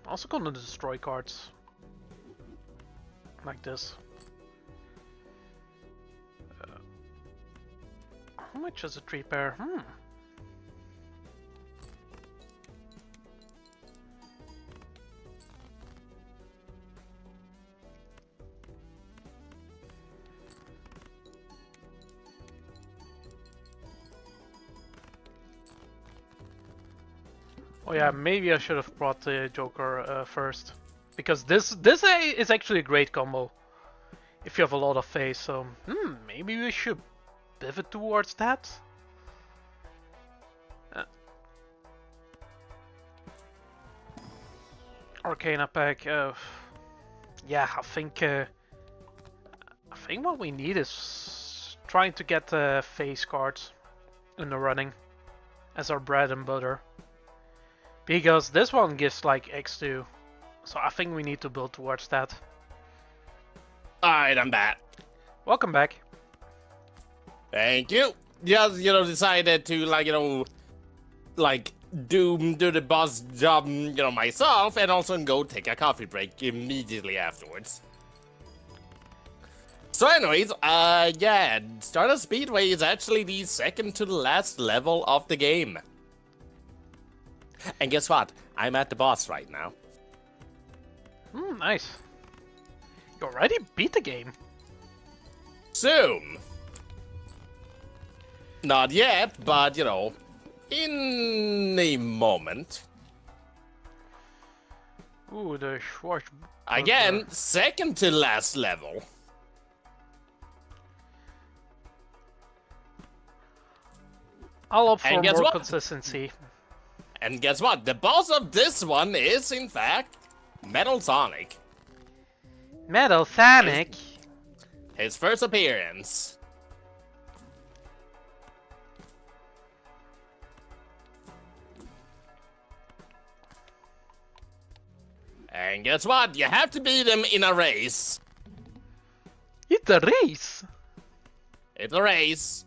Speaker 1: I'm also gonna destroy cards. Like this. How much is a 3 pair? Oh yeah, maybe I should have brought the Joker first. Because this is actually a great combo. If you have a lot of face, so maybe we should pivot towards that. Arcana pack. Yeah, I think what we need is trying to get the face cards in the running as our bread and butter. Because this one gives like X2. So I think we need to build towards that.
Speaker 2: Alright, I'm back.
Speaker 1: Welcome back.
Speaker 2: Thank you. Just, decided to, do the boss job, myself, and also go take a coffee break immediately afterwards. So anyways, yeah, Stardust Speedway is actually the second to the last level of the game. And guess what? I'm at the boss right now.
Speaker 1: Nice. You already beat the game.
Speaker 2: Soon. Not yet, but, in a moment.
Speaker 1: Ooh, the Schwartz.
Speaker 2: Again, second to last level.
Speaker 1: I'll opt for more
Speaker 2: what?
Speaker 1: consistency.
Speaker 2: And guess what? The boss of this one is, in fact, Metal Sonic.
Speaker 1: Metal Sonic?
Speaker 2: His first appearance. And guess what? You have to beat him in a race.
Speaker 1: It's a race!
Speaker 2: It's a race.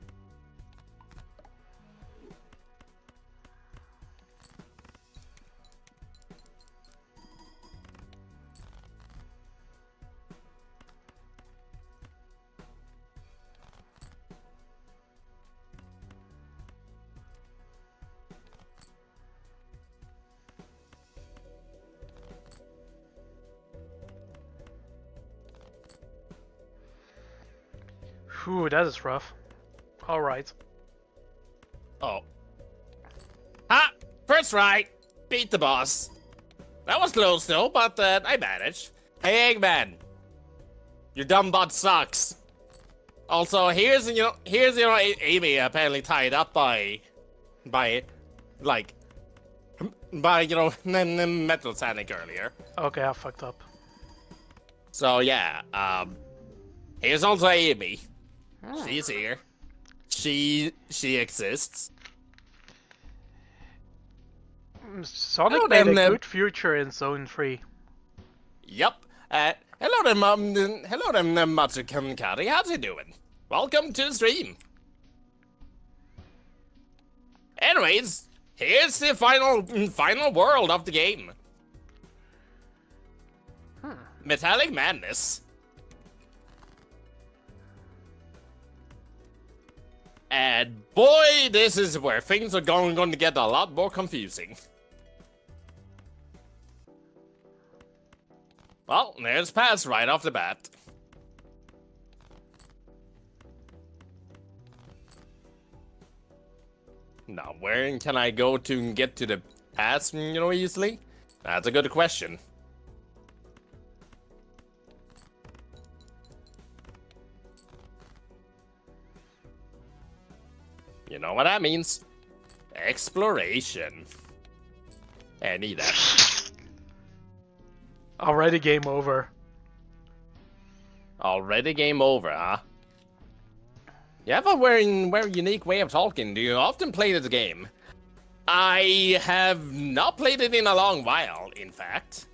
Speaker 1: Ooh, that is rough. Alright.
Speaker 2: Oh. Ha! First try. Beat the boss. That was close though, but I managed. Hey Eggman. Your dumb bot sucks. Also, here's Amy apparently tied up by Metal Sonic earlier.
Speaker 1: Okay, I fucked up.
Speaker 2: So yeah, here's also Amy. She's here. She exists.
Speaker 1: Sonic
Speaker 2: Hello,
Speaker 1: made a
Speaker 2: them,
Speaker 1: good future in Zone 3.
Speaker 2: Yup. Hello there, Matsu Kankari. How's it doing? Welcome to the stream. Anyways, here's the final world of the game. Metallic Madness. And boy, this is where things are going to get a lot more confusing. Well, there's pass right off the bat. Now, where can I go to get to the pass, easily? That's a good question. You know what that means? Exploration. I need that.
Speaker 1: Already game over.
Speaker 2: Already game over, huh? You have a very unique way of talking. Do you often play this game? I have not played it in a long while, in fact.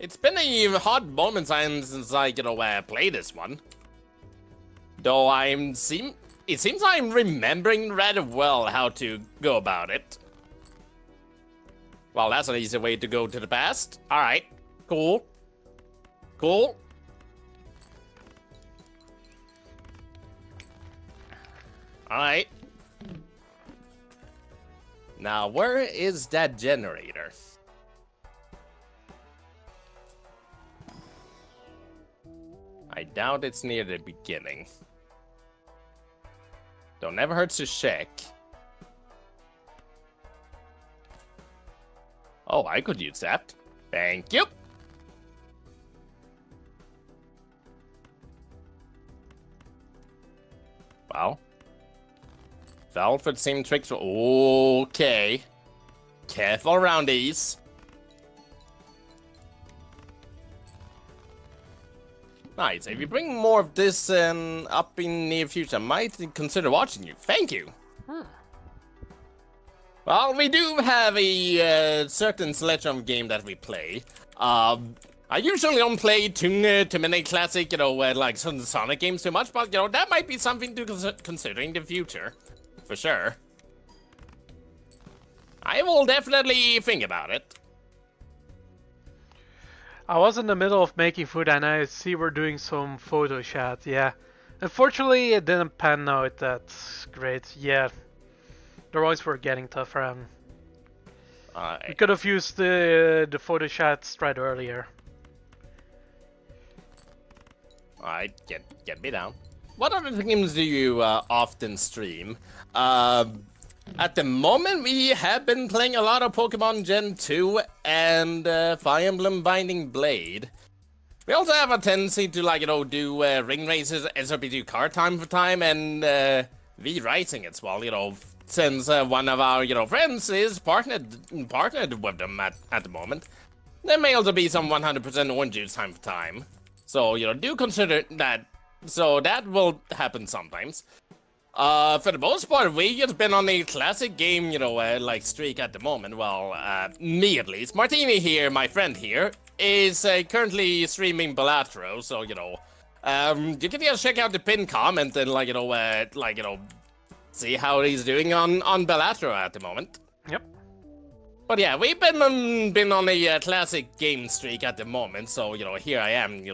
Speaker 2: It's been a hot moment since I, played this one. Though it seems I'm remembering rather well how to go about it. Well, that's an easy way to go to the past. Alright, cool. Cool. Alright. Now, where is that generator? I doubt it's near the beginning. Though never hurts to check. Oh, I could use that. Thank you. Well. Valford same tricks. Okay. Careful around these. Nice. If you bring more of this up in near future, I might consider watching you. Thank you. Well, we do have a certain selection of game that we play. I usually don't play too many classic, like some Sonic games too much, but, that might be something to consider in the future. For sure. I will definitely think about it.
Speaker 1: I was in the middle of making food and I see we're doing some photo chat, yeah. Unfortunately, it didn't pan out that great, yeah. The roles were getting tougher and we could have used the photo chat right earlier.
Speaker 2: Alright, get me down. What other games do you often stream? At the moment, we have been playing a lot of Pokemon Gen 2 and Fire Emblem Binding Blade. We also have a tendency to, do ring races, SRPG card time for time, and V-Rising as well, since one of our, friends is partnered with them at the moment. There may also be some 100% orange juice time for time. So, do consider that. So that will happen sometimes. For the most part, we just been on a classic game, like streak at the moment. Well, me at least. Martini here, my friend here, is currently streaming Balatro, so, you can just check out the pinned comment and, see how he's doing on Balatro at the moment.
Speaker 1: Yep.
Speaker 2: But yeah, we've been on a classic game streak at the moment, so, here I am,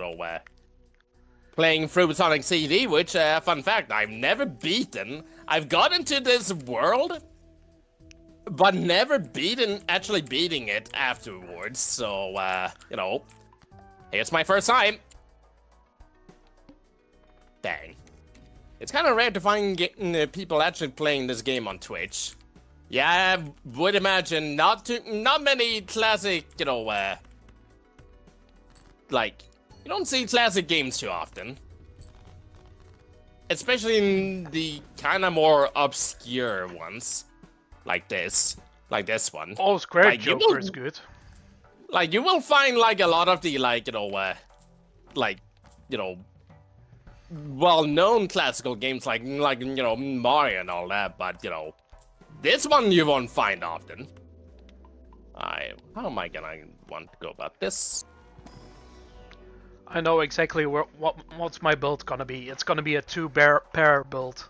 Speaker 2: playing through Sonic CD, which, fun fact, I've never beaten. I've got into this world, but never actually beating it afterwards, so, it's my first time. Dang. It's kind of rare to find people actually playing this game on Twitch. Yeah, I would imagine not many classic, you don't see classic games too often. Especially in the kind of more obscure ones. Like this one.
Speaker 1: Oh, Square Joker is good.
Speaker 2: You will find, a lot of the, well-known classical games like, Mario and all that, but, this one you won't find often. How am I gonna want to go about this?
Speaker 1: I know exactly what's my build gonna be. It's gonna be a two-pair build.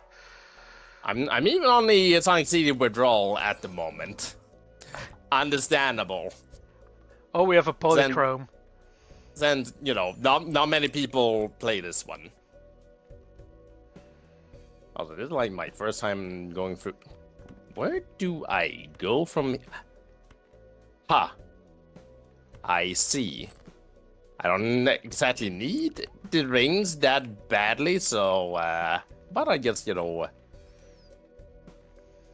Speaker 2: I'm even on the Sonic CD withdrawal at the moment. Understandable.
Speaker 1: Oh, we have a polychrome.
Speaker 2: Then not many people play this one. Also, this is my first time going through. Where do I go from? Ha! I see. I don't exactly need the rings that badly, so, but I guess,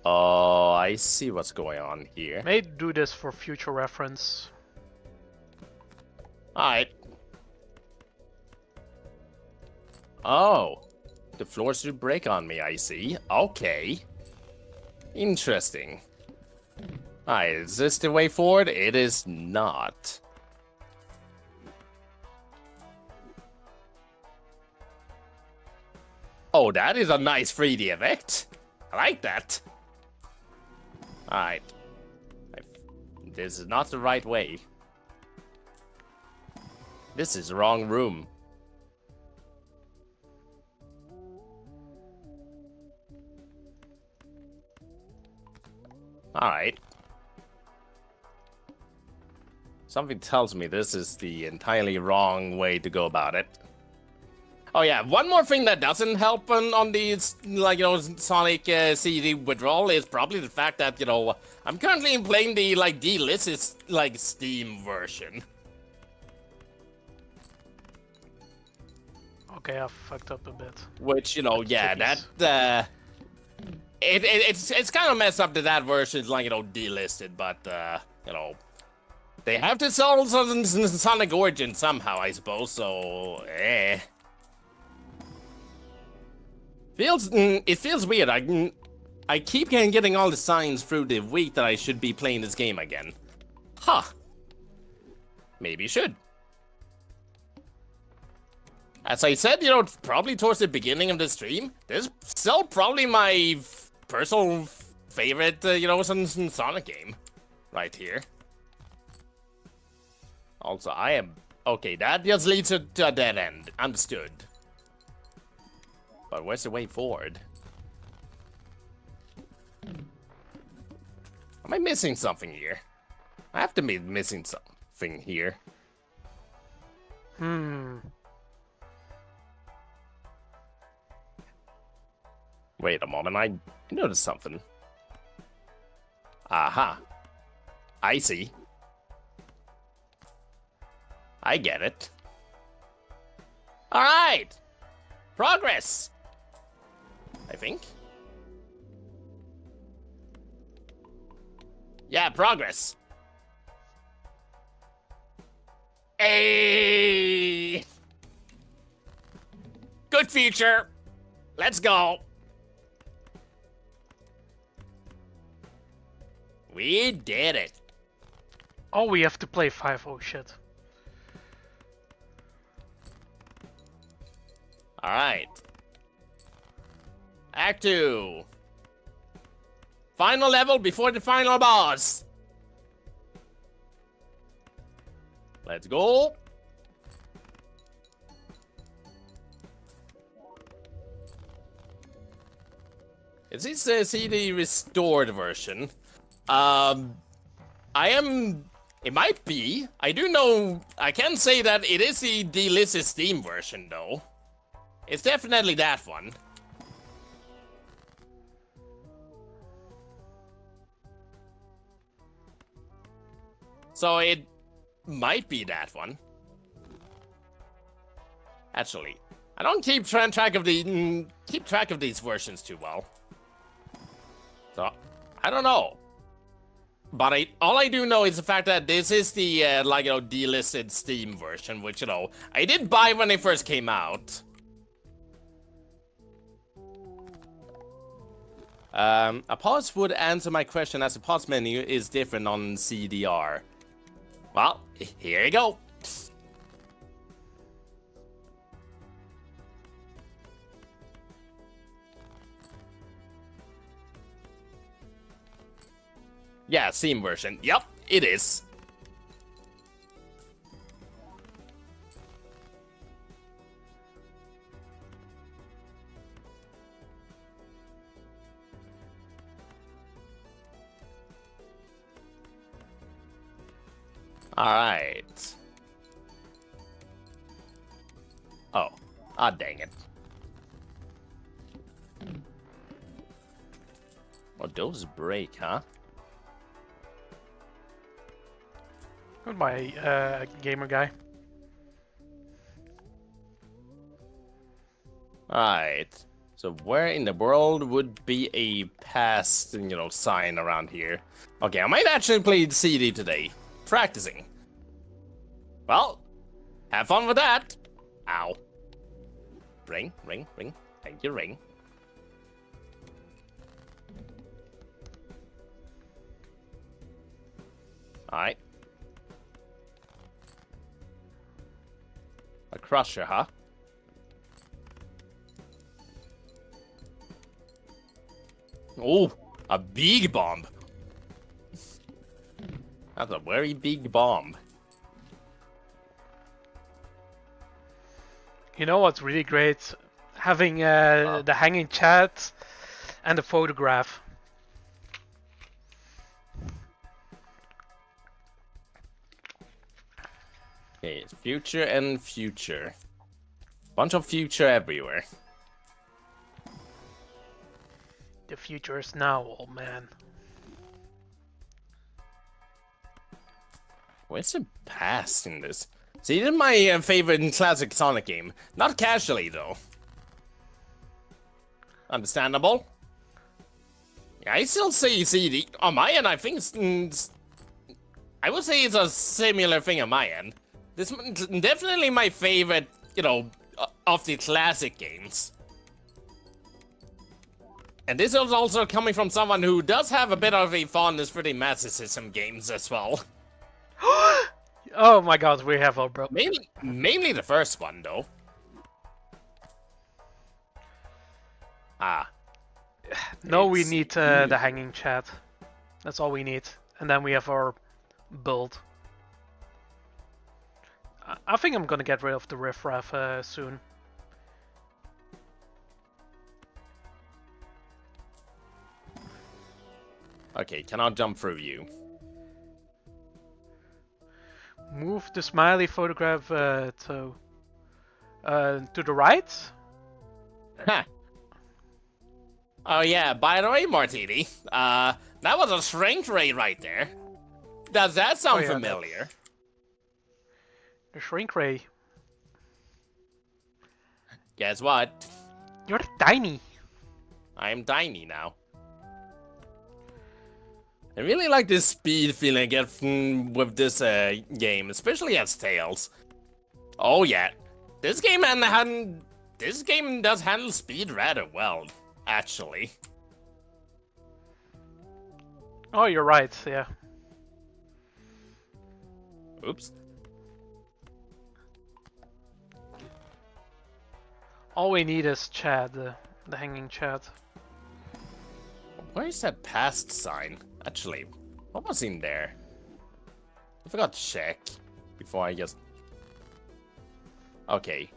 Speaker 2: oh, I see what's going on here.
Speaker 1: May do this for future reference.
Speaker 2: Alright. Oh. The floor should break on me, I see. Okay. Interesting. Alright, is this the way forward? It is not. Oh, that is a nice 3D effect. I like that. Alright. This is not the right way. This is the wrong room. Alright. Something tells me this is the entirely wrong way to go about it. Oh yeah, one more thing that doesn't help on these, Sonic CD withdrawal is probably the fact that, I'm currently playing the, delisted, Steam version.
Speaker 1: Okay, I fucked up a bit.
Speaker 2: Which, yeah, that, it's kind of messed up that version is, delisted, but, they have to sell Sonic Origin somehow, I suppose, so, It feels weird. I keep getting all the signs through the week that I should be playing this game again. Huh. Maybe you should. As I said, probably towards the beginning of the stream, this is still probably my personal favorite, Sonic game. Right here. Also, I am... Okay, that just leads to a dead end. Understood. But where's the way forward? Am I missing something here? I have to be missing something here. Wait a moment, I noticed something. Aha. I see. I get it. Alright! Progress! I think. Yeah, progress. Hey! Good future. Let's go. We did it.
Speaker 1: Oh, we have to play 5. Oh shit.
Speaker 2: Alright. Act 2. Final level before the final boss. Let's go. Is this CD restored version? It might be. I do know, I can say that it is the delisted Steam version though. It's definitely that one. So it might be that one. Actually, I don't keep track of these versions too well. So I don't know. But all I do know is the fact that this is the delisted Steam version, which I did buy when it first came out. A pause would answer my question as the pause menu is different on CDR. Well, here you go. Yeah, Steam version. Yup, it is. Alright. Oh. Ah, dang it. Well, those break, huh?
Speaker 1: Goodbye, gamer guy.
Speaker 2: Alright. So where in the world would be a past, sign around here? Okay, I might actually play the CD today. Practicing. Well, have fun with that. Ow. Ring, ring, ring. Thank you, ring. Alright. A crusher, huh? Oh, a big bomb. That's a very big bomb.
Speaker 1: You know what's really great? Having the hanging chat and the photograph.
Speaker 2: Okay, future and future. Bunch of future everywhere.
Speaker 1: The future is now, old man.
Speaker 2: Where's the past in this? See, this is my favorite classic Sonic game. Not casually, though. Understandable. Yeah, I still say CD. On my end, I think it's... I would say it's a similar thing on my end. This is definitely my favorite, of the classic games. And this is also coming from someone who does have a bit of a fondness for the Master System games as well.
Speaker 1: Oh my god, we have our bro.
Speaker 2: Mainly the first one, though. Ah.
Speaker 1: No, we
Speaker 2: It's
Speaker 1: need the hanging chat. That's all we need. And then we have our build. I think I'm gonna get rid of the riffraff soon.
Speaker 2: Okay, cannot jump through you.
Speaker 1: Move the smiley photograph to the right.
Speaker 2: Ha! Oh yeah, by the way, Martini, that was a shrink ray right there. Does that sound familiar?
Speaker 1: The shrink ray.
Speaker 2: Guess what?
Speaker 1: You're tiny.
Speaker 2: I'm tiny now. I really like this speed feeling I get with this game, especially as Tails. Oh yeah, this game does handle speed rather well, actually.
Speaker 1: Oh, you're right. Yeah.
Speaker 2: Oops.
Speaker 1: All we need is Chad, the hanging Chad.
Speaker 2: Where is that past sign? Actually, what was in there? I forgot to check before I just... Okay.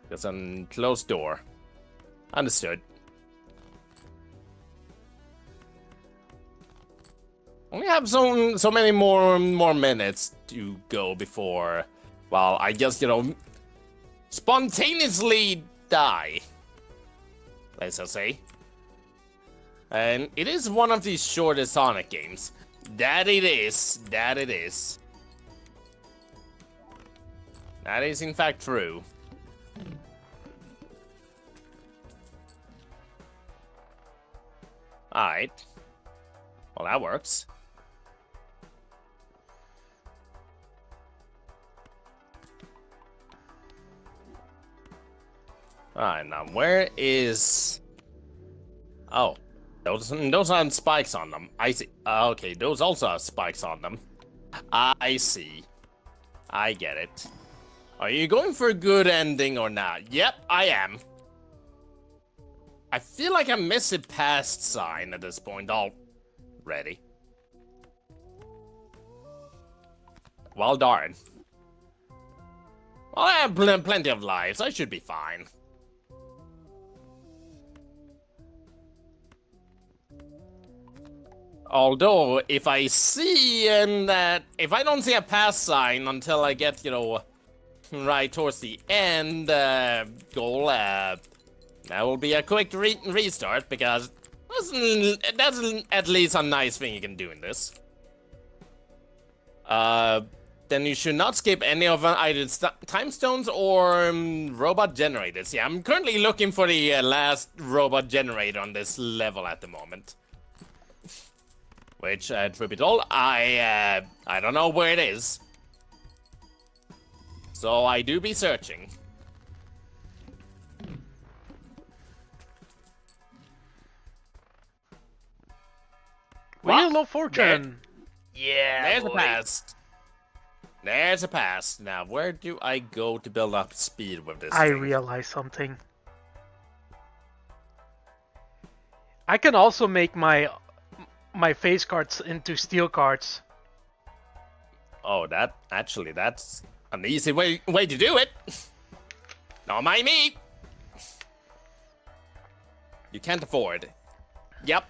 Speaker 2: There's a closed door. Understood. Only have so many more minutes to go before, well, I just, spontaneously die. Let's just say. And it is one of the shortest Sonic games. That it is. That it is. That is in fact true. Alright. Well, that works. Alright, now where is... Oh. Those aren't spikes on them. I see. Okay, those also have spikes on them. I see. I get it. Are you going for a good ending or not? Yep, I am. I feel like I missed a past sign at this point already. Well, darn. Well, I have plenty of lives. I should be fine. Although, if I see if I don't see a pass sign until I get, right towards the end goal, that will be a quick restart, because that's at least a nice thing you can do in this. Then you should not skip any of either time stones or robot generators. Yeah, I'm currently looking for the last robot generator on this level at the moment. Which, truth be told, I don't know where it is. So I do be searching.
Speaker 1: Wheel of Fortune!
Speaker 2: Yeah, there's a past. There's a past. Now, where do I go to build up speed with this
Speaker 1: I
Speaker 2: thing?
Speaker 1: realize something. I can also make my face cards into steel cards.
Speaker 2: Oh, that's an easy way to do it. Not mind me. You can't afford. Yep.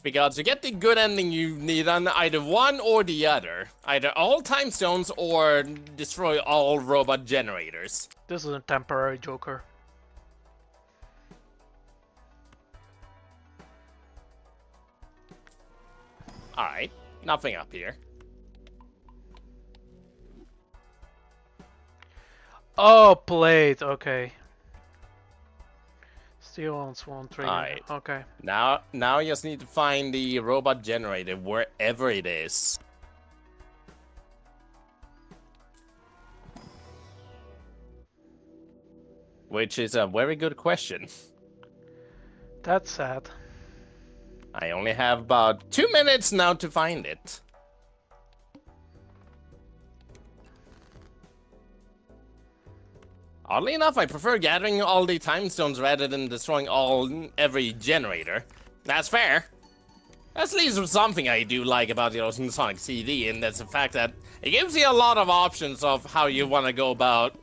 Speaker 2: Because to get the good ending, you need either one or the other. Either all time stones or destroy all robot generators.
Speaker 1: This is a temporary Joker.
Speaker 2: Alright, nothing up here.
Speaker 1: Oh, plate, okay. Steel on Swan Train.
Speaker 2: Alright.
Speaker 1: Okay.
Speaker 2: Now you just need to find the robot generator wherever it is. Which is a very good question.
Speaker 1: That's sad.
Speaker 2: I only have about 2 minutes now to find it. Oddly enough, I prefer gathering all the time stones rather than destroying every generator. That's fair. That's at least something I do like about Sonic CD, and that's the fact that it gives you a lot of options of how you want to go about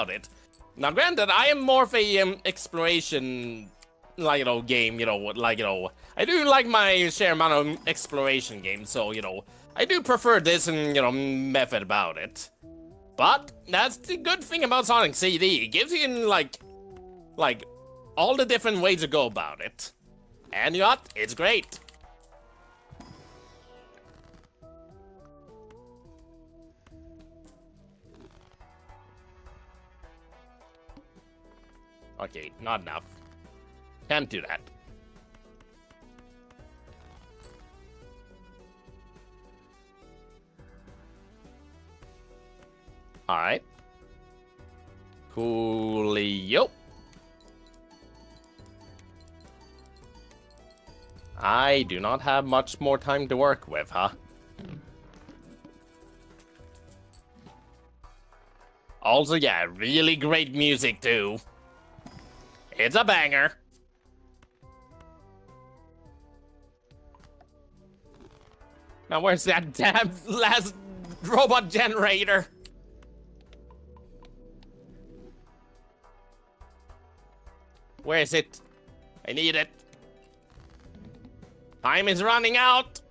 Speaker 2: it. Now, granted, I am more of a exploration, game. I do like my share amount of exploration games, so I do prefer this and method about it. But that's the good thing about Sonic CD. It gives you like all the different ways to go about it, and it's great. Okay, not enough. Can't do that. Alright. Coolio. I do not have much more time to work with, huh? Also, yeah, really great music, too. It's a banger. Now, where's that damn last robot generator? Where is it? I need it. Time is running out.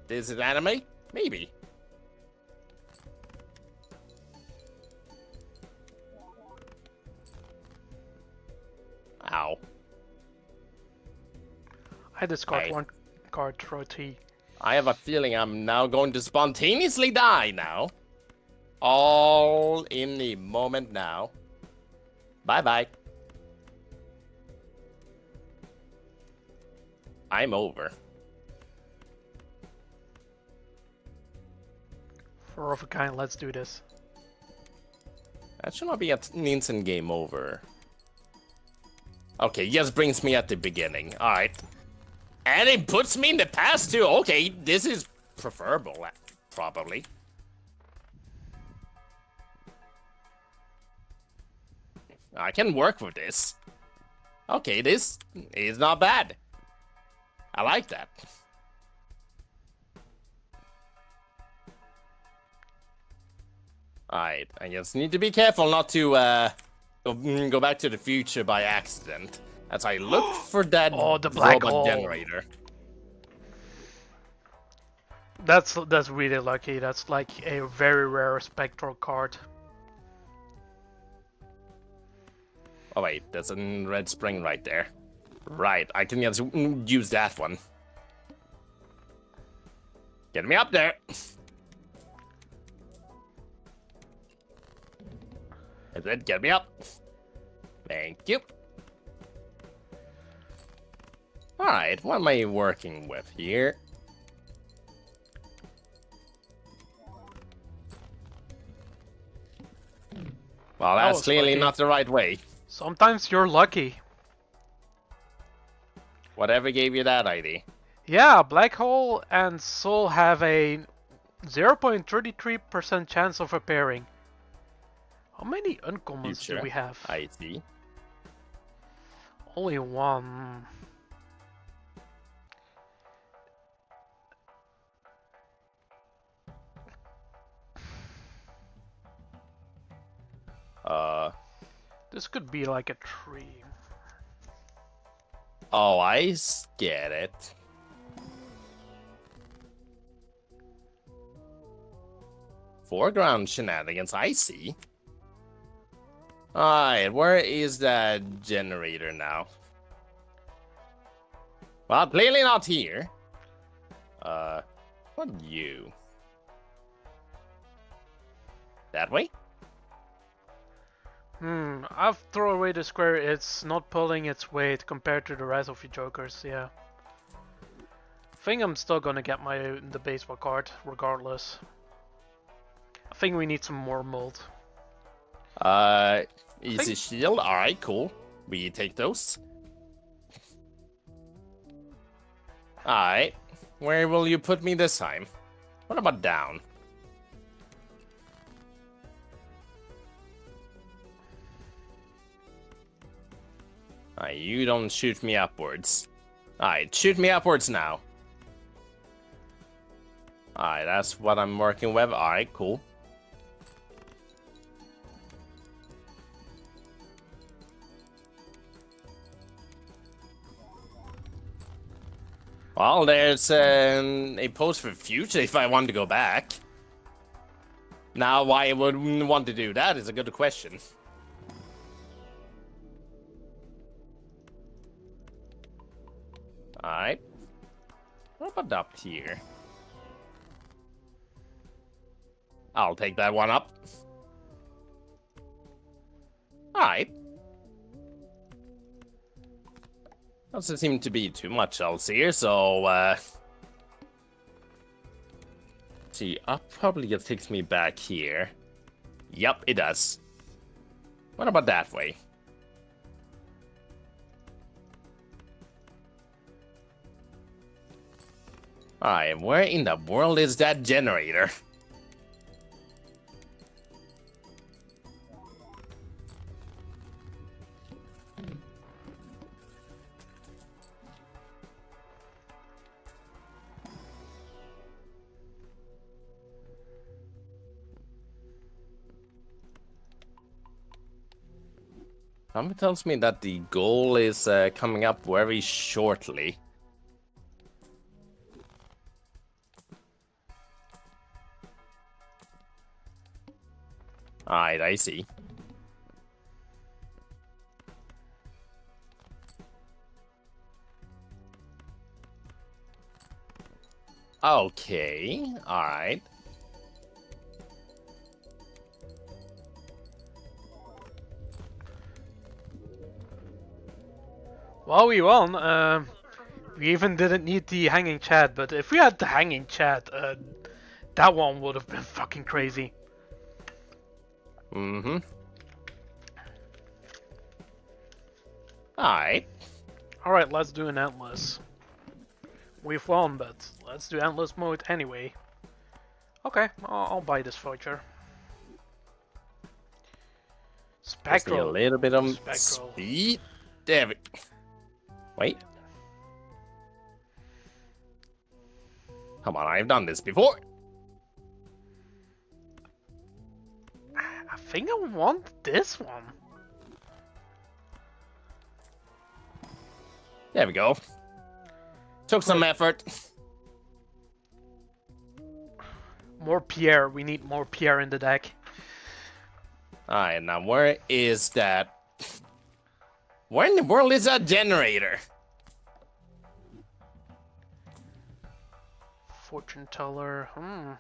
Speaker 2: Is it anime? Maybe. Ow.
Speaker 1: I discard one card, throw T.
Speaker 2: I have a feeling I'm now going to spontaneously die now. All in the moment now. Bye-bye. I'm over.
Speaker 1: For of a kind, let's do this.
Speaker 2: That should not be an instant game over. Okay, just brings me at the beginning. Alright. And it puts me in the past too. Okay, this is preferable, probably. I can work with this. Okay, this is not bad. I like that. Alright, I just need to be careful not to go back to the future by accident. As I look for that
Speaker 1: the black
Speaker 2: robot
Speaker 1: hole.
Speaker 2: generator.
Speaker 1: That's really lucky. That's like a very rare spectral card.
Speaker 2: Oh wait, there's a red spring right there. Right, I can just use that one. Get me up there. Is it? Get me up. Thank you. Alright, what am I working with here? Well, that's clearly
Speaker 1: lucky.
Speaker 2: not the right way.
Speaker 1: Sometimes you're lucky.
Speaker 2: Whatever gave you that ID?
Speaker 1: Yeah, Black Hole and Soul have a 0.33% chance of appearing. How many uncommons do we have?
Speaker 2: I see.
Speaker 1: Only one. This could be like a tree.
Speaker 2: Oh, I get it. Foreground shenanigans, I see. Alright, where is that generator now? Well, clearly not here. What you? That way?
Speaker 1: I've thrown away the square. It's not pulling its weight compared to the rest of the jokers, yeah. I think I'm still gonna get the baseball card, regardless. I think we need some more mold.
Speaker 2: Easy shield. Alright, cool. We take those. Alright. Where will you put me this time? What about down? Alright, you don't shoot me upwards. Alright, shoot me upwards now. Alright, that's what I'm working with. Alright, cool. Well, there's a post for future if I want to go back. Now, why I would want to do that is a good question. Alright. What about up here? I'll take that one up. Alright. Doesn't seem to be too much else here, so, see, up probably just takes me back here. Yup, it does. What about that way? Alright, where in the world is that generator? Something tells me that the goal is coming up very shortly. Alright, I see. Okay, alright.
Speaker 1: Well, we won. We even didn't need the hanging chat, but if we had the hanging chat, that one would have been fucking crazy.
Speaker 2: Mm-hmm. Alright.
Speaker 1: Alright, let's do an endless. We've won, but let's do endless mode anyway. Okay, I'll buy this voucher.
Speaker 2: Just need a
Speaker 1: Spectral.
Speaker 2: little bit of
Speaker 1: Spectral.
Speaker 2: speed. There we... Wait. Come on, I've done this before.
Speaker 1: I think I want this one.
Speaker 2: There we go. Took some effort.
Speaker 1: More Pierre. We need more Pierre in the deck.
Speaker 2: Alright, now where is that? Where in the world is that generator?
Speaker 1: Fortune teller. I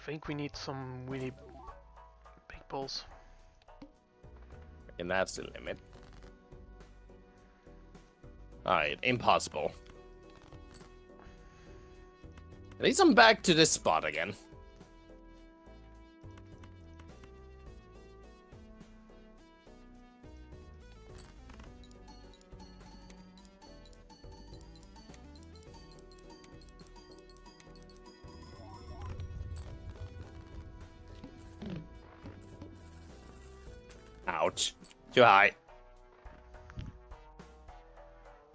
Speaker 1: think we need some really big balls.
Speaker 2: And that's the limit. Alright, impossible. At least I'm back to this spot again. Ouch. Too high.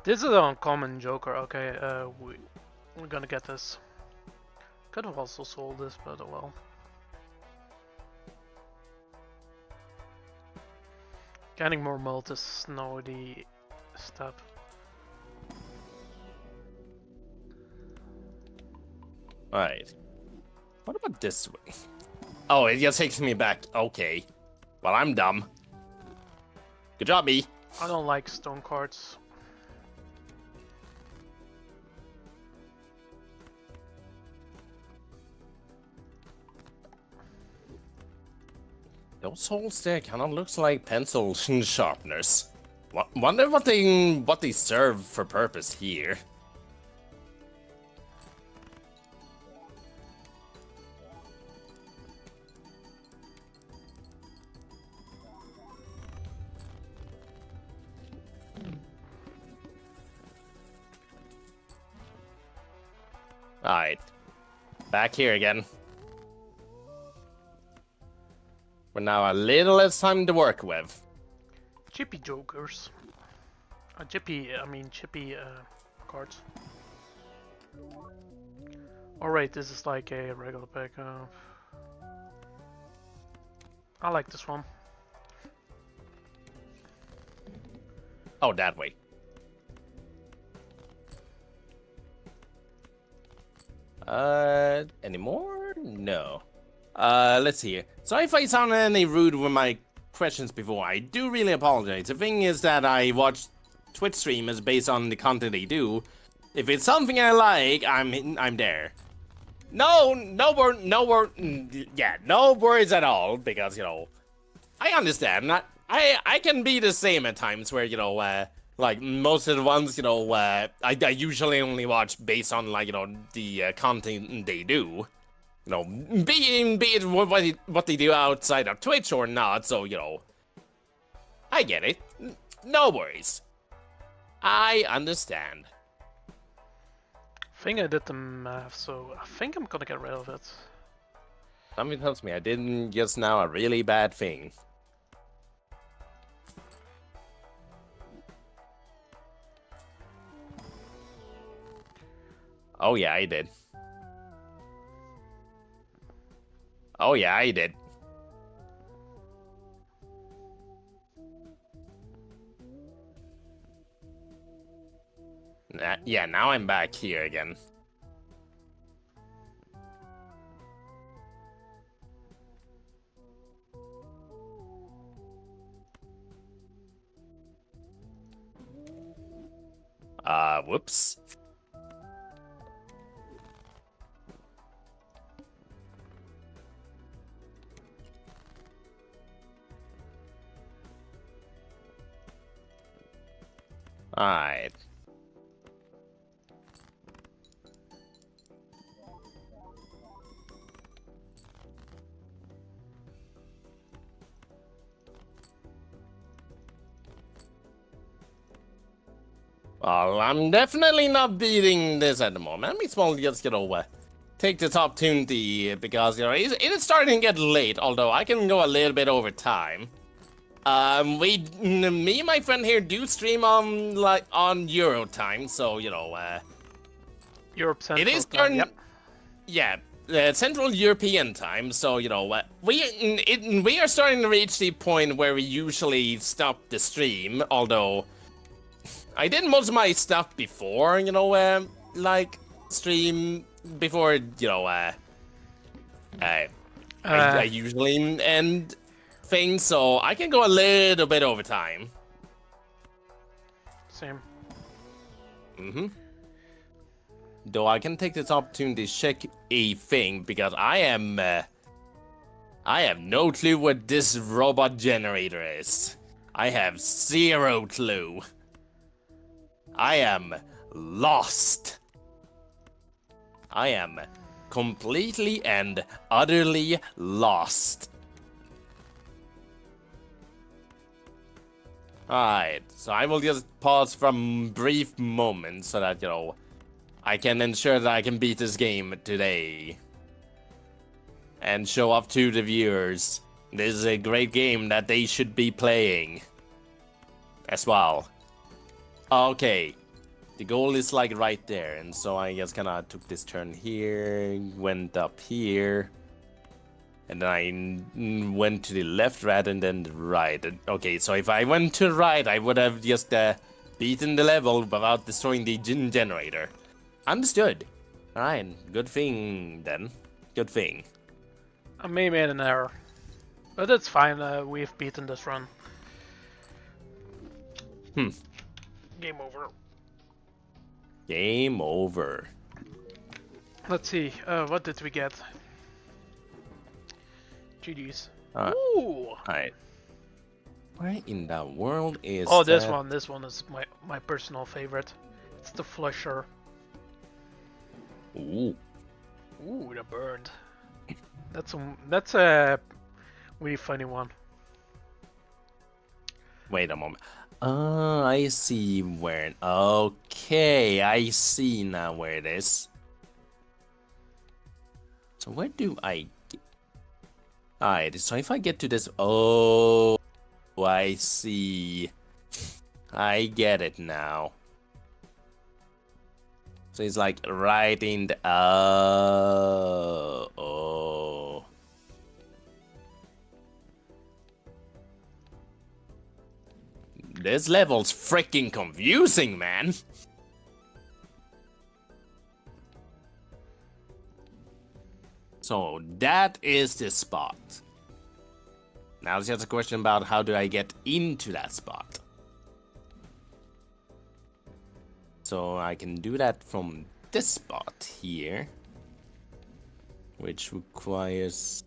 Speaker 1: This is an uncommon Joker. Okay, we're gonna get this. Could have also sold this, but oh well. Getting more multis, no the step.
Speaker 2: Alright. What about this way? Oh, it just takes me back. Okay. Well, I'm dumb. Good job, me.
Speaker 1: I don't like stone cards.
Speaker 2: Those holes there kind of looks like pencil sharpeners. Wonder what they serve for purpose here. Alright. Back here again. We're now a little less time to work with.
Speaker 1: Chippy jokers. Chippy cards. Alright, this is like a regular pack. I like this one.
Speaker 2: Oh, that way. Any more? No. Let's see here. Sorry if I sounded any rude with my questions before. I do really apologize. The thing is that I watch Twitch streamers based on the content they do. If it's something I like, I'm there. No worries at all, because, you know, I understand. I can be the same at times where, you know, like most of the ones, you know, I usually only watch based on, like, you know, the content they do. You know, be it what they do outside of Twitch or not, so, you know, I get it. No worries. I understand.
Speaker 1: I think I did the math, so I think I'm gonna get rid of it.
Speaker 2: Something tells me I didn't just now a really bad thing. Oh yeah, I did. Oh yeah, I did. Yeah, now I'm back here again. Whoops. Alright. Well, I'm definitely not beating this at the moment. Let me just, you know, take this opportunity because, you know, it is starting to get late, although I can go a little bit over time. Me and my friend here do stream on, like, on Euro time, so, you know,
Speaker 1: Europe Central
Speaker 2: it is
Speaker 1: time,
Speaker 2: starting,
Speaker 1: yep.
Speaker 2: yeah, Central European time, so, you know, we are starting to reach the point where we usually stop the stream, although I did most of my stuff before, you know, like, stream, before, you know, I usually end things, so I can go a little bit over time.
Speaker 1: Same.
Speaker 2: Though I can take this opportunity to check a thing, because I have no clue what this robot generator is. I have zero clue. I am lost. I am completely and utterly lost. Alright, so I will just pause for a brief moment so that, you know, I can ensure that I can beat this game today. And show off to the viewers. This is a great game that they should be playing. As well. Okay. The goal is like right there, and so I just kinda took this turn here, went up here. And then I went to the left rather than the right. Okay, so if I went to the right, I would have just beaten the level without destroying the generator. Understood. Alright, good thing then. Good thing.
Speaker 1: I may have made an error. But it's fine, we've beaten this run. Game over.
Speaker 2: Game over.
Speaker 1: Let's see, what did we get? GG's. Ooh!
Speaker 2: Alright. Where in the world is
Speaker 1: Oh,
Speaker 2: that?
Speaker 1: this one is my personal favorite. It's the Flusher.
Speaker 2: Ooh.
Speaker 1: Ooh, the burned. That's a really funny one.
Speaker 2: Wait a moment. I see where. Okay, I see now where it is. So where do I? Alright, so if I get to this... Oh, I see. I get it now. So it's like right in the... Oh. This level's freaking confusing, man. So that is the spot. Now it's just a question about how do I get into that spot. So I can do that from this spot here. Which requires...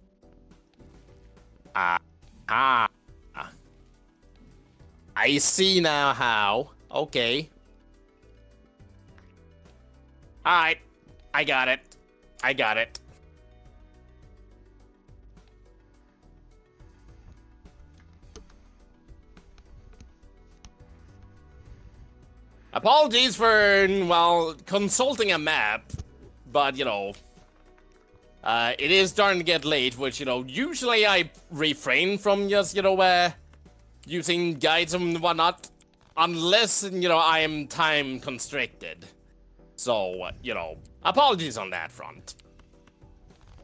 Speaker 2: I see now how. Okay. Alright. I got it. I got it. Apologies for, well, consulting a map, but, you know, it is starting to get late, which, you know, usually I refrain from just, you know, using guides and whatnot, unless, you know, I am time constricted. So, you know, apologies on that front.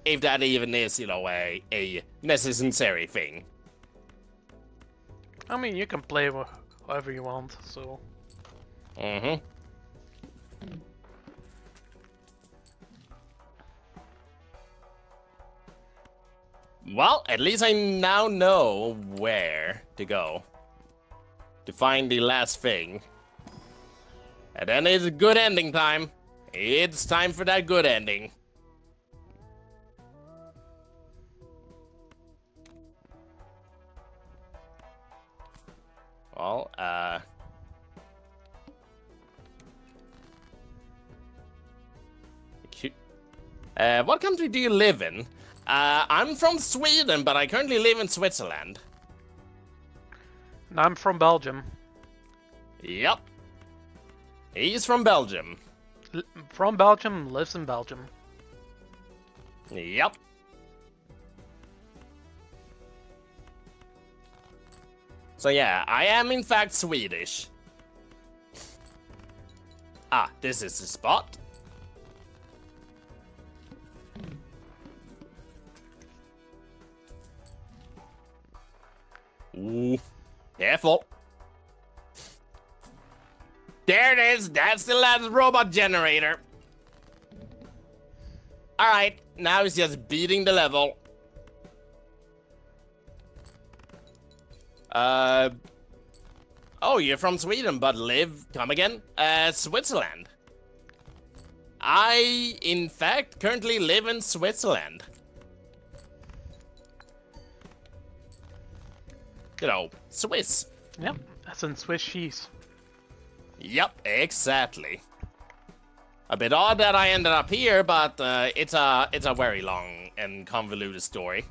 Speaker 2: If that even is, you know, a necessary thing.
Speaker 1: I mean, you can play however you want, so...
Speaker 2: Mm-hmm. Well, at least I now know where to go to find the last thing. And then it's good ending time. It's time for that good ending. Well, what country do you live in? I'm from Sweden, but I currently live in Switzerland.
Speaker 1: And I'm from Belgium.
Speaker 2: Yep. He's from Belgium.
Speaker 1: From Belgium, lives in Belgium.
Speaker 2: Yep. So yeah, I am in fact Swedish. Ah, this is the spot. Ooh, careful. There it is, that's the last robot generator. Alright, now it's just beating the level. Oh, you're from Sweden, but come again? Switzerland. I, in fact, currently live in Switzerland. You know, Swiss.
Speaker 1: Yep, that's in Swiss cheese.
Speaker 2: Yep, exactly. A bit odd that I ended up here, but it's a very long and convoluted story.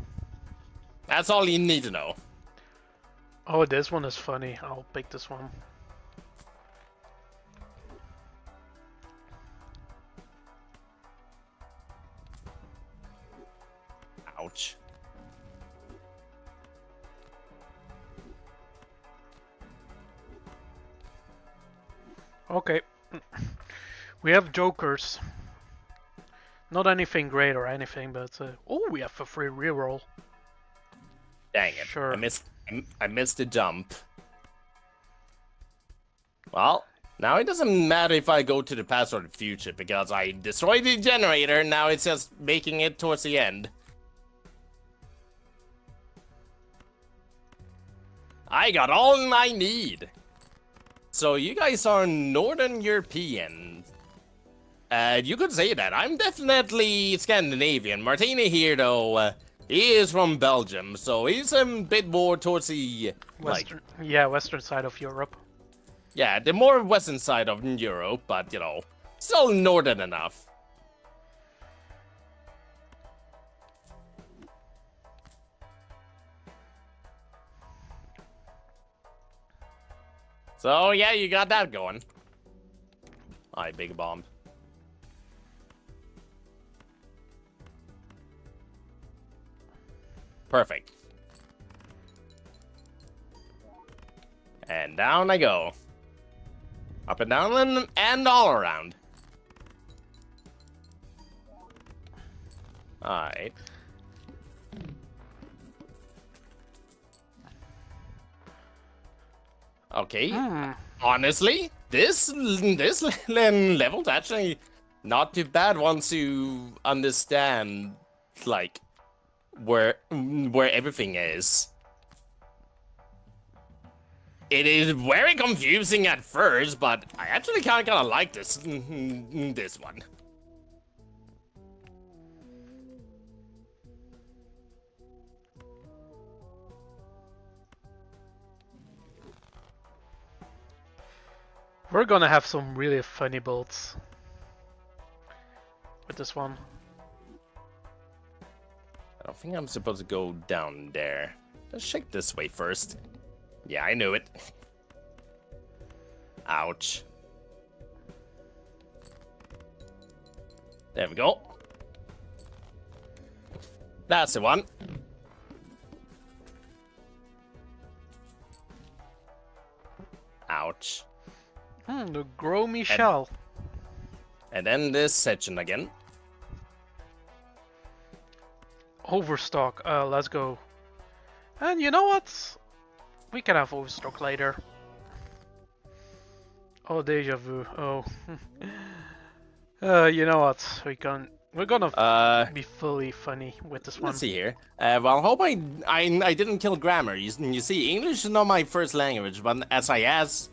Speaker 2: That's all you need to know.
Speaker 1: Oh, this one is funny. I'll pick this one.
Speaker 2: Ouch.
Speaker 1: Okay. We have jokers. Not anything great or anything, but oh, we have a free reroll.
Speaker 2: Dang it!
Speaker 1: Sure.
Speaker 2: I missed the jump. Well, now it doesn't matter if I go to the past or the future because I destroyed the generator. Now it's just making it towards the end. I got all I need. So you guys are Northern European. You could say that. I'm definitely Scandinavian. Martini here, though, he is from Belgium, so he's a bit more towards the...
Speaker 1: Western, yeah, western side of Europe.
Speaker 2: Yeah, the more western side of Europe, but, you know, still northern enough. So, yeah, you got that going. Alright, big bomb. Perfect. And down I go. Up and down and all around. Alright. Okay. Honestly, this level's actually not too bad once you understand, like, where everything is. It is very confusing at first, but I actually kind of like this one.
Speaker 1: We're gonna have some really funny builds with this one.
Speaker 2: I don't think I'm supposed to go down there. Let's check this way first. Yeah, I knew it. Ouch. There we go. That's the one. Ouch.
Speaker 1: The Grow Me Shell.
Speaker 2: And then this section again.
Speaker 1: Overstock. Let's go. And you know what? We can have overstock later. Oh, deja vu. Oh. You know what? We're gonna be fully funny with this one.
Speaker 2: Let's see here. Well, I hope I didn't kill grammar. You see, English is not my first language, but as I asked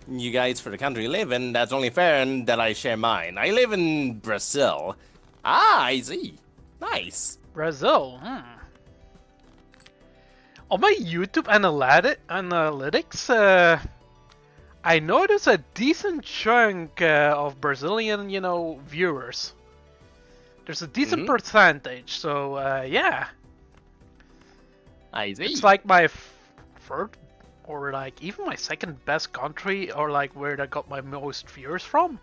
Speaker 2: you guys for the country you live in, that's only fair that I share mine. I live in Brazil. Ah, I see. Nice.
Speaker 1: Brazil. On my YouTube analytics, I notice a decent chunk of Brazilian, viewers. There's a decent percentage, so yeah.
Speaker 2: I see.
Speaker 1: It's like my third, or like even my second best country, or like where I got my most viewers from.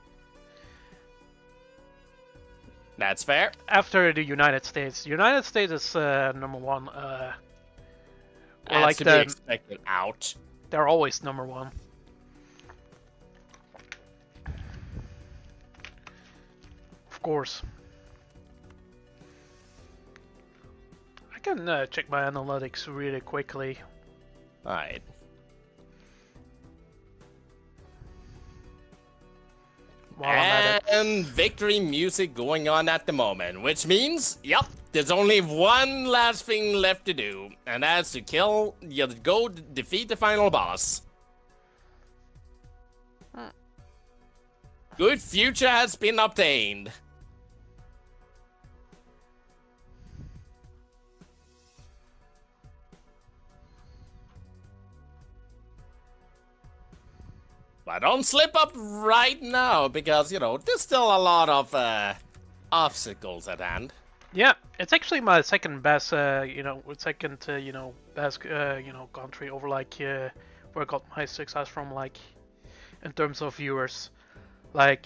Speaker 2: That's fair.
Speaker 1: After the United States. United States is number one.
Speaker 2: That's
Speaker 1: like
Speaker 2: to be expected. Ouch.
Speaker 1: They're always number one. Of course. I can check my analytics really quickly.
Speaker 2: Alright. And victory music going on at the moment, which means, yep, there's only one last thing left to do, and that's to go defeat the final boss. Good future has been obtained. But don't slip up right now, because, there's still a lot of obstacles at hand.
Speaker 1: Yeah, it's actually my second best, best, country over, like, where I got my success from, like, in terms of viewers. Like,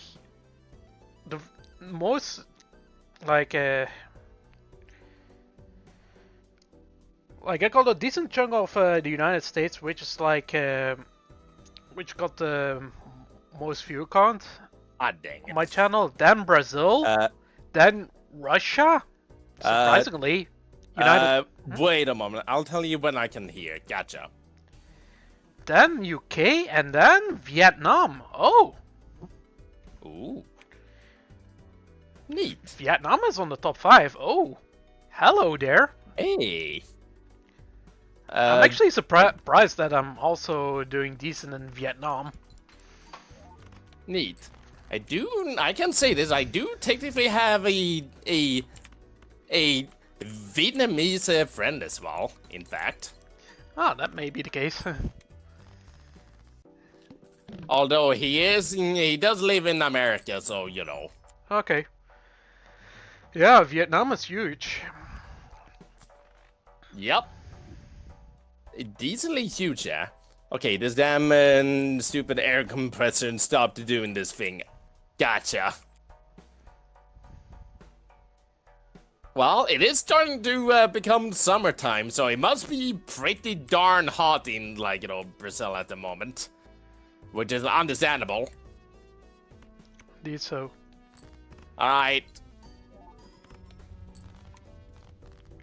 Speaker 1: the most, like, I got a decent chunk of the United States, which is, like, which got the most view count
Speaker 2: dang it.
Speaker 1: on my channel, then Brazil, then Russia, surprisingly, United...
Speaker 2: Wait a moment, I'll tell you when I can hear. Gotcha.
Speaker 1: Then UK, and then Vietnam. Oh!
Speaker 2: Ooh. Neat.
Speaker 1: Vietnam is on the top 5. Oh! Hello there.
Speaker 2: Hey.
Speaker 1: I'm actually surprised that I'm also doing decent in Vietnam.
Speaker 2: Neat. I can say this, I do technically have a Vietnamese friend as well, in fact.
Speaker 1: Ah, that may be the case.
Speaker 2: Although he does live in America, so
Speaker 1: Okay. Yeah, Vietnam is huge.
Speaker 2: Yep. Decently huge, yeah. Okay, this damn stupid air compressor stopped doing this thing. Gotcha. Well, it is starting to become summertime, so it must be pretty darn hot in, like, Brazil at the moment. Which is understandable.
Speaker 1: Indeed so.
Speaker 2: Alright.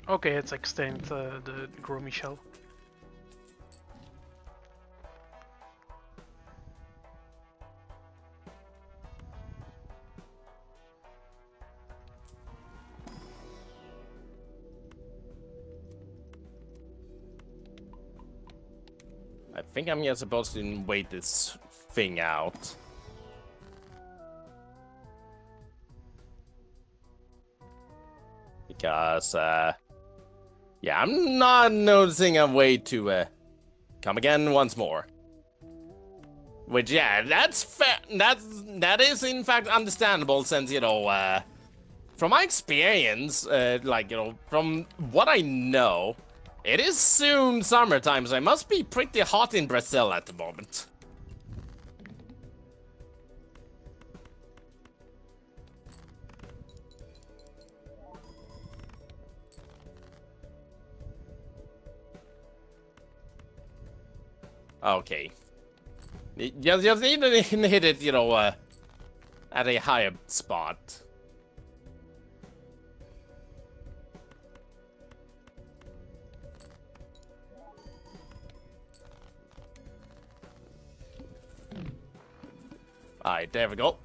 Speaker 1: Okay, it's extend the Gromy shell.
Speaker 2: I think I'm just supposed to wait this thing out. Because, yeah, I'm not noticing a way to, come again once more. Which, yeah, that's fair. That is, in fact, understandable since, from my experience, from what I know, it is soon summertime, so it must be pretty hot in Brazil at the moment. Okay. Just need to hit it, at a higher spot. Alright, there we go.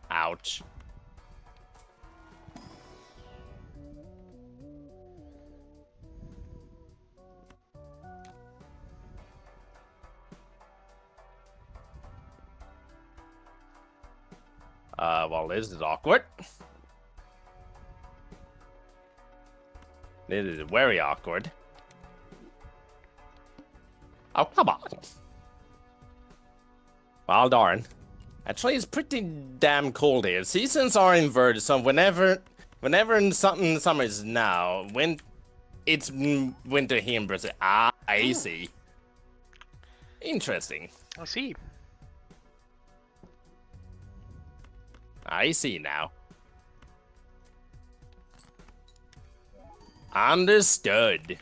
Speaker 2: Ouch. Well, this is awkward. This is very awkward. Oh, come on. Well, darn. Actually, it's pretty damn cold here. Seasons are inverted, so whenever summer is now, when it's winter here in Brazil. Ah, I see. Interesting.
Speaker 1: I see.
Speaker 2: I see now. Understood.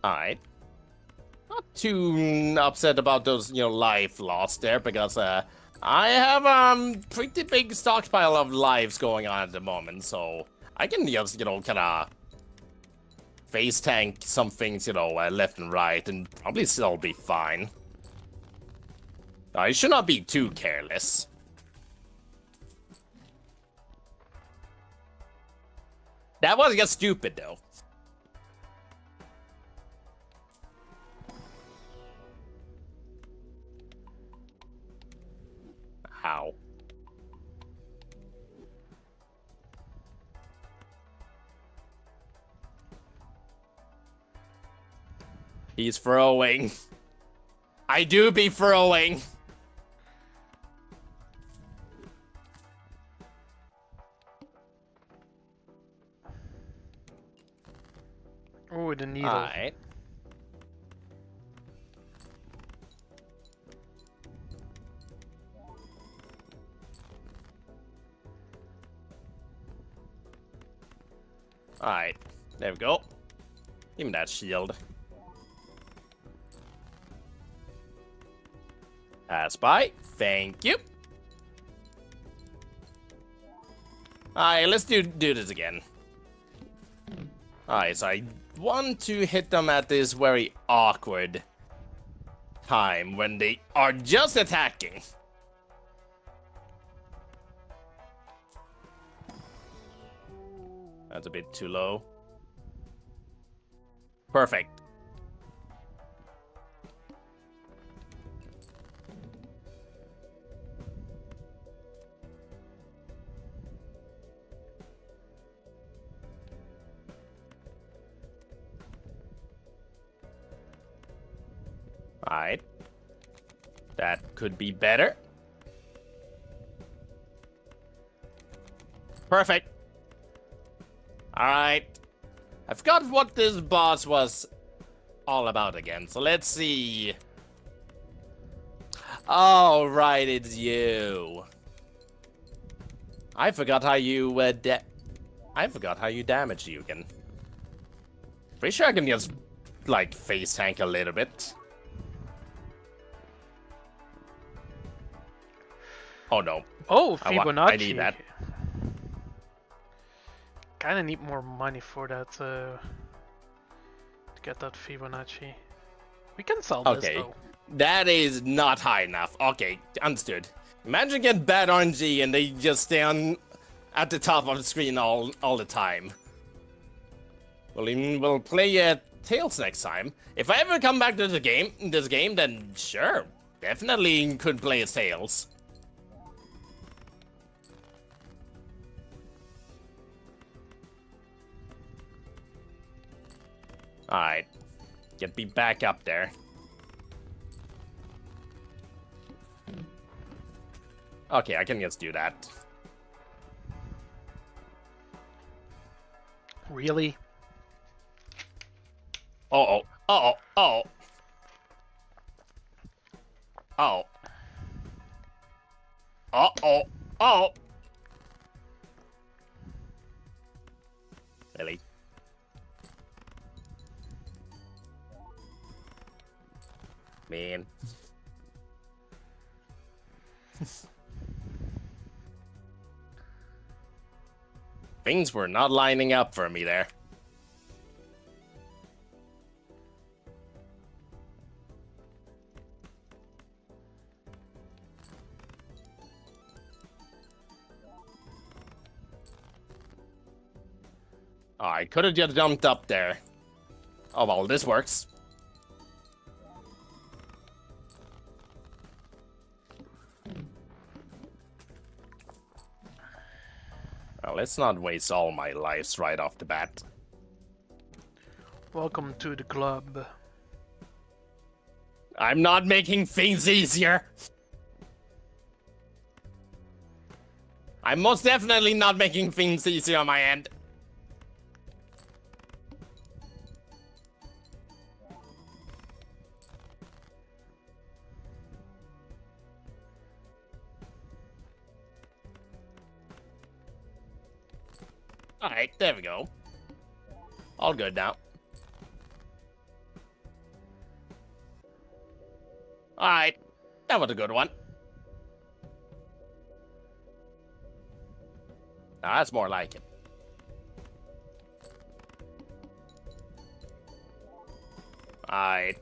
Speaker 2: Alright. Not too upset about those, life lost there, because, I have, pretty big stockpile of lives going on at the moment, so I can just, kinda face tank some things, left and right, and probably still be fine. I should not be too careless. That was just stupid, though. How? He's throwing. I do be throwing.
Speaker 1: Oh, the needle.
Speaker 2: Alright. Alright. There we go. Give me that shield. Pass by. Thank you. Alright, let's do this again. Alright, so I want to hit them at this very awkward time when they are just attacking. That's a bit too low. Perfect. Alright. That could be better. Perfect. Alright. I forgot what this boss was all about again, so let's see. Oh, right, it's you. I forgot how you, I forgot how you damage you again. Pretty sure I can just, like, face tank a little bit. Oh, no.
Speaker 1: Oh, Fibonacci.
Speaker 2: I need that.
Speaker 1: Kinda need more money for that, to get that Fibonacci. We can sell this,
Speaker 2: Okay.
Speaker 1: though.
Speaker 2: That is not high enough. Okay, understood. Imagine get bad RNG and they just stay on at the top of the screen all the time. Well, we'll play Tails next time. If I ever come back to this game, then sure, definitely could play as Tails. Alright, get me back up there. Okay, I can just do that.
Speaker 1: Really?
Speaker 2: Uh-oh. Uh-oh. Uh-oh. Uh-oh. Uh-oh. Uh-oh. Really? Man. Things were not lining up for me there. Oh, I could have just jumped up there. Oh well, this works. Well, let's not waste all my lives right off the bat.
Speaker 1: Welcome to the club.
Speaker 2: I'm not making things easier. I'm most definitely not making things easier on my end. Alright, there we go. All good now. Alright, that was a good one. Now that's more like it. Alright.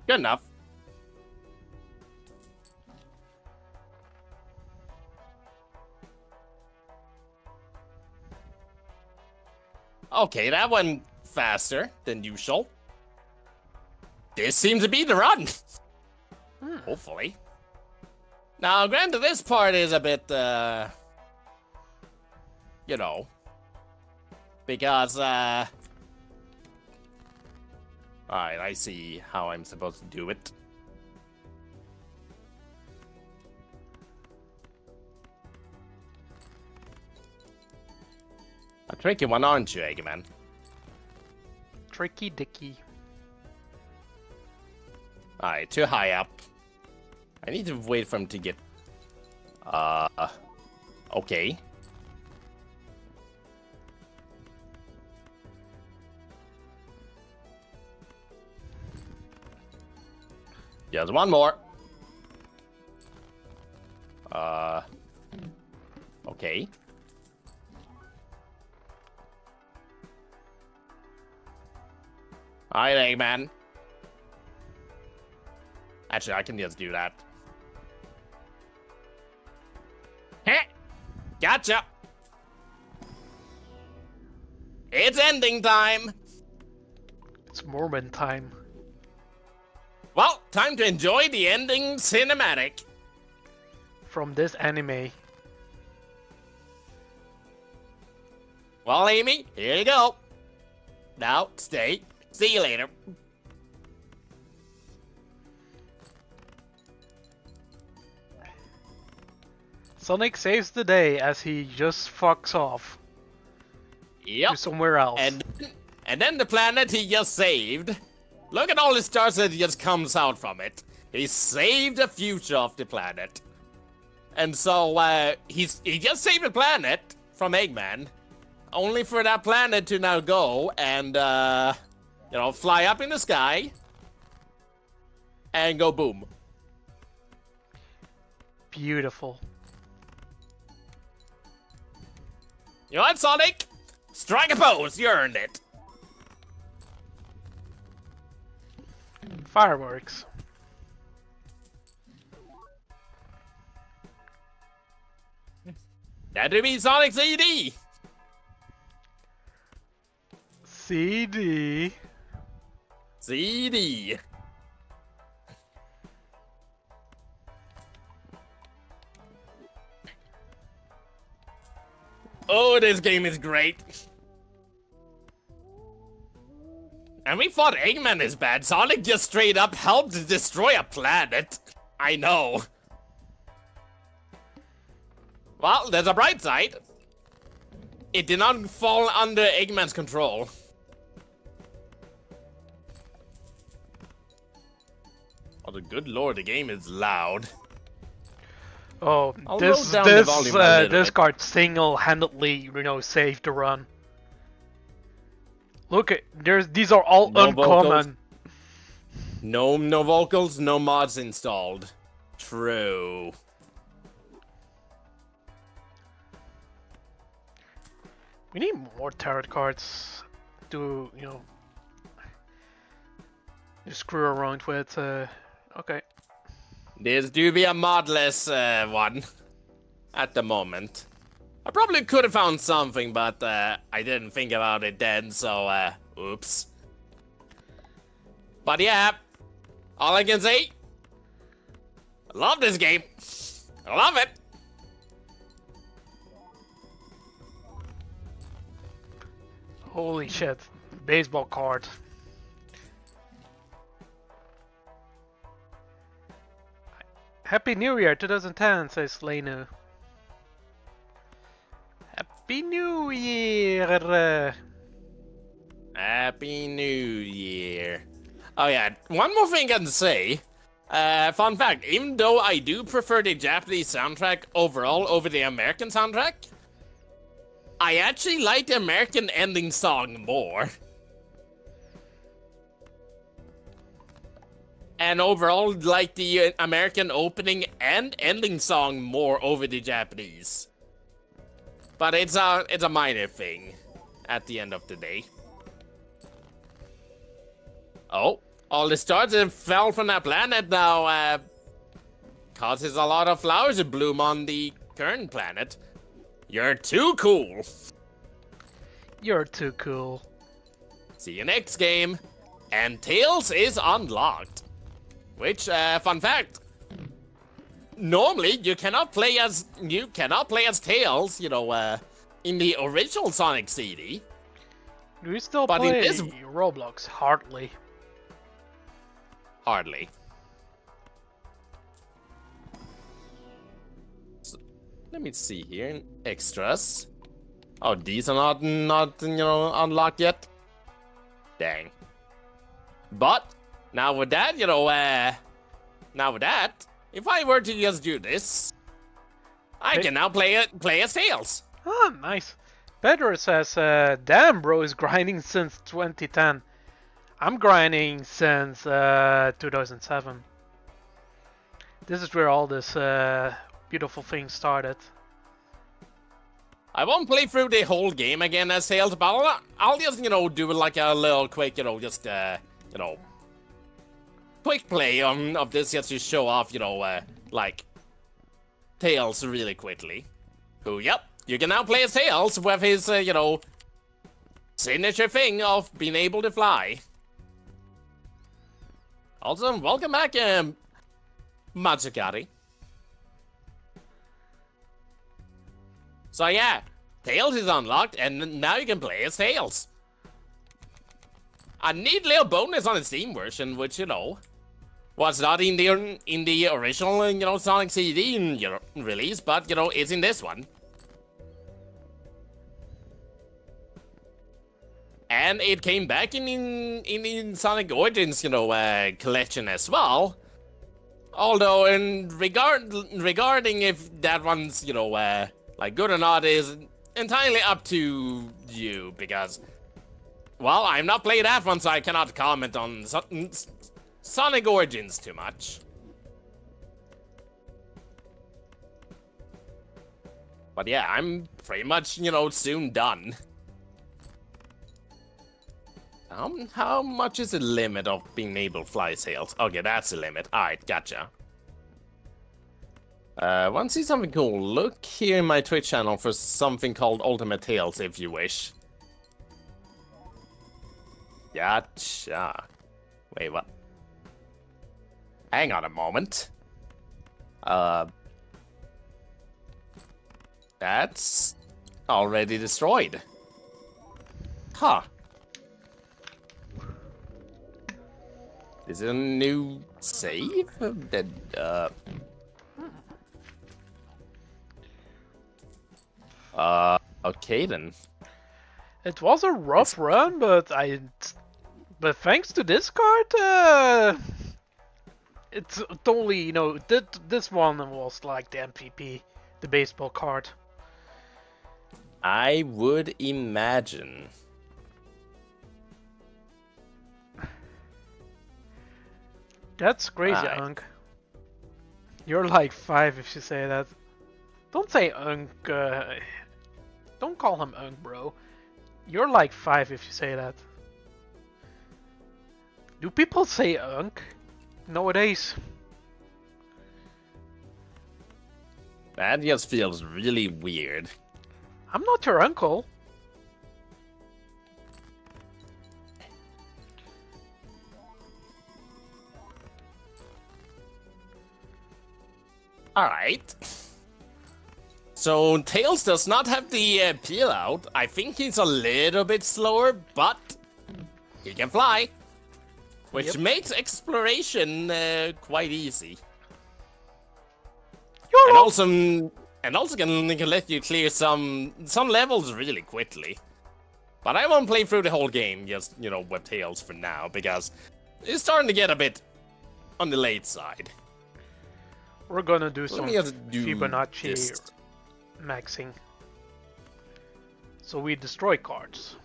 Speaker 2: Good enough. Okay, that went faster than usual. This seems to be the run. Hopefully. Now, granted, this part is a bit, you know, because, alright, I see how I'm supposed to do it. A tricky one, aren't you, Eggman?
Speaker 1: Tricky Dicky.
Speaker 2: Alright, too high up. I need to wait for him to get... okay. Just one more. Okay. Alright, Eggman. Actually, I can just do that. Heh! Gotcha! It's ending time!
Speaker 1: It's Mormon time.
Speaker 2: Well, time to enjoy the ending cinematic.
Speaker 1: From this anime.
Speaker 2: Well, Amy, here you go. Now, stay. See you later.
Speaker 1: Sonic saves the day as he just fucks off
Speaker 2: Yep.
Speaker 1: to somewhere else.
Speaker 2: And then the planet he just saved. Look at all the stars that just comes out from it. He saved the future of the planet. And so he just saved the planet from Eggman, only for that planet to now go and fly up in the sky and go boom.
Speaker 1: Beautiful.
Speaker 2: You know what, Sonic? Strike a pose, you earned it.
Speaker 1: Fireworks.
Speaker 2: That would be Sonic CD.
Speaker 1: CD.
Speaker 2: CD. Oh, this game is great. And we thought Eggman is bad. Sonic just straight up helped to destroy a planet. I know. Well, there's a bright side. It did not fall under Eggman's control. Oh, the good lord, the game is loud.
Speaker 1: Oh,
Speaker 2: I'll lower down the volume a little
Speaker 1: this
Speaker 2: bit.
Speaker 1: card single-handedly, saved the run. Look at these are all
Speaker 2: No
Speaker 1: uncommon.
Speaker 2: No vocals, no mods installed. True.
Speaker 1: We need more tarot cards to, just screw around with. Okay.
Speaker 2: This do be a modless one at the moment. I probably could have found something, but I didn't think about it then, so oops. But yeah, all I can say, I love this game. I love it.
Speaker 1: Holy shit. Baseball card. Happy New Year 2010, says Lenu. Happy New Year!
Speaker 2: Happy New Year. Oh yeah, one more thing I can say. Fun fact, even though I do prefer the Japanese soundtrack overall over the American soundtrack, I actually like the American ending song more. And overall, like the American opening and ending song more over the Japanese. But it's a minor thing at the end of the day. Oh, all the stars that fell from that planet now causes a lot of flowers to bloom on the current planet. You're too cool.
Speaker 1: You're too cool.
Speaker 2: See you next game. And Tails is unlocked. Which, fun fact. Normally, you cannot play as Tails, in the original Sonic CD.
Speaker 1: Do we still
Speaker 2: But in
Speaker 1: play
Speaker 2: this-
Speaker 1: Roblox? Hardly.
Speaker 2: Hardly. So, let me see here. Extras. Oh, these are not unlocked yet. Dang. But now with that, if I were to just do this, I
Speaker 1: Hey.
Speaker 2: can now play as Tails.
Speaker 1: Ah, nice. Pedro says, damn, bro is grinding since 2010. I'm grinding since 2007. This is where all this beautiful thing started.
Speaker 2: I won't play through the whole game again as Tails, but I'll just, do like a little quick, quick play of this just to show off, like, Tails really quickly. Who, yep, you can now play as Tails with his, signature thing of being able to fly. Also, welcome back, Matsukari. So yeah, Tails is unlocked, and now you can play as Tails. A neat little bonus on the Steam version, which, was not in the original, Sonic CD release, but it's in this one. And it came back in Sonic Origins, collection as well. Although, regarding if that one's, like good or not is entirely up to you, because, well, I've not played that one, so I cannot comment on Sonic Origins too much. But yeah, I'm pretty much, soon done. How much is the limit of being able to fly sails? Okay, that's the limit. Alright, gotcha. Want to see something cool? Look here in my Twitch channel for something called Ultimate Tales, if you wish. Gotcha. Wait, what? Hang on a moment. That's already destroyed. Huh. Is it a new save? Okay then.
Speaker 1: It was a rough run, but thanks to this card, it's totally, this one was like the MVP, the baseball card.
Speaker 2: I would imagine.
Speaker 1: That's crazy, Unk. You're like 5 if you say that. Don't say Unk, don't call him Unk, bro. You're like 5 if you say that. Do people say Unk nowadays?
Speaker 2: That just feels really weird.
Speaker 1: I'm not your uncle.
Speaker 2: Alright. So, Tails does not have the peel out. I think he's a little bit slower, but he can fly. Which makes exploration quite easy. And also can let you clear some levels really quickly. But I won't play through the whole game, just, with Tails for now, because it's starting to get a bit on the late side.
Speaker 1: We're gonna do some Fibonacci maxing. So we destroy cards.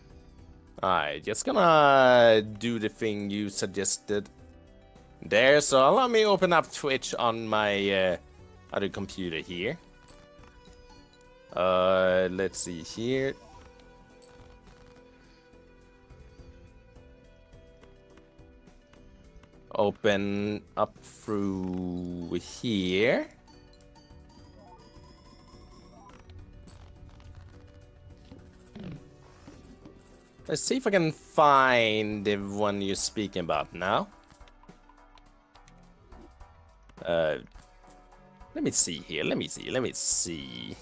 Speaker 2: Alright, just gonna do the thing you suggested there. So allow me open up Twitch on my other computer here. Let's see here. Open up through here. Let's see if I can find the one you're speaking about now. Let me see here. Let me see.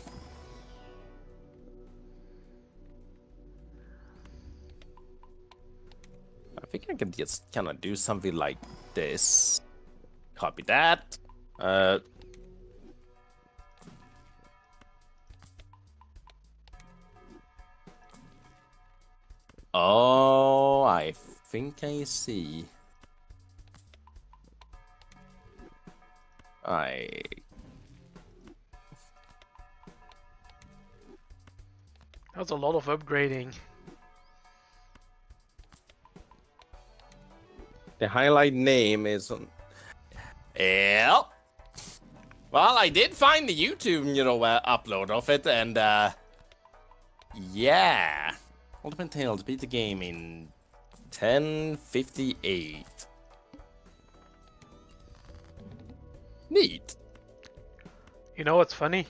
Speaker 2: I think I can just kind of do something like this. Copy that. Oh, I think I see.
Speaker 1: That's a lot of upgrading.
Speaker 2: The highlight name is on. Yep. Well, I did find the YouTube, upload of it, and yeah. Ultimate Tales beat the game in 10:58. Neat.
Speaker 1: You know what's funny?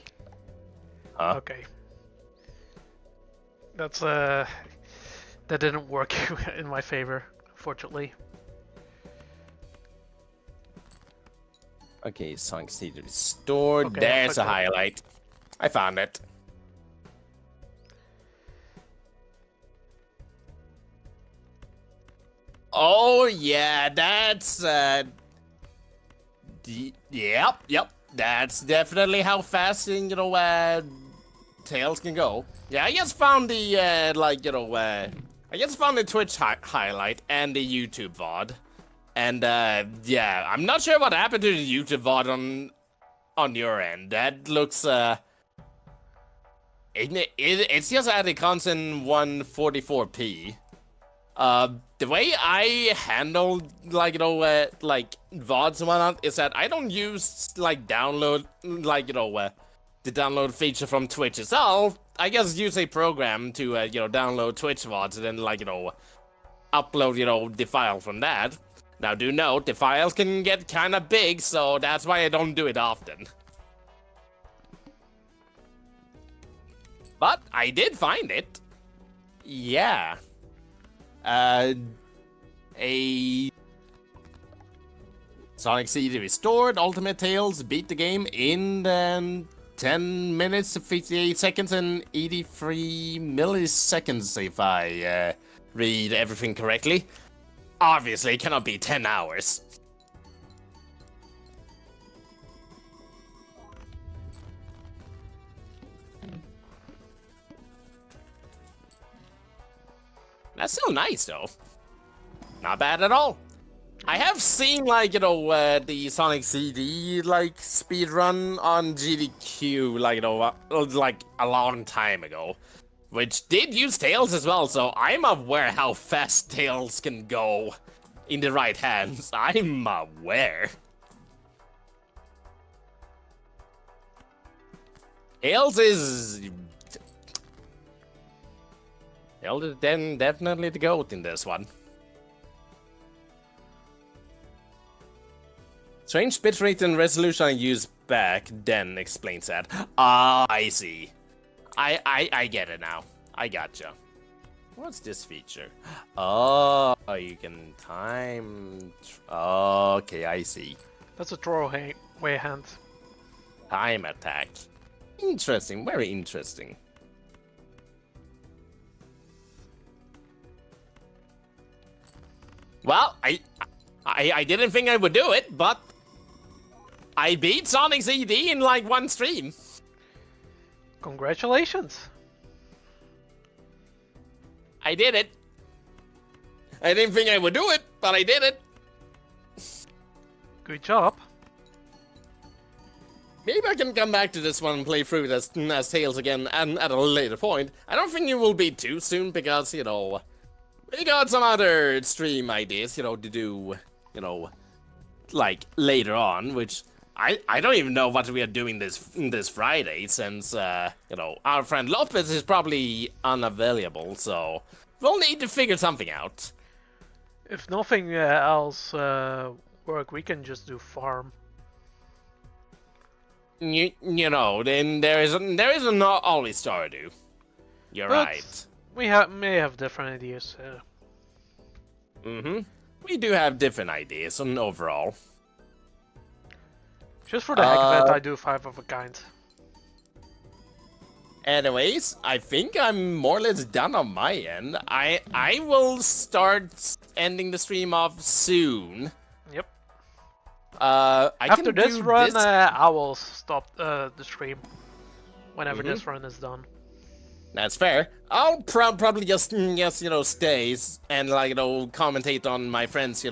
Speaker 2: Huh?
Speaker 1: Okay. That's that didn't work in my favor, unfortunately.
Speaker 2: Okay, Sonic State restored.
Speaker 1: Okay,
Speaker 2: there's a highlight. I found it. Oh yeah, that's Yep. That's definitely how fast, Tails can go. Yeah, I just found the, I just found the Twitch highlight and the YouTube VOD. And, yeah, I'm not sure what happened to the YouTube VOD on your end. That looks, it's just at a constant 144p. The way I handle, VODs and whatnot is that I don't use, download, the download feature from Twitch itself. I just use a program to, download Twitch VODs and then, upload, the file from that. Now, do note, the files can get kind of big, so that's why I don't do it often. But I did find it. Yeah. A Sonic CD restored. Ultimate Tails beat the game in 10 minutes, 58 seconds, and 83 milliseconds, if I read everything correctly. Obviously, it cannot be 10 hours. That's still nice, though. Not bad at all. I have seen, the Sonic CD, speedrun on GDQ, a long time ago. Which did use Tails as well, so I'm aware how fast Tails can go in the right hands. I'm aware. Tails is then definitely the GOAT in this one. Strange bitrate and resolution I used back then explains that. Ah, I see. I get it now. I gotcha. What's this feature? Oh, you can time... Okay, I see.
Speaker 1: That's a throwaway hand.
Speaker 2: Time attack. Interesting, very interesting. Well, I didn't think I would do it, but I beat Sonic CD in one stream.
Speaker 1: Congratulations.
Speaker 2: I did it. I didn't think I would do it, but I did it.
Speaker 1: Good job.
Speaker 2: Maybe I can come back to this one and play through it as Tails again and at a later point. I don't think it will be too soon because, we got some other stream ideas, to do, later on, which I don't even know what we are doing this Friday since, our friend Lopez is probably unavailable, so we'll need to figure something out.
Speaker 1: If nothing else work, we can just do farm.
Speaker 2: Then there is not always Stardew. You're
Speaker 1: But
Speaker 2: right.
Speaker 1: We may have different ideas.
Speaker 2: We do have different ideas on overall.
Speaker 1: Just for the heck of it, I do 5 of a kind.
Speaker 2: Anyways, I think I'm more or less done on my end. I will start ending the stream off soon.
Speaker 1: Yep.
Speaker 2: After
Speaker 1: this run, I will stop the stream whenever this run is done.
Speaker 2: That's fair. I'll probably just stay and commentate on my friend's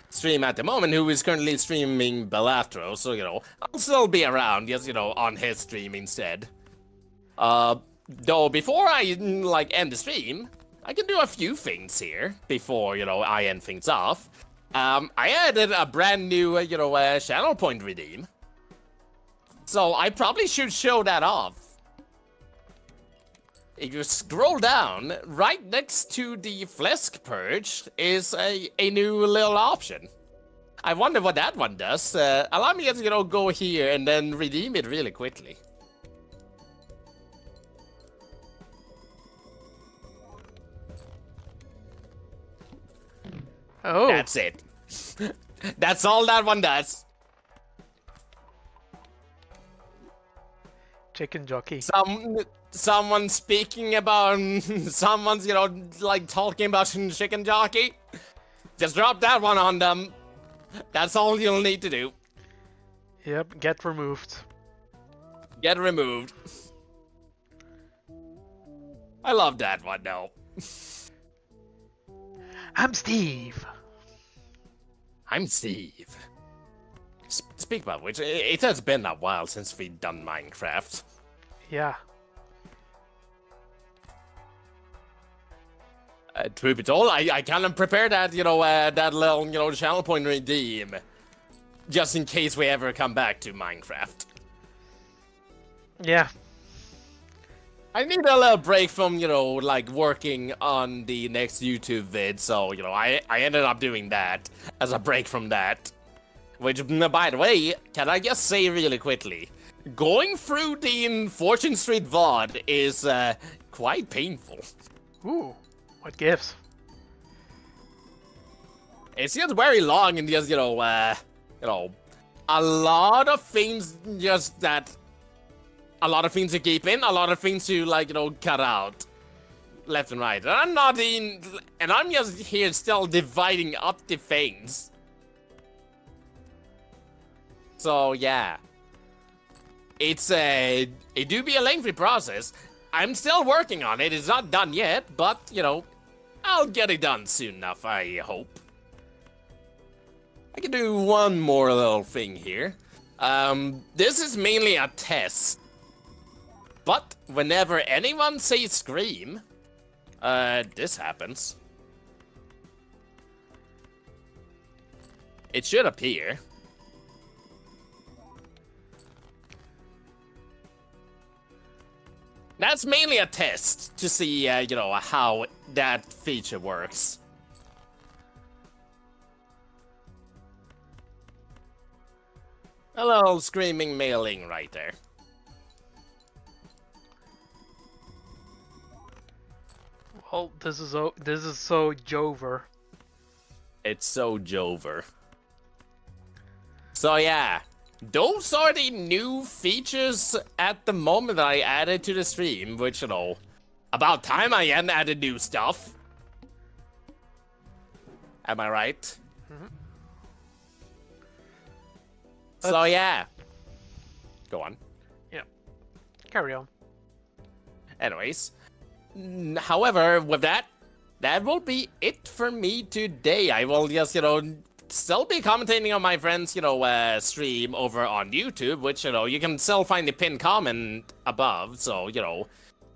Speaker 2: stream at the moment, who is currently streaming Balatro. So I'll still be around, just on his stream instead. Though before I end the stream, I can do a few things here before I end things off. I added a brand new channel point redeem, so I probably should show that off. If you scroll down, right next to the Flesk Purge is a new little option. I wonder what that one does. Allow me to go here and then redeem it really quickly.
Speaker 1: Oh.
Speaker 2: That's it. That's all that one does.
Speaker 1: Chicken jockey.
Speaker 2: Someone speaking about someone's talking about chicken jockey. Just drop that one on them. That's all you'll need to do.
Speaker 1: Yep, get removed.
Speaker 2: Get removed. I love that one though.
Speaker 1: I'm Steve.
Speaker 2: I'm Steve. Speak about which, it has been a while since we've done Minecraft.
Speaker 1: Yeah.
Speaker 2: Truth be told, I kind of prepared that, that little, channel point redeem. Just in case we ever come back to Minecraft.
Speaker 1: Yeah.
Speaker 2: I need a little break from, like working on the next YouTube vid, so, I ended up doing that as a break from that. Which, by the way, can I just say really quickly, going through the Fortune Street VOD is quite painful.
Speaker 1: Ooh, what gives?
Speaker 2: It's just very long and just, a lot of things just that, a lot of things to keep in, a lot of things to, like, cut out. Left and right. And I'm just here still dividing up the things. So, yeah. It do be a lengthy process. I'm still working on it. It's not done yet, but, I'll get it done soon enough, I hope. I can do one more little thing here. This is mainly a test. But whenever anyone says scream, this happens. It should appear. That's mainly a test to see, how that feature works. A little screaming mailing right there.
Speaker 1: Well, this is so Jover.
Speaker 2: It's so Jover. So yeah, those are the new features at the moment that I added to the stream, which, about time I added new stuff. Am I right?
Speaker 1: Mm-hmm.
Speaker 2: So yeah. Go on.
Speaker 1: Yeah. Carry on.
Speaker 2: Anyways. However, with that will be it for me today. I will just, still be commentating on my friend's, stream over on YouTube, which, you can still find the pinned comment above, so,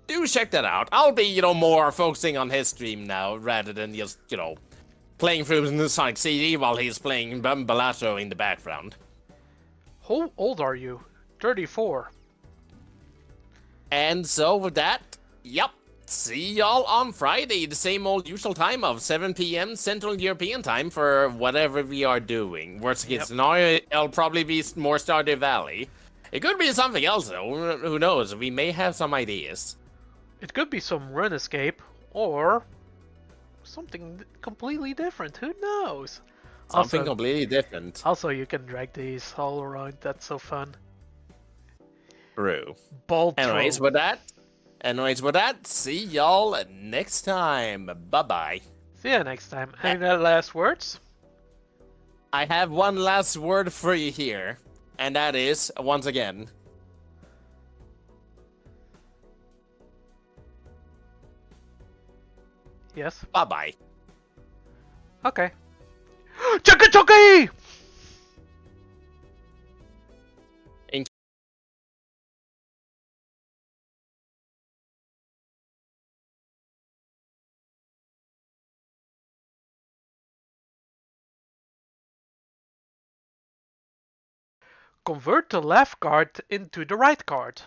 Speaker 2: do check that out. I'll be, more focusing on his stream now, rather than just, playing through the Sonic CD while he's playing Balatro in the background.
Speaker 1: How old are you? 34.
Speaker 2: And so with that, yep. See y'all on Friday, the same old usual time of 7 p.m. Central European time for whatever we are doing. Worst case scenario, it'll probably be more Stardew Valley. It could be something else though, who knows, we may have some ideas.
Speaker 1: It could be some run escape, or something completely different, who knows?
Speaker 2: Something completely different.
Speaker 1: Also, you can drag these all around, that's so fun.
Speaker 2: True.
Speaker 1: Balatro.
Speaker 2: Anyways, with that, see y'all next time. Bye-bye.
Speaker 1: See ya next time. Any last words?
Speaker 2: I have one last word for you here, and that is, once again,
Speaker 1: Yes.
Speaker 2: bye-bye.
Speaker 1: Okay. Chucky Chucky! Convert the left card into the right card.